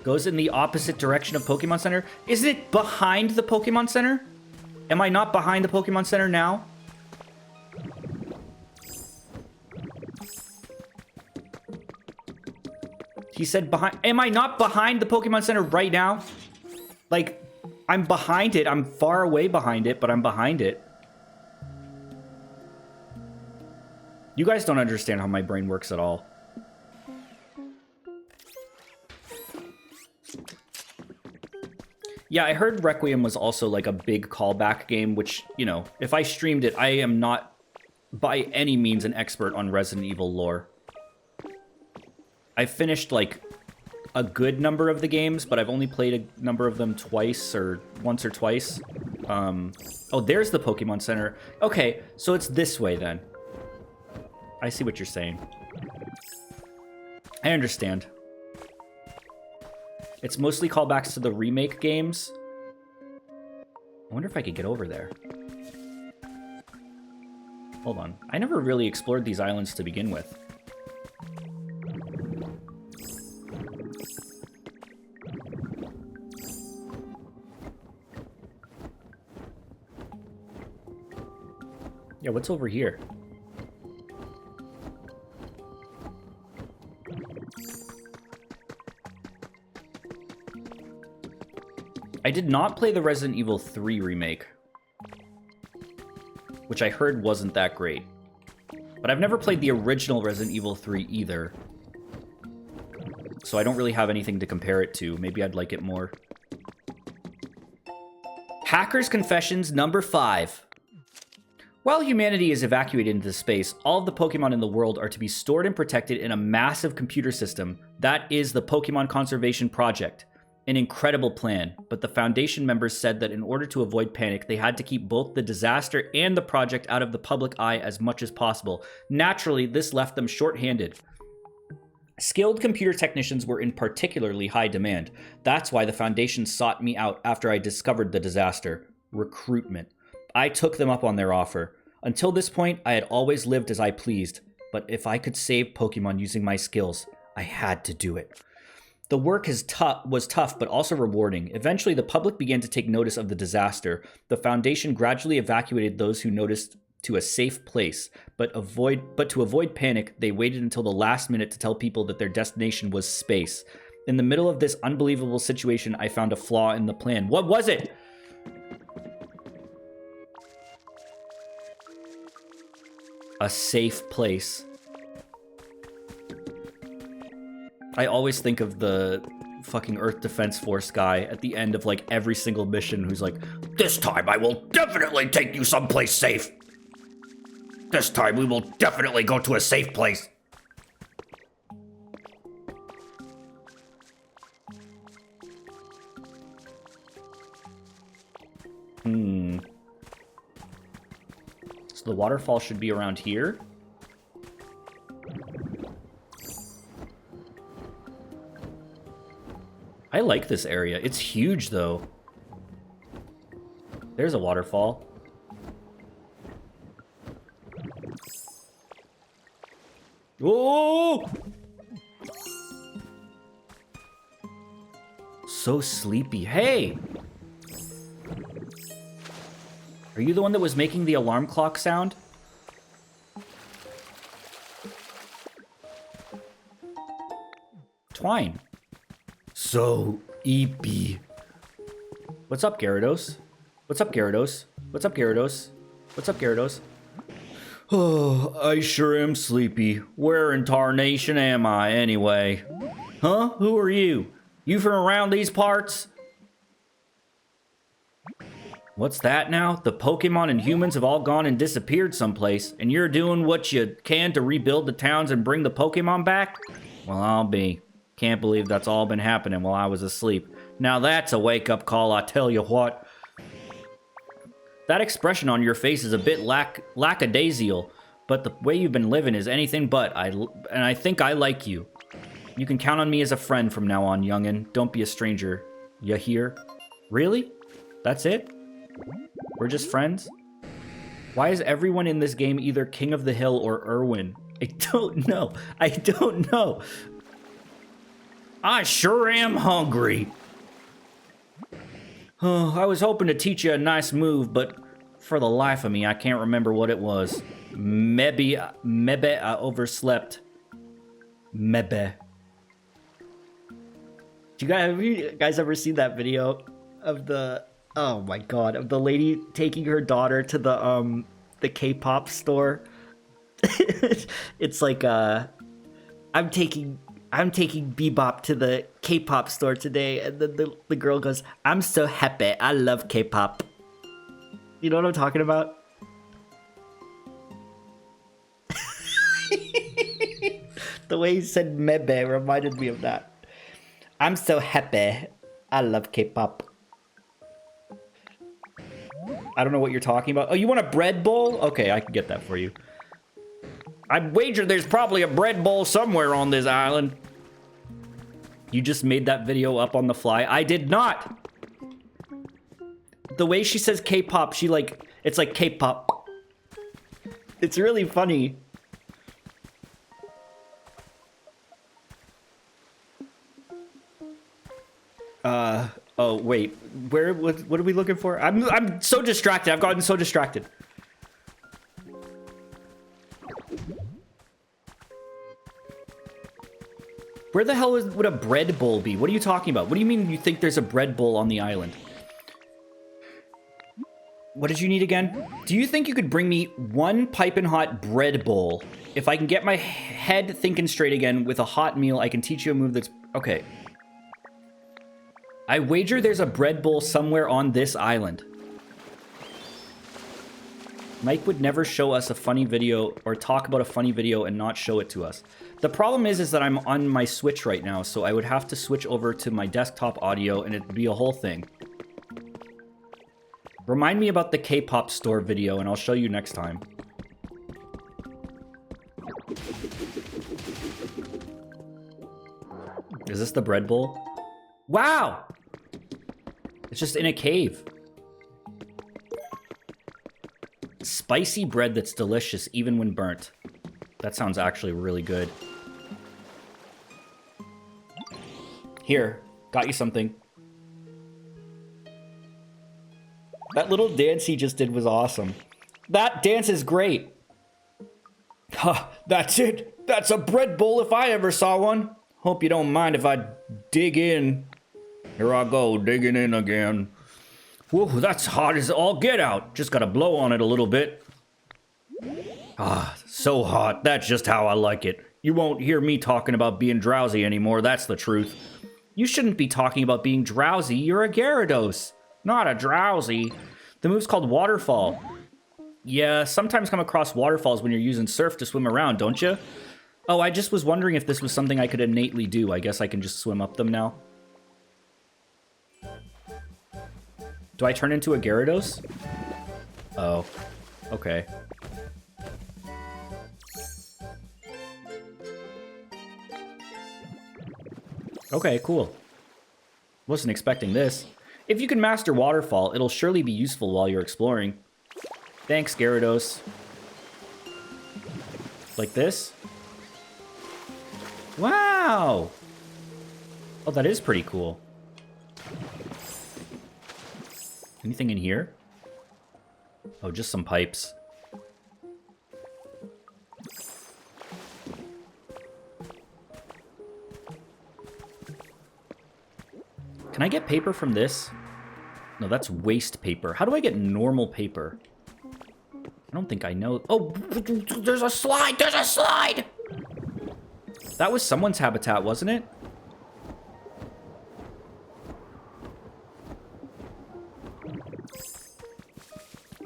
Goes in the opposite direction of Pokemon Center? Isn't it behind the Pokemon Center? Am I not behind the Pokemon Center now? He said behind... Am I not behind the Pokemon Center right now? Like, I'm behind it. I'm far away behind it, but I'm behind it. You guys don't understand how my brain works at all. Yeah, I heard Requiem was also like a big callback game, which, you know, if I streamed it, I am not by any means an expert on Resident Evil lore. I've finished like a good number of the games, but I've only played a number of them once or twice. Oh, there's the Pokemon Center. Okay, so it's this way then. I see what you're saying. I understand. It's mostly callbacks to the remake games. I wonder if I could get over there. Hold on. I never really explored these islands to begin with. Yeah, what's over here? I did not play the Resident Evil 3 remake, which I heard wasn't that great. But I've never played the original Resident Evil 3 either, so I don't really have anything to compare it to. Maybe I'd like it more. Hacker's Confessions number 5. While humanity is evacuated into space, all of the Pokemon in the world are to be stored and protected in a massive computer system. That is the Pokemon Conservation Project. An incredible plan, but the Foundation members said that in order to avoid panic, they had to keep both the disaster and the project out of the public eye as much as possible. Naturally, this left them short-handed. Skilled computer technicians were in particularly high demand. That's why the Foundation sought me out after I discovered the disaster. Recruitment. I took them up on their offer. Until this point, I had always lived as I pleased. But if I could save Pokemon using my skills, I had to do it. The work was tough, but also rewarding. Eventually, the public began to take notice of the disaster. The Foundation gradually evacuated those who noticed to a safe place, but to avoid panic, they waited until the last minute to tell people that their destination was space. In the middle of this unbelievable situation, I found a flaw in the plan. What was it? A safe place. I always think of the fucking Earth Defense Force guy at the end of like every single mission who's like, This time I will definitely take you someplace safe. This time we will definitely go to a safe place. So the waterfall should be around here. I like this area. It's huge, though. There's a waterfall. Whoa! So sleepy. Hey! Are you the one that was making the alarm clock sound? Twine. So eepy. What's up, Gyarados? What's up, Gyarados? What's up, Gyarados? What's up, Gyarados? Oh, I sure am sleepy. Where in tarnation am I, anyway? Huh? Who are you? You from around these parts? What's that now? The Pokemon and humans have all gone and disappeared someplace, and you're doing what you can to rebuild the towns and bring the Pokemon back? Well, I'll be. Can't believe that's all been happening while I was asleep. Now that's a wake-up call, I tell you what. That expression on your face is a bit lackadaisical, but the way you've been living is anything but, and I think I like you. You can count on me as a friend from now on, youngin'. Don't be a stranger. You hear? Really? That's it? We're just friends? Why is everyone in this game either King of the Hill or Irwin? I don't know. I don't know. I sure am hungry. Oh, I was hoping to teach you a nice move, but for the life of me, I can't remember what it was. Maybe I overslept. Maybe. Have you guys ever seen that video of the, oh my god, of the lady taking her daughter to the K-pop store? It's like, I'm taking Bebop to the K-pop store today, and then the girl goes, I'm so happy, I love K-pop. You know what I'm talking about? The way he said mebe reminded me of that. I'm so happy, I love K-pop. I don't know what you're talking about. Oh, you want a bread bowl? Okay, I can get that for you. I wager there's probably a bread bowl somewhere on this island. You just made that video up on the fly? I did not! The way she says K-pop, it's like K-pop. It's really funny. Oh, wait. What are we looking for? I'm so distracted. I've gotten so distracted. Where the hell would a bread bowl be? What are you talking about? What do you mean you think there's a bread bowl on the island? What did you need again? Do you think you could bring me one piping hot bread bowl? If I can get my head thinking straight again with a hot meal, I can teach you a move that's... Okay. I wager there's a bread bowl somewhere on this island. Mike would never show us a funny video or talk about a funny video and not show it to us. The problem is that I'm on my Switch right now, so I would have to switch over to my desktop audio and it'd be a whole thing. Remind me about the K-pop store video and I'll show you next time. Is this the bread bowl? Wow! It's just in a cave. Spicy bread that's delicious even when burnt. That sounds actually really good. Here, got you something. That little dance he just did was awesome. That dance is great. Ha, that's it. That's a bread bowl if I ever saw one. Hope you don't mind if I dig in. Here I go, digging in again. Whoa, that's hot as all get out. Just gotta blow on it a little bit. Ah, so hot. That's just how I like it. You won't hear me talking about being drowsy anymore, that's the truth. You shouldn't be talking about being drowsy. You're a Gyarados, not a drowsy. The move's called waterfall. Yeah, sometimes come across waterfalls when you're using surf to swim around, don't you? Oh, I just was wondering if this was something I could innately do. I guess I can just swim up them now. Do I turn into a Gyarados? Oh, okay. Okay, cool. Wasn't expecting this. If you can master Waterfall, it'll surely be useful while you're exploring. Thanks, Gyarados. Like this? Wow! Oh, that is pretty cool. Anything in here? Oh, just some pipes. Can I get paper from this? No, that's waste paper. How do I get normal paper? I don't think I know. Oh, there's a slide! There's a slide! That was someone's habitat, wasn't it?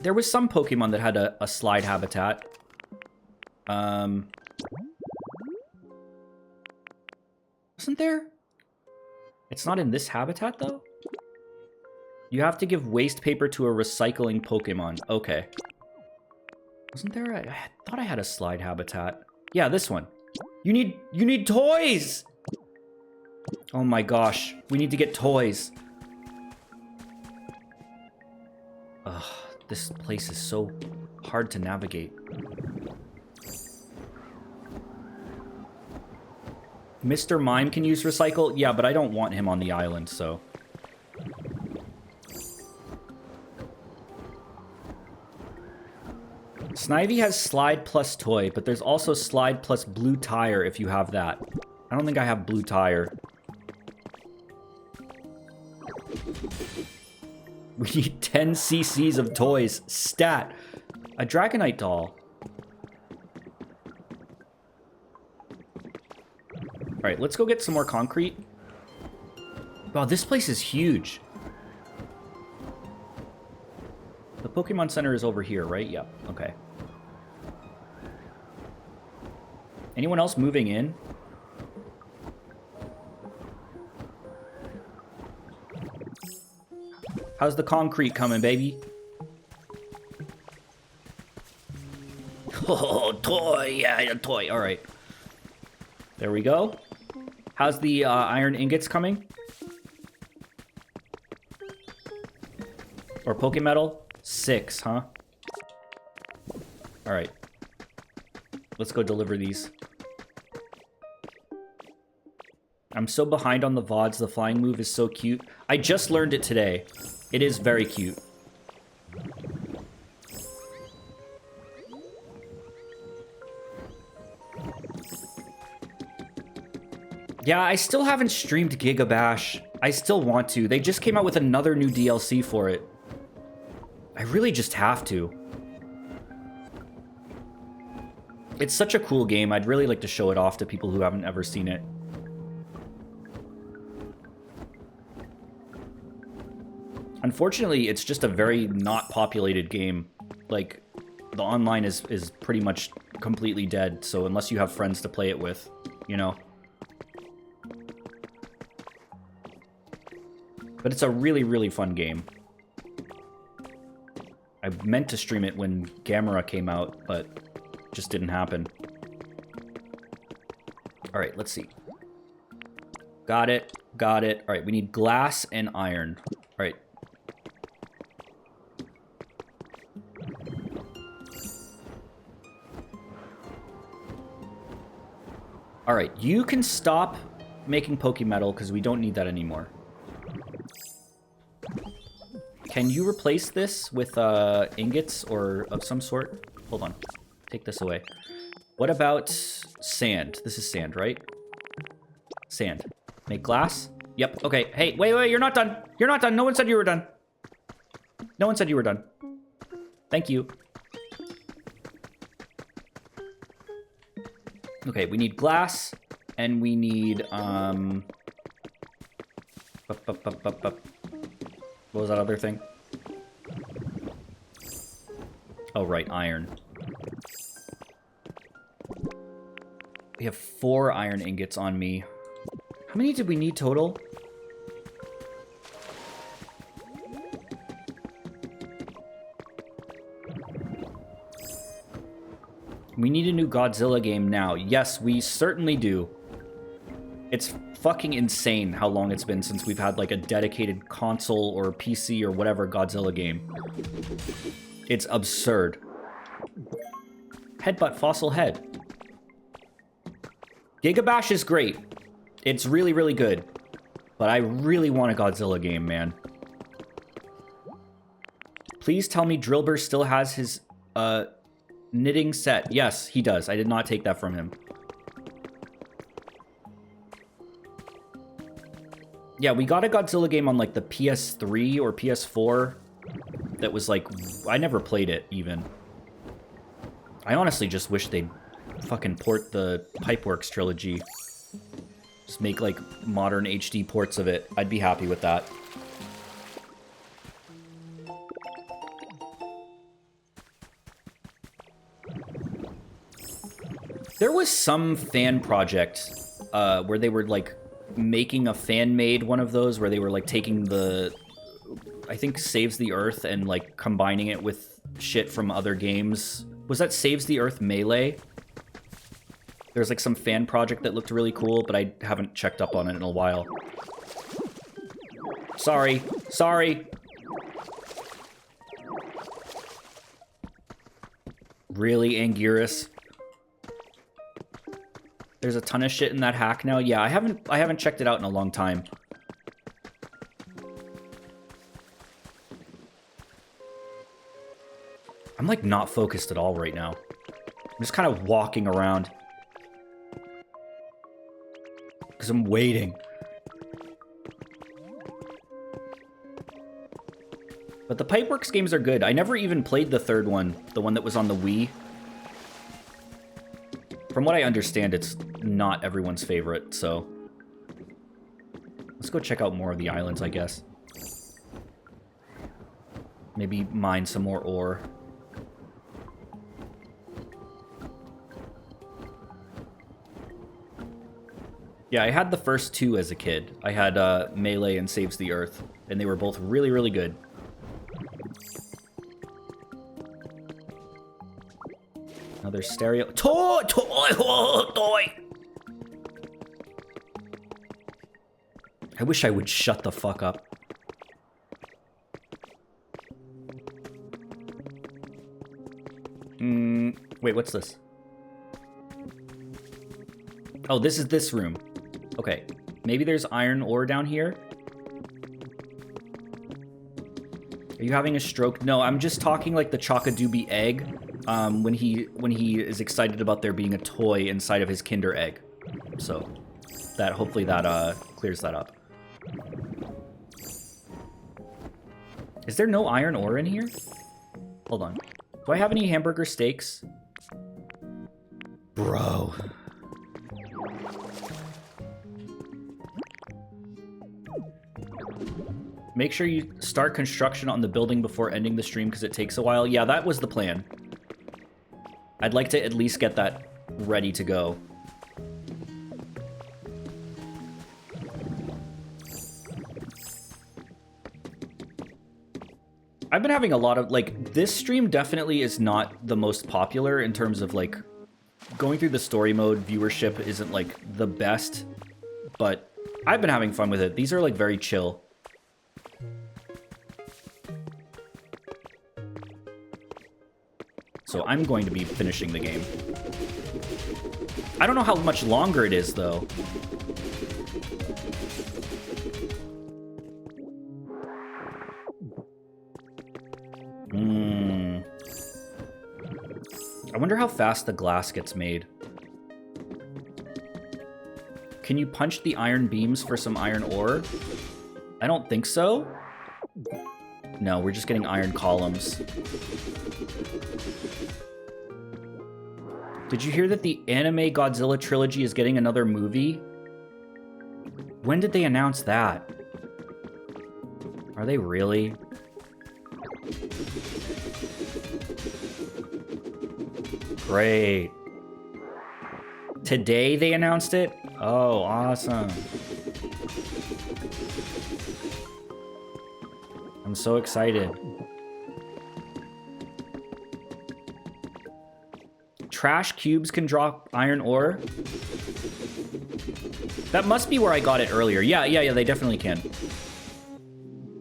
There was some Pokemon that had a slide habitat. Wasn't there? It's not in this habitat, though? You have to give waste paper to a recycling Pokemon. Okay. Wasn't there? I thought I had a slide habitat. Yeah, this one. You need toys! Oh my gosh. We need to get toys. Ugh, this place is so hard to navigate. Mr. Mime can use recycle? Yeah, but I don't want him on the island, so... Snivy has slide plus toy, but there's also slide plus blue tire if you have that. I don't think I have blue tire. We need 10 cc's of toys. Stat. A Dragonite doll. Alright, let's go get some more concrete. Wow, this place is huge. The Pokemon Center is over here, right? Yep, okay. Anyone else moving in? How's the concrete coming, baby? Oh, toy! Yeah, a toy. All right. There we go. How's the iron ingots coming? Or Pokemetal? 6, huh? All right. Let's go deliver these. I'm so behind on the VODs. The flying move is so cute. I just learned it today. It is very cute. Yeah, I still haven't streamed Giga Bash. I still want to. They just came out with another new DLC for it. I really just have to. It's such a cool game. I'd really like to show it off to people who haven't ever seen it. Unfortunately, it's just a very not populated game. Like, the online is pretty much completely dead, so unless you have friends to play it with, you know. But it's a really, really fun game. I meant to stream it when Gamera came out, but just didn't happen. Alright, let's see. Got it. Got it. All right, we need glass and iron. All right. All right, you can stop making Pokemetal because we don't need that anymore. Can you replace this with ingots or of some sort? Hold on. Take this away. What about sand? This is sand, right? Sand. Make glass? Yep, okay. Hey, wait, you're not done. You're not done. No one said you were done. No one said you were done. Thank you. Okay, we need glass, and we need, what was that other thing? Oh, right, iron. We have 4 iron ingots on me. How many did we need total? We need a new Godzilla game now. Yes, we certainly do. It's fucking insane how long it's been since we've had like a dedicated console or PC or whatever Godzilla game. It's absurd. Headbutt Fossil Head. Gigabash is great. It's really, really good. But I really want a Godzilla game, man. Please tell me Drillbur still has his, knitting set. Yes, he does. I did not take that from him. Yeah, we got a Godzilla game on, like, the PS3 or PS4 that was, like... I never played it, even. I honestly just wish they'd fucking port the Pipeworks trilogy. Just make, like, modern HD ports of it. I'd be happy with that. There was some fan project where they were, like, making a fan-made one of those, where they were, like, taking the, I think, Saves the Earth and, like, combining it with shit from other games. Was that Saves the Earth Melee? There's, like, some fan project that looked really cool, but I haven't checked up on it in a while. Sorry. Sorry! Really, Anguirus? There's a ton of shit in that hack now. Yeah, I haven't checked it out in a long time. I'm like not focused at all right now. I'm just kind of walking around. Because I'm waiting. But the Pipeworks games are good. I never even played the third one. The one that was on the Wii. From what I understand, it's not everyone's favorite, so... Let's go check out more of the islands, I guess. Maybe mine some more ore. Yeah, I had the first 2 as a kid. I had Melee and Saves the Earth, and they were both really, really good. Another stereo. Toy! I wish I would shut the fuck up. Wait, what's this? Oh, this is this room. Okay. Maybe there's iron ore down here? Are you having a stroke? No, I'm just talking like the Chocodoobie egg. When he is excited about there being a toy inside of his Kinder Egg. So, that hopefully that clears that up. Is there no iron ore in here? Hold on. Do I have any hamburger steaks? Bro. Make sure you start construction on the building before ending the stream because it takes a while. Yeah, that was the plan. I'd like to at least get that ready to go. I've been having a lot of, like, this stream definitely is not the most popular in terms of, like, going through the story mode. Viewership isn't, like, the best, but I've been having fun with it. These are like very chill. So I'm going to be finishing the game. I don't know how much longer it is, though. I wonder how fast the glass gets made. Can you punch the iron beams for some iron ore? I don't think so. No, we're just getting iron columns. Did you hear that the anime Godzilla trilogy is getting another movie? When did they announce that? Are they really? Great. Today they announced it? Oh, awesome. I'm so excited. Trash cubes can drop iron ore? That must be where I got it earlier. Yeah, they definitely can.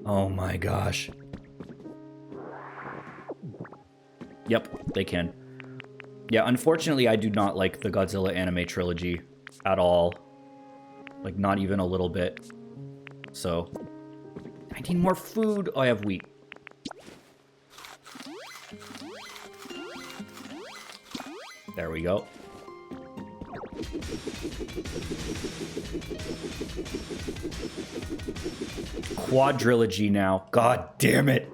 Oh my gosh. Yep, they can. Yeah, unfortunately, I do not like the Godzilla anime trilogy at all. Like, not even a little bit. So, I need more food. Oh, I have wheat. There we go. Quadrilogy now. God damn it.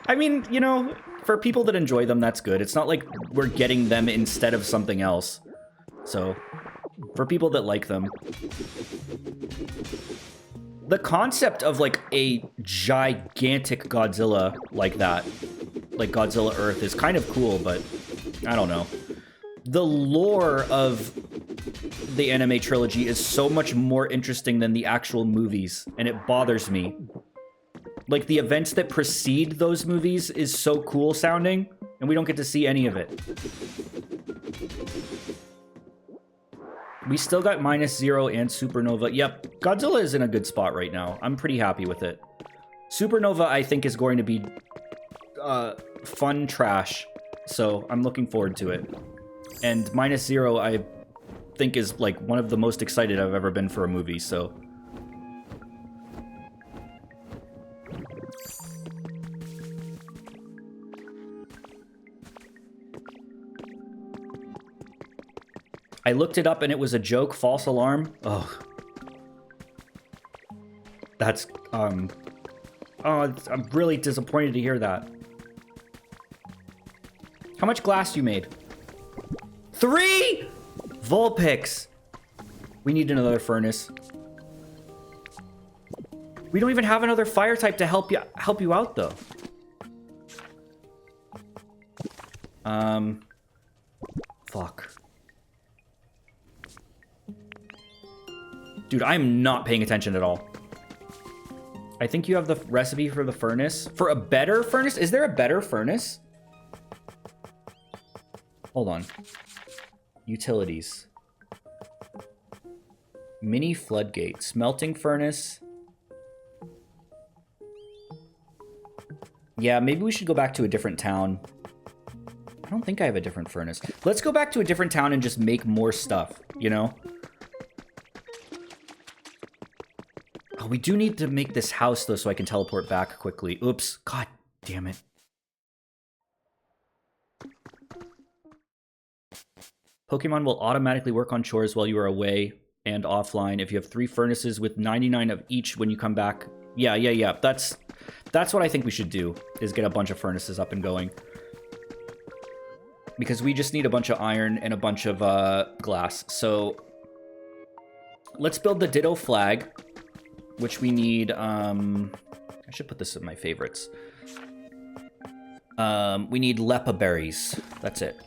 I mean, you know, for people that enjoy them, that's good. It's not like we're getting them instead of something else. So, for people that like them. The concept of, like, a gigantic Godzilla like that, like Godzilla Earth, is kind of cool, but I don't know. The lore of the anime trilogy is so much more interesting than the actual movies, and it bothers me. Like, the events that precede those movies is so cool sounding, and we don't get to see any of it. We still got -0 and Supernova. Yep, Godzilla is in a good spot right now. I'm pretty happy with it. Supernova, I think, is going to be fun trash, so I'm looking forward to it. And -0, I think, is like one of the most excited I've ever been for a movie, so... I looked it up and it was a joke, false alarm. Oh. That's, oh, I'm really disappointed to hear that. How much glass you made? 3 Vulpix. We need another furnace. We don't even have another fire type to help you out, though. Fuck. Dude, I'm not paying attention at all. I think you have the recipe for the furnace. For a better furnace? Is there a better furnace? Hold on. Utilities. Mini floodgate. Smelting furnace. Yeah, maybe we should go back to a different town. I don't think I have a different furnace. Let's go back to a different town and just make more stuff, you know? Oh, we do need to make this house, though, so I can teleport back quickly. Oops. God damn it. Pokemon will automatically work on chores while you are away and offline if you have 3 furnaces with 99 of each when you come back. Yeah. That's what I think we should do, is get a bunch of furnaces up and going. Because we just need a bunch of iron and a bunch of glass. So let's build the Ditto flag, which we need... I should put this in my favorites. We need Lepa berries. That's it.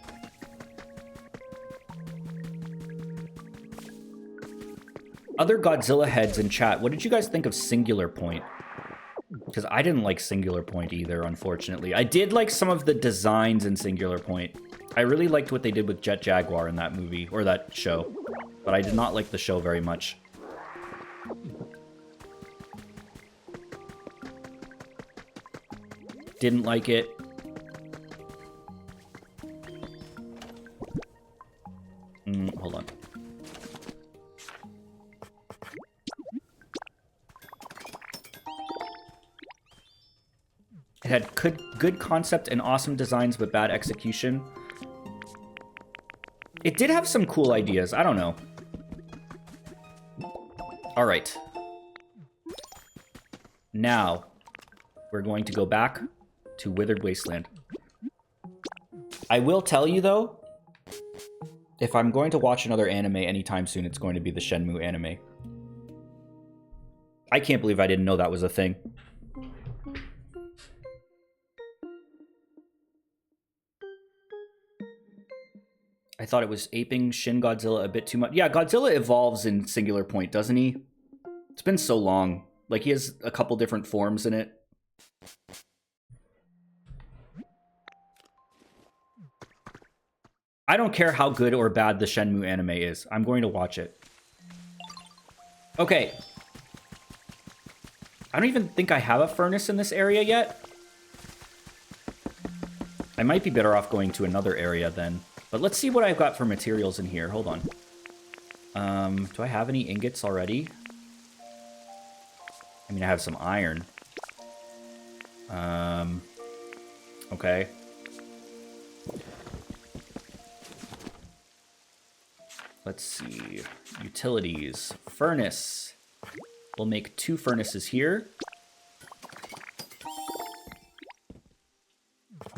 Other Godzilla heads in chat, what did you guys think of Singular Point? Because I didn't like Singular Point either, unfortunately. I did like some of the designs in Singular Point. I really liked what they did with Jet Jaguar in that movie, or that show. But I did not like the show very much. Didn't like it. Hold on. It had good concept and awesome designs, but bad execution. It did have some cool ideas. I don't know. All right. Now, we're going to go back to Withered Wasteland. I will tell you, though, if I'm going to watch another anime anytime soon, it's going to be the Shenmue anime. I can't believe I didn't know that was a thing. I thought it was aping Shin Godzilla a bit too much. Yeah, Godzilla evolves in Singular Point, doesn't he? It's been so long. Like, he has a couple different forms in it. I don't care how good or bad the Shenmue anime is. I'm going to watch it. Okay. I don't even think I have a furnace in this area yet. I might be better off going to another area then. But let's see what I've got for materials in here. Hold on. Do I have any ingots already? I mean, I have some iron. Okay. Let's see. Utilities. Furnace. We'll make 2 furnaces here.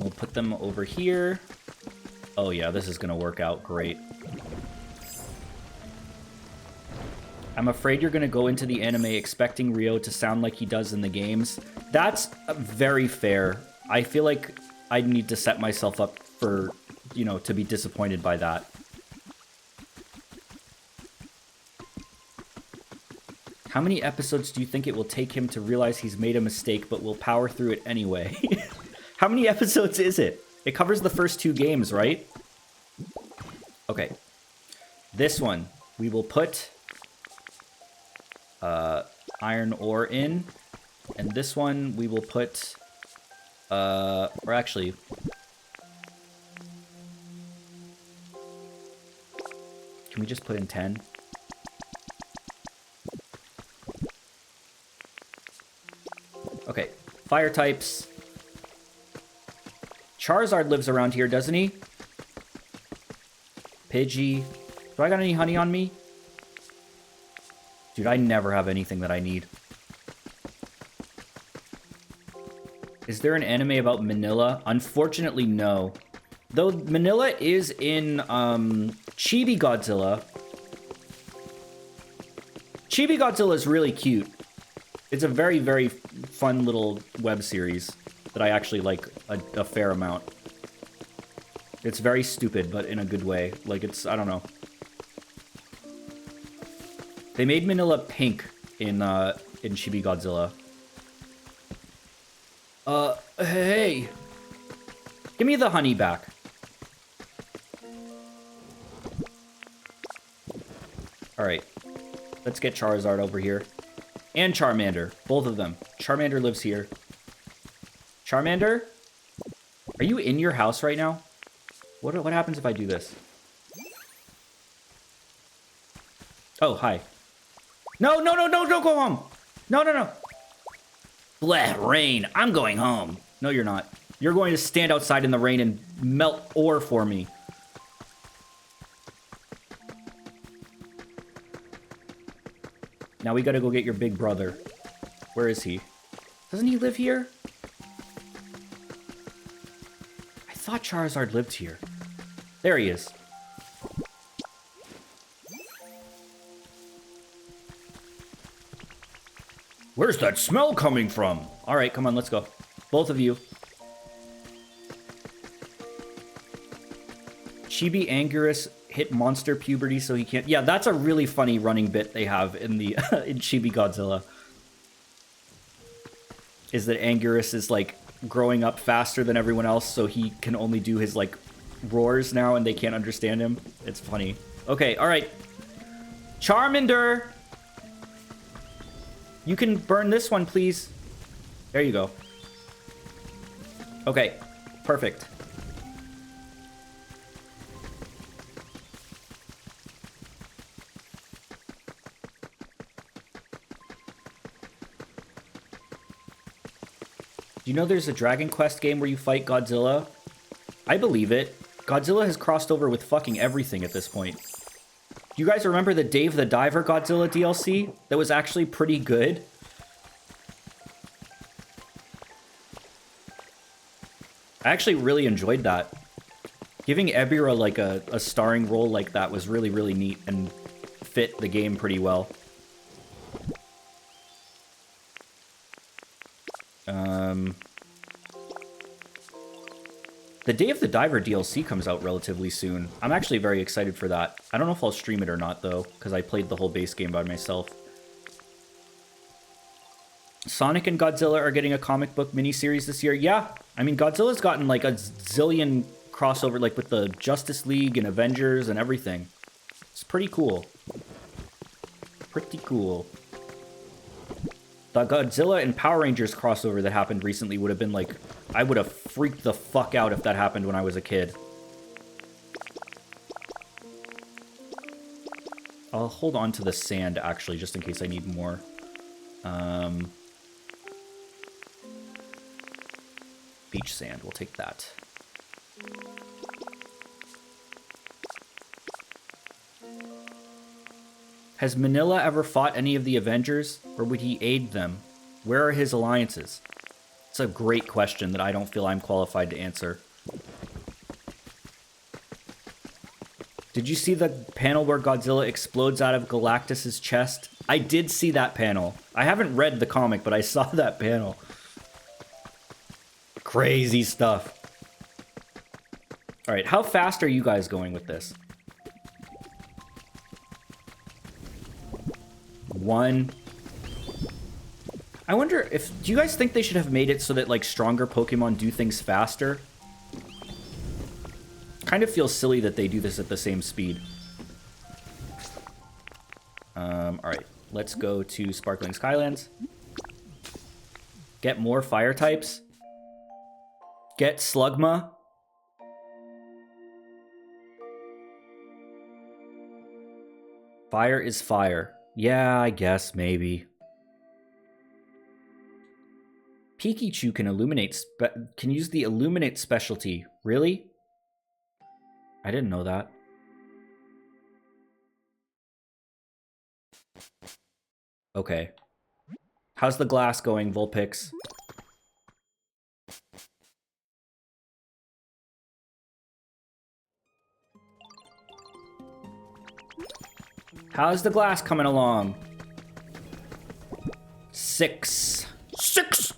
We'll put them over here. Oh yeah, this is gonna work out great. I'm afraid you're gonna go into the anime expecting Ryo to sound like he does in the games. That's very fair. I feel like I need to set myself up for, you know, to be disappointed by that. How many episodes do you think it will take him to realize he's made a mistake but will power through it anyway? How many episodes is it? It covers the first 2 games, right? Okay. This one, we will put iron ore in. And this one, we will put... or actually... Can we just put in 10? Okay, fire types. Charizard lives around here, doesn't he? Pidgey. Do I got any honey on me? Dude, I never have anything that I need. Is there an anime about Manila? Unfortunately, no. Though Manila is in Chibi Godzilla. Chibi Godzilla is really cute. It's a very, very fun little web series that I actually like a fair amount. It's very stupid, but in a good way. Like, it's, I don't know. They made Manila pink in Chibi Godzilla. Hey. Give me the honey back. Alright. Let's get Charizard over here. And Charmander. Both of them. Charmander lives here. Charmander? Are you in your house right now? What happens if I do this? Oh, hi. No, no, no, no, don't go home. No, no, no. Bleh, rain. I'm going home. No, you're not. You're going to stand outside in the rain and melt ore for me. Now we gotta go get your big brother. Where is he? Doesn't he live here? I thought Charizard lived here. There he is. Where's that smell coming from? All right, come on, let's go. Both of you. Chibi Anguirus hit monster puberty so he can't... Yeah, that's a really funny running bit they have in the in Chibi Godzilla. Is that Anguirus is, like, growing up faster than everyone else, so he can only do his, like, roars now and they can't understand him. It's funny. Okay, all right. Charmander! You can burn this one, please. There you go. Okay, perfect. Do you know there's a Dragon Quest game where you fight Godzilla? I believe it. Godzilla has crossed over with fucking everything at this point. Do you guys remember the Dave the Diver Godzilla DLC? That was actually pretty good. I actually really enjoyed that. Giving Ebira like a starring role like that was really, really neat and fit the game pretty well. The Day of the Diver DLC comes out relatively soon. I'm actually very excited for that. I don't know if I'll stream it or not, though, because I played the whole base game by myself. Sonic and Godzilla are getting a comic book miniseries this year. Yeah, I mean, Godzilla's gotten like a zillion crossover, like with the Justice League and Avengers and everything. It's pretty cool. Pretty cool. The Godzilla and Power Rangers crossover that happened recently would have been like... I would have freaked the fuck out if that happened when I was a kid. I'll hold on to the sand, actually, just in case I need more. Beach sand, we'll take that. Has Manila ever fought any of the Avengers, or would he aid them? Where are his alliances? It's a great question that I don't feel I'm qualified to answer. Did you see the panel where Godzilla explodes out of Galactus's chest? I did see that panel. I haven't read the comic, but I saw that panel. Crazy stuff. All right, how fast are you guys going with this? 1. I wonder if... Do you guys think they should have made it so that, like, stronger Pokemon do things faster? Kind of feels silly that they do this at the same speed. Alright. Let's go to Sparkling Skylands. Get more fire types. Get Slugma. Fire is fire. Yeah, I guess, maybe. Pikachu can can use the Illuminate specialty. Really? I didn't know that. Okay. How's the glass going, Vulpix? How's the glass coming along? 6. 6!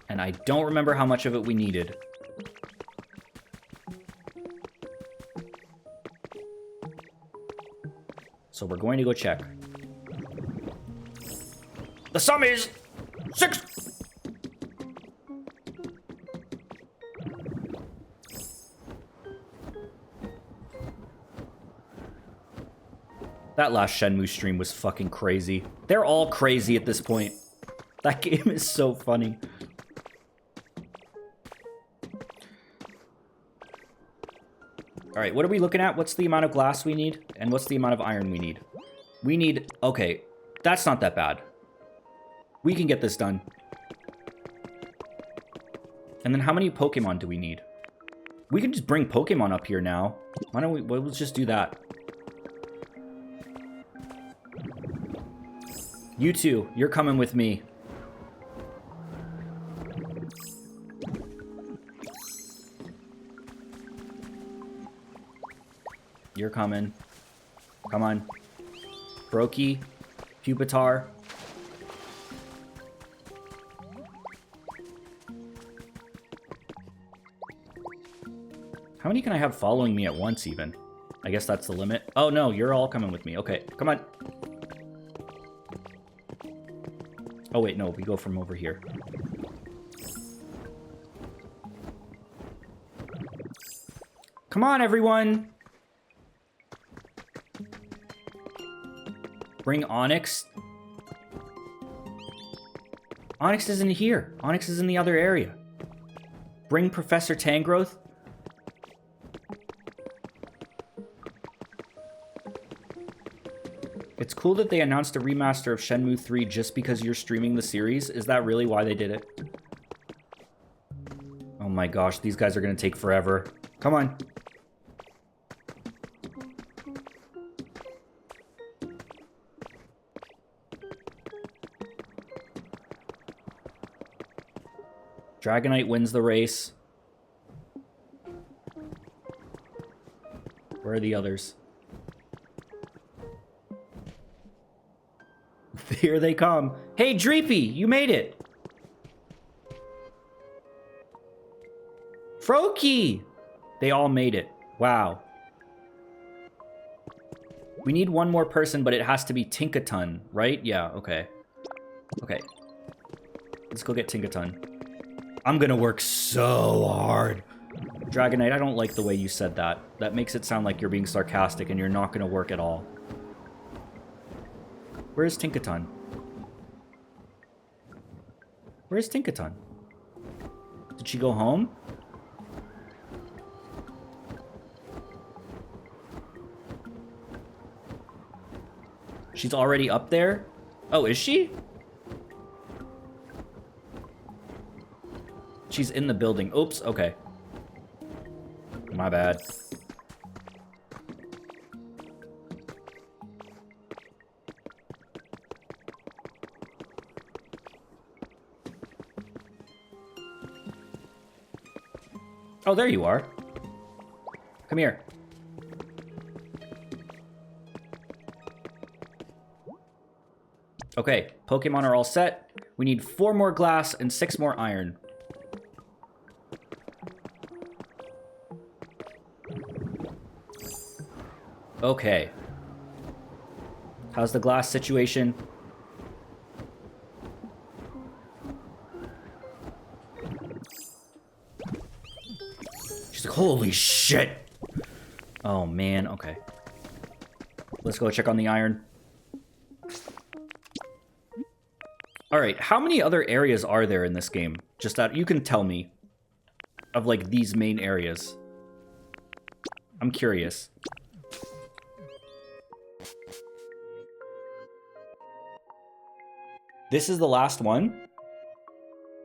And I don't remember how much of it we needed. So we're going to go check. The sum is 6! That last Shenmue stream was fucking crazy. They're all crazy at this point. That game is so funny. Alright, what are we looking at? What's the amount of glass we need? And what's the amount of iron we need? We need... Okay, that's not that bad. We can get this done. And then how many Pokemon do we need? We can just bring Pokemon up here now. Why don't we... Well, let's just do that. You two, you're coming with me. You're coming. Come on. Brokey. Pupitar. How many can I have following me at once, even? I guess that's the limit. Oh, no, you're all coming with me. Okay, come on. Oh, wait, no, we go from over here. Come on, everyone! Bring Onyx. Onyx isn't here. Onyx is in the other area. Bring Professor Tangrowth. It's cool that they announced a remaster of Shenmue 3 just because you're streaming the series. Is that really why they did it? Oh my gosh, these guys are gonna take forever. Come on. Dragonite wins the race. Where are the others? Here they come. Hey, Dreepy, you made it. Froakie! They all made it. Wow. We need one more person, but it has to be Tinkaton, right? Yeah, okay. Okay. Let's go get Tinkaton. I'm gonna work so hard. Dragonite, I don't like the way you said that. That makes it sound like you're being sarcastic and you're not gonna work at all. Where's Tinkaton? Where's Tinkaton? Did she go home? She's already up there? Oh, is she? She's in the building. Oops, okay. My bad. Oh, there you are. Come here. Okay, Pokemon are all set. We need 4 more glass and 6 more iron. Okay. How's the glass situation? She's like, holy shit! Oh, man, okay. Let's go check on the iron. Alright, how many other areas are there in this game? Just that you can tell me. Of, like, these main areas. I'm curious. This is the last one?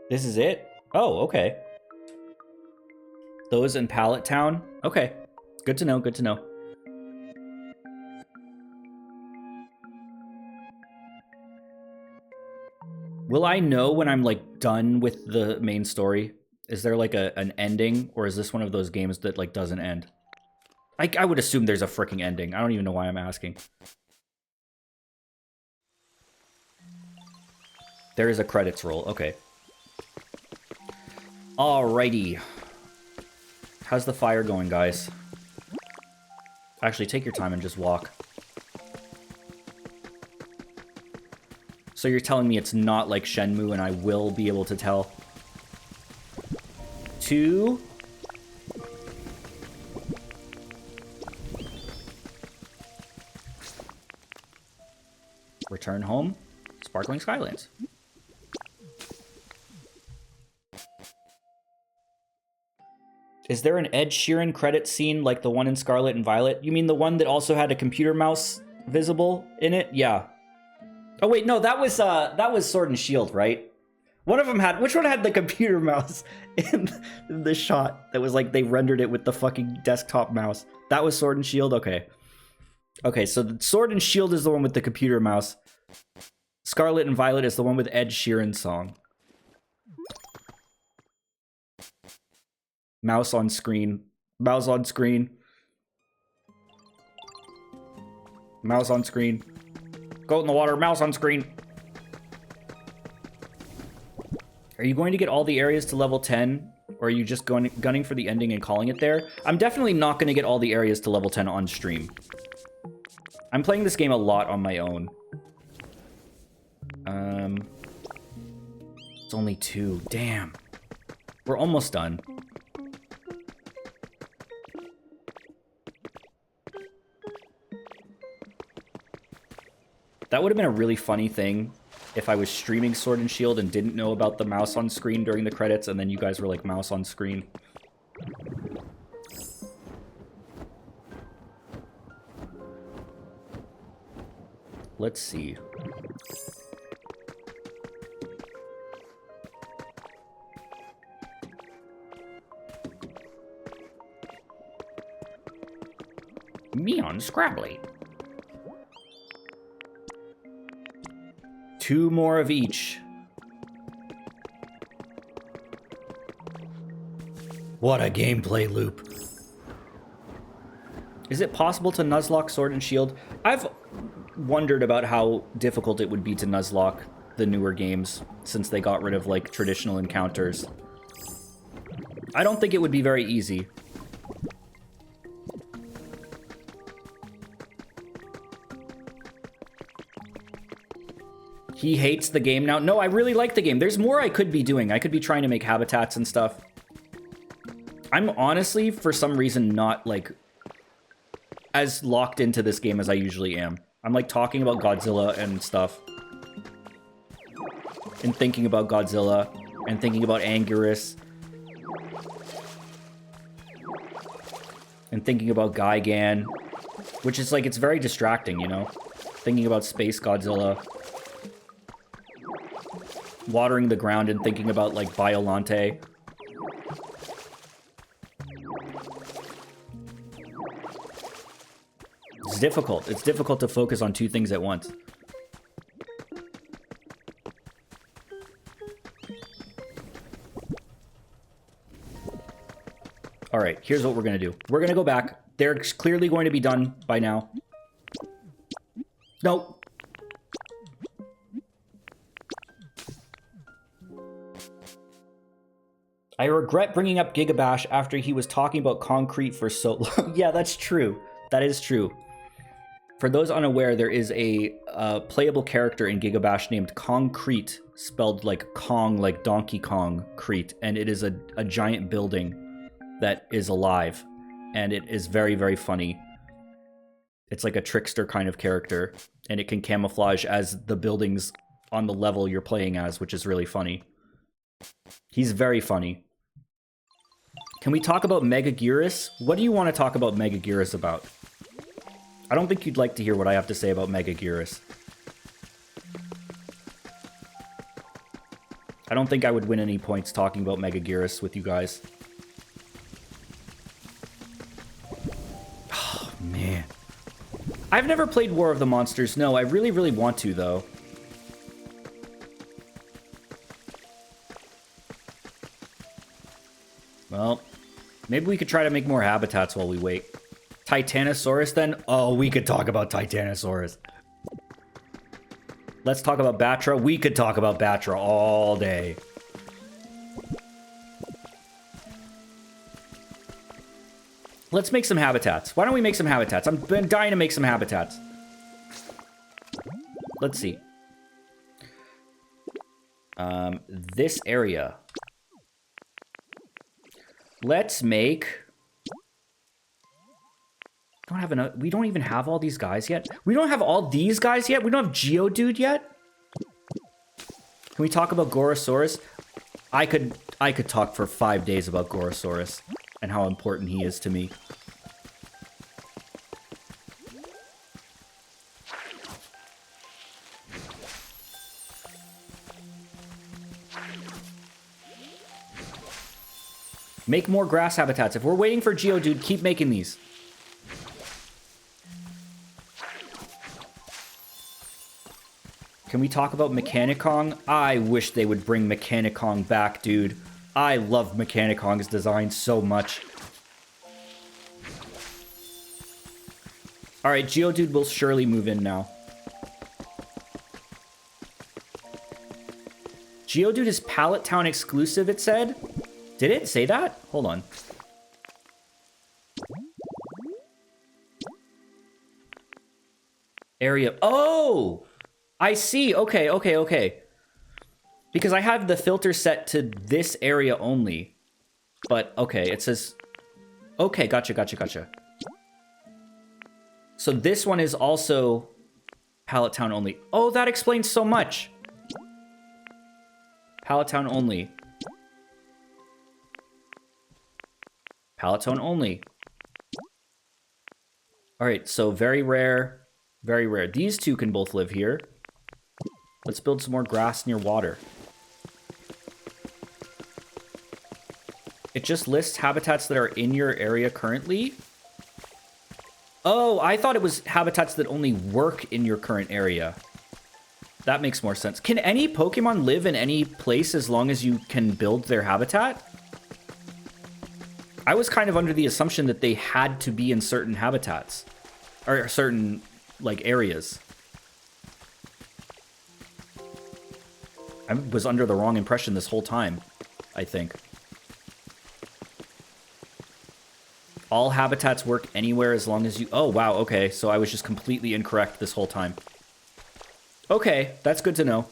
This is it? Oh, okay. Those in Pallet Town? Okay. Good to know, good to know. Will I know when I'm, like, done with the main story? Is there, like, an ending? Or is this one of those games that, like, doesn't end? I would assume there's a freaking ending. I don't even know why I'm asking. There is a credits roll. Okay. Alrighty. How's the fire going, guys? Actually, take your time and just walk. So you're telling me it's not like Shenmue and I will be able to tell? 2. Return home. Sparkling Skylands. Is there an Ed Sheeran credit scene like the one in Scarlet and Violet? You mean the one that also had a computer mouse visible in it? Yeah. Oh wait, no, that was Sword and Shield, right? One of them had, which one had the computer mouse in the shot that was like they rendered it with the fucking desktop mouse? That was Sword and Shield? Okay. Okay, so the Sword and Shield is the one with the computer mouse. Scarlet and Violet is the one with Ed Sheeran's song. Mouse on screen. Mouse on screen. Mouse on screen. Goat in the water, mouse on screen. Are you going to get all the areas to level 10? Or are you just gunning for the ending and calling it there? I'm definitely not going to get all the areas to level 10 on stream. I'm playing this game a lot on my own. It's only 2. Damn. We're almost done. That would have been a really funny thing if I was streaming Sword and Shield and didn't know about the mouse on screen during the credits, and then you guys were like, mouse on screen. Let's see. Me on Scrabbly. 2 more of each. What a gameplay loop. Is it possible to Nuzlocke Sword and Shield? I've wondered about how difficult it would be to Nuzlocke the newer games since they got rid of, like, traditional encounters. I don't think it would be very easy. He hates the game now. No, I really like the game. There's more I could be doing. I could be trying to make habitats and stuff. I'm honestly, for some reason, not, like, as locked into this game as I usually am. I'm, like, talking about Godzilla and stuff. And thinking about Godzilla. And thinking about Anguirus. And thinking about Gigan. Which is, like, it's very distracting, you know? Thinking about Space Godzilla. Watering the ground and thinking about, like, Biolante. It's difficult. It's difficult to focus on 2 things at once. Alright, here's what we're gonna do. We're gonna go back. They're clearly going to be done by now. Nope. I regret bringing up Gigabash after he was talking about concrete for so long. Yeah, that's true. That is true. For those unaware, there is a playable character in Gigabash named Concrete, spelled like Kong, like Donkey Kong Crete, and it is a giant building that is alive, and it is very, very funny. It's like a trickster kind of character, and it can camouflage as the buildings on the level you're playing as, which is really funny. He's very funny. Can we talk about Mega Gyarados? What do you want to talk about Mega Gyarados about? I don't think you'd like to hear what I have to say about Mega Gyarados. I don't think I would win any points talking about Mega Gyarados with you guys. Oh, man. I've never played War of the Monsters. No, I really, really want to, though. Well, maybe we could try to make more habitats while we wait. Titanosaurus, then? Oh, we could talk about Titanosaurus. Let's talk about Batra. We could talk about Batra all day. Let's make some habitats. Why don't we make some habitats? I've been dying to make some habitats. Let's see. This area. Let's make... Don't have enough. We don't even have all these guys yet. We don't have all these guys yet. We don't have Geodude yet. Can we talk about Gorosaurus? I could talk for 5 days about Gorosaurus and how important he is to me. Make more grass habitats. If we're waiting for Geodude, keep making these. Can we talk about Mechanicong? I wish they would bring Mechanicong back, dude. I love Mechanicong's design so much. Alright, Geodude will surely move in now. Geodude is Pallet Town exclusive, it said? Did it say that? Hold on. Area. Oh! I see. Okay. Because I have the filter set to this area only. But, okay, it says... Okay, gotcha. So this one is also Pallet Town only. Oh, that explains so much. Palatine only. Palatine only. Alright, so very rare. Very rare. These two can both live here. Let's build some more grass near water. It just lists habitats that are in your area currently. Oh, I thought it was habitats that only work in your current area. That makes more sense. Can any Pokemon live in any place as long as you can build their habitat? I was kind of under the assumption that they had to be in certain habitats. Or certain, like, areas. I was under the wrong impression this whole time, I think. All habitats work anywhere as long as you... Oh, wow, okay. So I was just completely incorrect this whole time. Okay, that's good to know.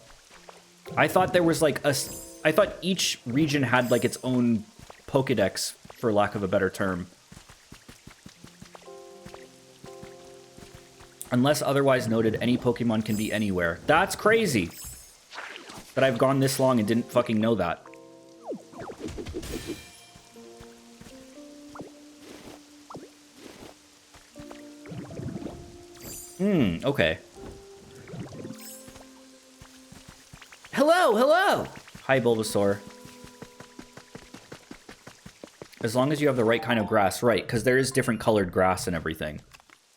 I thought there was, like, I thought each region had, like, its own Pokedex, for lack of a better term. Unless otherwise noted, any Pokemon can be anywhere. That's crazy! That I've gone this long and didn't fucking know that. Okay. Hello, hello! Hi, Bulbasaur. As long as you have the right kind of grass, right, because there is different colored grass and everything.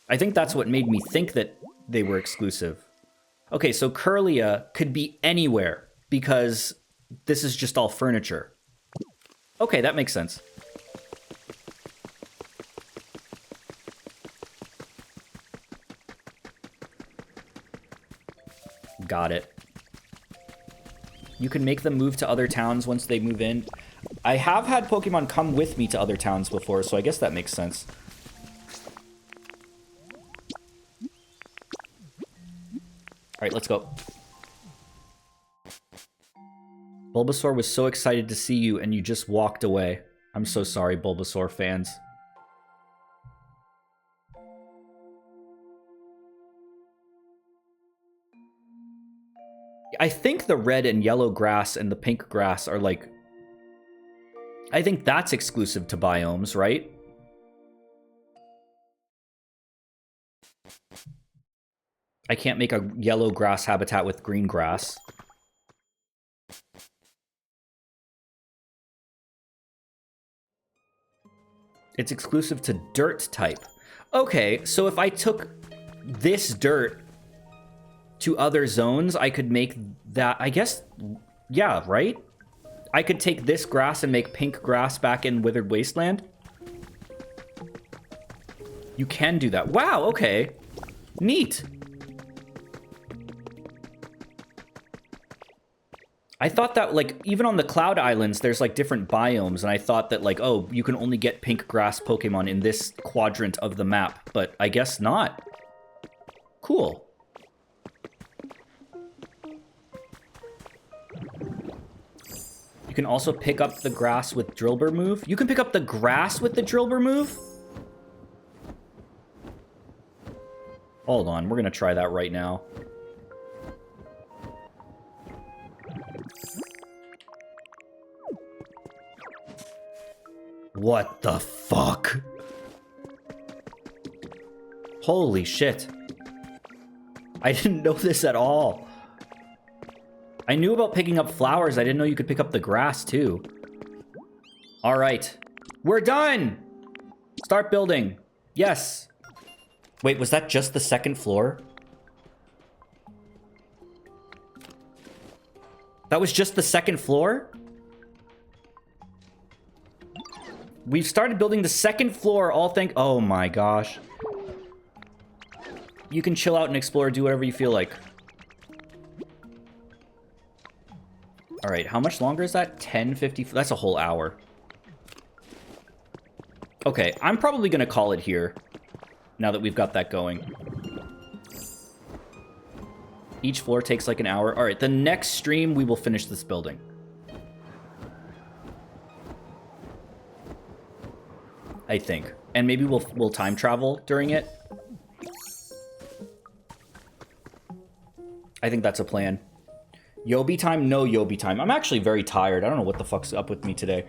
I think that's what made me think that they were exclusive. Okay, so Kirlia could be anywhere, because this is just all furniture. Okay, that makes sense. Got it. You can make them move to other towns once they move in. I have had Pokemon come with me to other towns before, so I guess that makes sense. Alright, let's go. Bulbasaur was so excited to see you, and you just walked away. I'm so sorry, Bulbasaur fans. I think the red and yellow grass and the pink grass are like... I think that's exclusive to biomes, right? I can't make a yellow grass habitat with green grass. It's exclusive to dirt type. Okay, so if I took this dirt to other zones, I could make that, I guess, yeah, right? I could take this grass and make pink grass back in Withered Wasteland. You can do that. Wow, okay. Neat. I thought that, like, even on the Cloud Islands, there's, like, different biomes, and I thought that, like, oh, you can only get pink grass Pokemon in this quadrant of the map, but I guess not. Cool. You can also pick up the grass with Drillbur move. You can pick up the grass with the Drillbur move? Hold on, we're gonna try that right now. What the fuck? Holy shit. I didn't know this at all. I knew about picking up flowers. I didn't know you could pick up the grass, too. All right. We're done! Start building. Yes. Wait, was that just the second floor? That was just the second floor? We've started building the second floor, all thank... Oh my gosh. You can chill out and explore, do whatever you feel like. Alright, how much longer is that? 10:50? That's a whole hour. Okay, I'm probably gonna call it here, now that we've got that going. Each floor takes like an hour. Alright, the next stream we will finish this building. I think. And maybe we'll time travel during it. I think that's a plan. Yobi time? No Yobi time. I'm actually very tired. I don't know what the fuck's up with me today.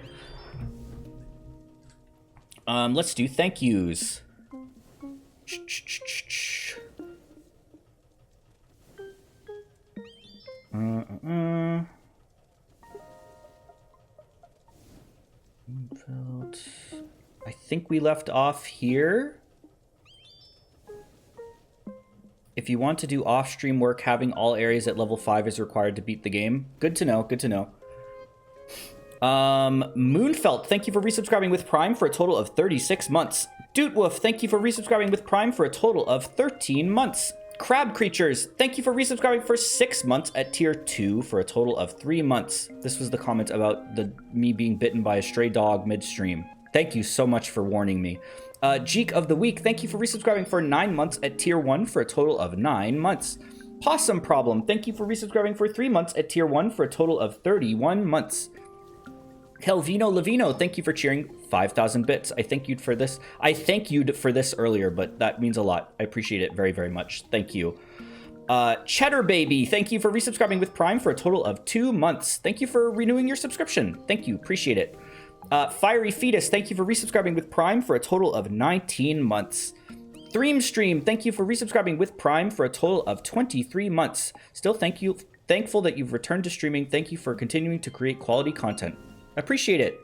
Let's do thank yous. I think we left off here. If you want to do off-stream work, having all areas at level 5 is required to beat the game. Good to know, good to know. Moonfelt, thank you for resubscribing with Prime for a total of 36 months. Dootwolf, thank you for resubscribing with Prime for a total of 13 months. Crab Creatures, thank you for resubscribing for 6 months at tier 2 for a total of 3 months. This was the comment about me being bitten by a stray dog midstream. Thank you so much for warning me. Geek of the Week, thank you for resubscribing for 9 months at tier 1 for a total of 9 months. Possum Problem, thank you for resubscribing for 3 months at tier 1 for a total of 31 months. Kelvino Levino, thank you for cheering 5,000 bits. I thank you for this. I thank you for this earlier, but that means a lot. I appreciate it very, very much. Thank you. Cheddar Baby, thank you for resubscribing with Prime for a total of 2 months. Thank you for renewing your subscription. Thank you. Appreciate it. Fiery Fetus, thank you for resubscribing with Prime for a total of 19 months. Threamstream, thank you for resubscribing with Prime for a total of 23 months. Still thankful that you've returned to streaming. Thank you for continuing to create quality content. I appreciate it.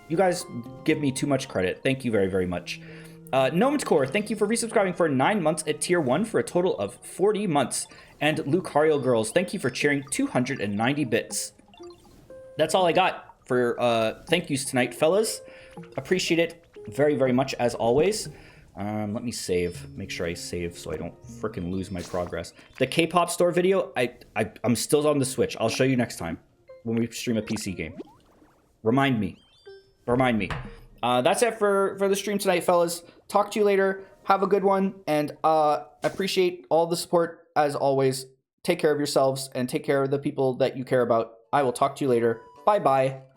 You guys give me too much credit. Thank you very, very much. Gnomecore, thank you for resubscribing for 9 months at tier 1 for a total of 40 months. And Lucario Girls, thank you for cheering 290 bits. That's all I got for thank yous tonight, fellas. Appreciate it very, very much as always. Let me save. Make sure I save so I don't freaking lose my progress. The K-pop store video, I'm still on the Switch. I'll show you next time when we stream a PC game. Remind me. That's it for the stream tonight, fellas. Talk to you later. Have a good one. And appreciate all the support as always. Take care of yourselves and take care of the people that you care about. I will talk to you later. Bye-bye.